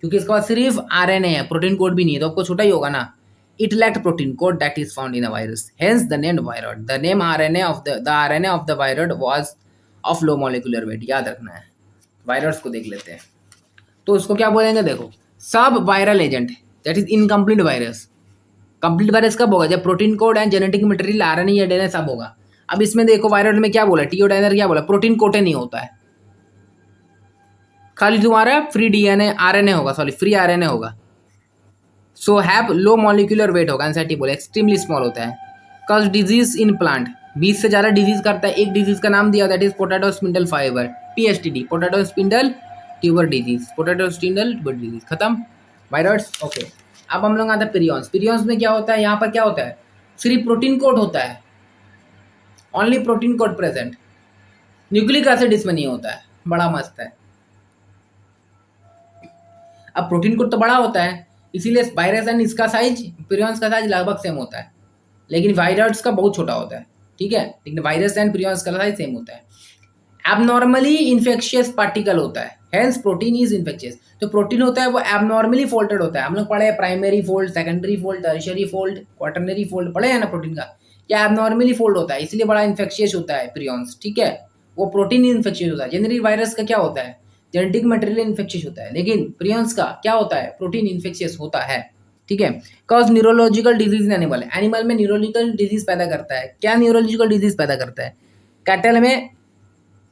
क्योंकि इसके पास सिर्फ आरएनए है, प्रोटीन कोड भी नहीं है, तो आपको छोटा ही होगा ना। It lacked protein code that is found in a virus, hence the name viroid. The name RNA of the RNA of the viroid was of low molecular weight, याद रखना है। वायरस को देख लेते हैं, तो उसको क्या बोलेंगे, देखो सब viral agent that is incomplete virus. Complete virus कब होगा, जब protein code and genetic material RNA या डीएनए सब होगा। अब इसमें देखो वायरल में क्या बोला, टीओडाइनर क्या बोला, प्रोटीन कोटे नहीं होता है, खाली तुम्हारा फ्री डीएनए आरएनए होगा, सॉरी फ्री आरएनए होगा। So have low molecular weight होगा, एनसीईआरटी बोले एक्सट्रीमली स्मॉल होता है। कॉज डिजीज इन प्लांट, 20 से ज़्यादा डिजीज करता है। एक डिजीज का नाम दिया, that is potato spindle fibre, PSTD, potato spindle tuber disease, potato spindle tuber disease, खत्म वायरस। ओके, अब हम लोग आते हैं पिरियॉन्स। पिरियॉन्स में क्या होता है, यहाँ पर क्या होता है, सिर्फ प्रोटीन कोड होता है, only protein code present, nucleic acid इसमें नहीं होता है, बड़ा मस्त है। अब प्रोटीन कोड तो बड़ा होता है, इसीलिए वायरस एंड इसका साइज, पिरियॉन्स का साइज लगभग सेम होता है, लेकिन वायरस का बहुत छोटा होता है। ठीक है, लेकिन वायरस एंड पिरियॉन्स का साइज सेम होता है। एबनॉर्मली इन्फेक्शियस पार्टिकल होता है, हेंस प्रोटीन इज इन्फेक्शियस। तो प्रोटीन होता है वो एबनॉर्मली फोल्डेड होता है। हम लोग पढ़े हैं primary fold, secondary fold, tertiary fold, quaternary fold, पढ़े हैं ना प्रोटीन का, क्या एबनॉर्मली फोल्ड होता है, इसलिए बड़ा इन्फेक्शियस होता है पिरियॉन्स। ठीक है, वो प्रोटीन इन्फेक्शियस होता है। जनरली वायरस का क्या होता है, जेनेटिक मटेरियल इन्फेक्शियस होता है, लेकिन प्रियॉन्स का क्या होता है, प्रोटीन इन्फेक्शियस होता है। ठीक है, cause neurological disease in animal, animal में न्यूरोलॉजिकल डिजीज पैदा करता है। क्या न्यूरोलॉजिकल डिजीज पैदा करता है, कैटल में,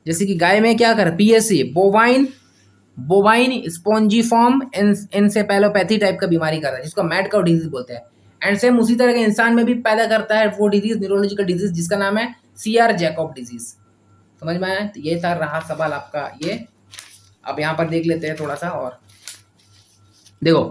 जैसे कि गाय में क्या कर, PSC, bovine spongiform encephalopathy type का बीमारी करता है, जिसको मैड काउ डिजीज बोलते हैं। एंड सेम उसी तरह के इंसान में भी पैदा करता है वो डिजीज, न्यूरोलॉजिकल डिजीज, जिसका नाम है CR जैकब डिजीज। समझ में आया, तो ये था रहा सवाल आपका ये। अब यहाँ पर देख लेते हैं थोड़ा सा और, देखो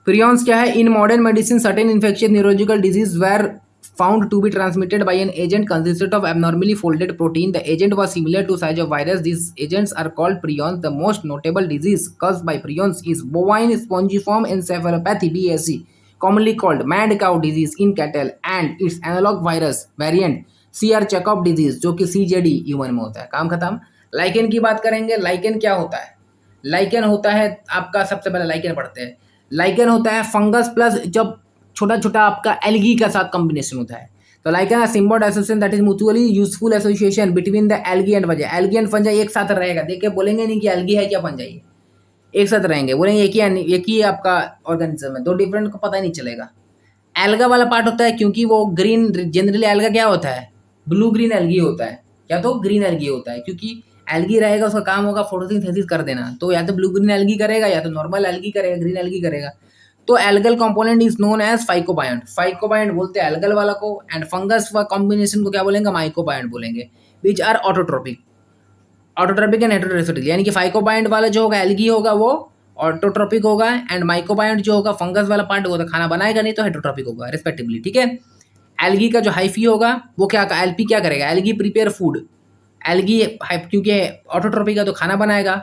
प्रियॉन्स क्या है, in modern medicine certain infectious neurological disease were found to be transmitted by an agent consisted of abnormally folded protein. The agent was similar to size of virus. These agents are called prions. The most notable disease caused by prions is bovine spongiform encephalopathy, BSE, commonly called mad cow disease in cattle, and its analog virus variant CR Chekhov disease, जो कि CJD human में होता है। काम खत्म। Lichen की बात करेंगे। लाइकेन क्या होता है, लाइकेन होता है आपका, सबसे पहले लाइकेन पढ़ते हैं। लाइकेन होता है फंगस प्लस जब छोटा छोटा आपका एल्गी का साथ कॉम्बिनेशन होता है, तो lichen a symbiote association that is mutually useful association between the algae and fungi. Algae and fungi एक साथ रहेगा, देख के बोलेंगे नहीं कि एल्गी है क्या फंजाई है, एक साथ रहेंगे, बोलेंगे एक ही आपका ऑर्गेनिज्म है, दो डिफरेंट को पता ही नहीं चलेगा। एल्गा वाला पार्ट होता है, क्योंकि वो ग्रीन, जनरली एल्गा क्या होता है, ब्लू ग्रीन एल्गी होता है, या तो ग्रीन एल्गी होता है, क्योंकि एल्गी रहेगा, उसका काम होगा फोटोसिंथेसिस कर देना, तो या तो ब्लू ग्रीन एल्गी करेगा या तो नॉर्मल एल्गी करेगा, ग्रीन एल्गी करेगा। तो algal component is known as phycobiont, phycobiont बोलते हैं एल्गल वाला को, एंड फंगस व कॉम्बिनेशन को क्या बोलेंगे, माइकोबायंट बोलेंगे, which are autotrophic, autotrophic and heterotrophic, यानी कि फाइकोबायंट वाला जो होगा एल्गी होगा वो ऑटोट्रोपिक होगा, एंड माइकोबायंट जो होगा फंगस वाला पार्ट होगा तो खाना बनाएगा नहीं, तो हेटेरोट्रोपिक होगा रिस्पेक्टिवली, ठीक है। एल्गी का जो हाइफी होगा वो क्या, एलपी क्या करेगा, एल्गी प्रिपेयर फूड, एल्गी क्योंकि ऑटोट्रोपिक है तो खाना बनाएगा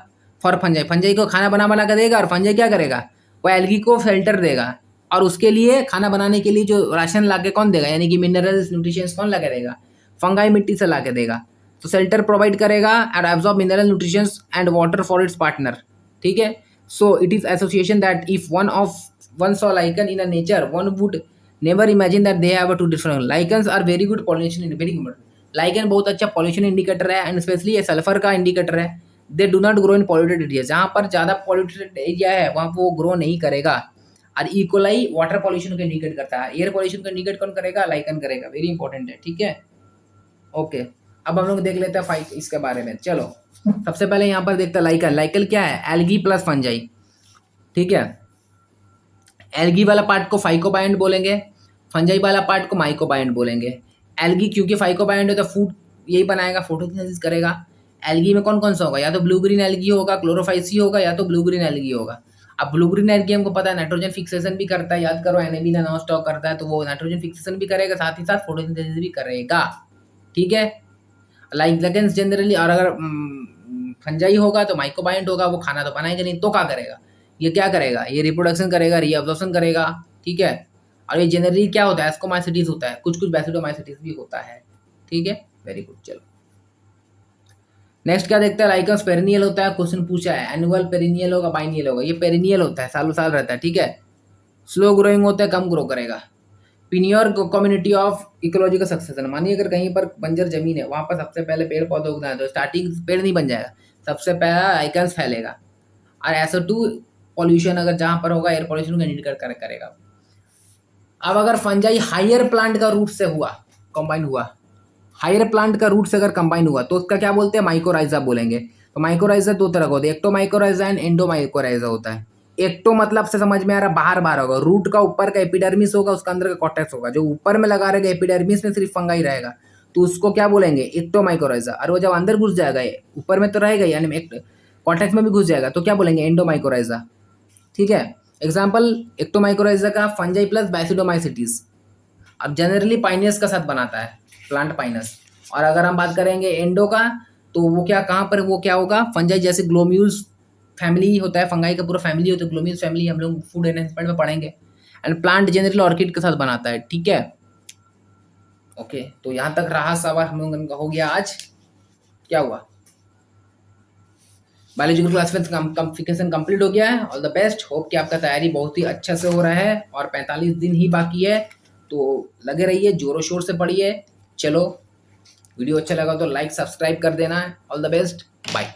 फॉर फंजाई, फंजाई को खाना बना के देगा, और फंजाई क्या करेगा, वो एल्गी को शेल्टर देगा, और उसके लिए खाना बनाने के लिए जो राशन ला के कौन देगा, यानी कि मिनरल्स न्यूट्रिशंस कौन ला के देगा, फंगाई मिट्टी से ला के देगा, तो शेल्टर प्रोवाइड करेगा and absorb mineral nutritions and water for its partner, ठीक है। So it is association that if one saw lichen in a nature one would never imagine that they have two different, lichens are very good pollination, very good, lichen बहुत अच्छा pollution indicator है, and specially ये sulphur का indicator है। They do not grow in polluted area, जहाँ पर ज़्यादा polluted area है वहाँ वो ग्रो नहीं करेगा। और इकोलाई वाटर पॉल्यूशन को इंडिकेट करता है, एयर पॉल्यूशन को इंडिकेट कौन करेगा, लाइकन करेगा, वेरी इंपॉर्टेंट है, ठीक है। ओके, अब हम लोग देख लेते हैं फाइट इसके बारे में। चलो सबसे पहले यहाँ पर देखते हैं लाइकन, लाइकन क्या है, एल्गी प्लस फंजाई, ठीक है। एल्गी वाला पार्ट को फाइकोबायंट बोलेंगे, फंजाई वाला पार्ट को माइकोबायंट बोलेंगे। एल्गी क्योंकि फाइकोबायंट है तो फूड यही बनाएगा, फोटोसिंथेसिस करेगा। एल्गी में कौन कौन सा होगा, या तो ब्लू ग्रीन एल्गी होगा, क्लोरोफाइसी होगा, या तो ब्लू ग्रीन एल्गी होगा। अब ब्लू ग्रीन एल्गी हमको पता है नाइट्रोजन फिक्सेशन भी करता है, याद करो NAB नॉन स्टॉक करता है, तो वो नाइट्रोजन फिक्सेशन भी करेगा, साथ ही साथ फोटोसिंथेसिस भी करेगा, ठीक है। लाइकेंस जनरली, और अगर फंजाई होगा तो माइकोबायंट होगा, वो खाना तो बनाएगा नहीं, तो क्या करेगा, ये क्या करेगा, ये रिप्रोडक्शन करेगा, रीअब्जॉर्प्शन करेगा, ठीक है। और ये जनरली क्या होता है, एस्कोमाइसिटीज होता है, कुछ कुछ बेसिडोमाइसिटीज भी होता है, ठीक है, वेरी गुड। चलो नेक्स्ट क्या देखते हैं, लाइकन्स पेरिनियल होता है, क्वेश्चन पूछा है, एनुअल पेरिनियल होगा, बाइनियल होगा, ये पेरिनियल होता है, सालों साल रहता है, ठीक है। स्लो ग्रोइंग होता है, कम ग्रो करेगा। पिनियर कम्युनिटी ऑफ इकोलॉजिकल सक्सेशन, मानिए अगर कहीं पर बंजर जमीन है वहाँ पर सबसे पहले पेड़ पौधे उगना है, तो स्टार्टिंग पेड़ नहीं बन जाएगा, सबसे पहला लाइकन्स फैलेगा। और SO2 पॉल्यूशन अगर जहाँ पर होगा एयर पॉल्यूशन को इंडिकेट करेगा। अब अगर फंजाई हायर प्लांट का रूट से हुआ, कंबाइन हुआ, हायर प्लांट का रूट से अगर कंबाइन हुआ तो उसका क्या बोलते हैं, माइकोराइजा बोलेंगे। तो माइकोराइजा दो तरह का होता है, एक्टोमाइकोराइजा एंड एंडोमाइकोराइजा होता है। एक्टो मतलब से समझ में आ रहा, बाहर बाहर होगा, रूट का ऊपर का एपिडर्मिस होगा, उसका अंदर का कॉर्टेक्स होगा, जो ऊपर में लगा रहेगा एपिडर्मिस में सिर्फ फंगाई रहेगा, तो उसको क्या बोलेंगे, एक्टोमाइकोराइजा। और वो जब अंदर घुस जाएगा, ऊपर में तो रहेगा यानी कॉर्टेक्स में भी घुस जाएगा, तो क्या बोलेंगे, एंडोमाइकोराइजा, ठीक है। एग्जाम्पल एक्टोमाइकोराइजा का फंजाई प्लस बैसिडोमाइसिटीज, अब जनरली पाइनियस का साथ बनाता है, प्लांट पाइनस। और अगर हम बात करेंगे एंडो का, तो वो क्या, कहाँ पर वो क्या होगा, फंजाई जैसे ग्लोम्यूल्स फैमिली होता है, फंगाई का पूरा फैमिली होता है, ग्लोम्यूल्स फैमिली हम लोग फूड एनहांसमेंट में पढ़ेंगे। एंड प्लांट जनरली ऑर्किड के साथ बनाता है, ठीक है। ओके, तो यहाँ तक रहा सवाल हम लोगों का हो गया आज। क्या हुआ, बायोलॉजिकल क्लासिफिकेशन कंप्लीट हो गया है। ऑल द बेस्ट, होप कि आपका तैयारी बहुत ही अच्छा से हो रहा है, और 45 दिन ही बाकी है, तो लगे रहिए, जोरों शोर से पढ़िए। चलो वीडियो अच्छा लगा तो लाइक सब्सक्राइब कर देना। All the best, bye.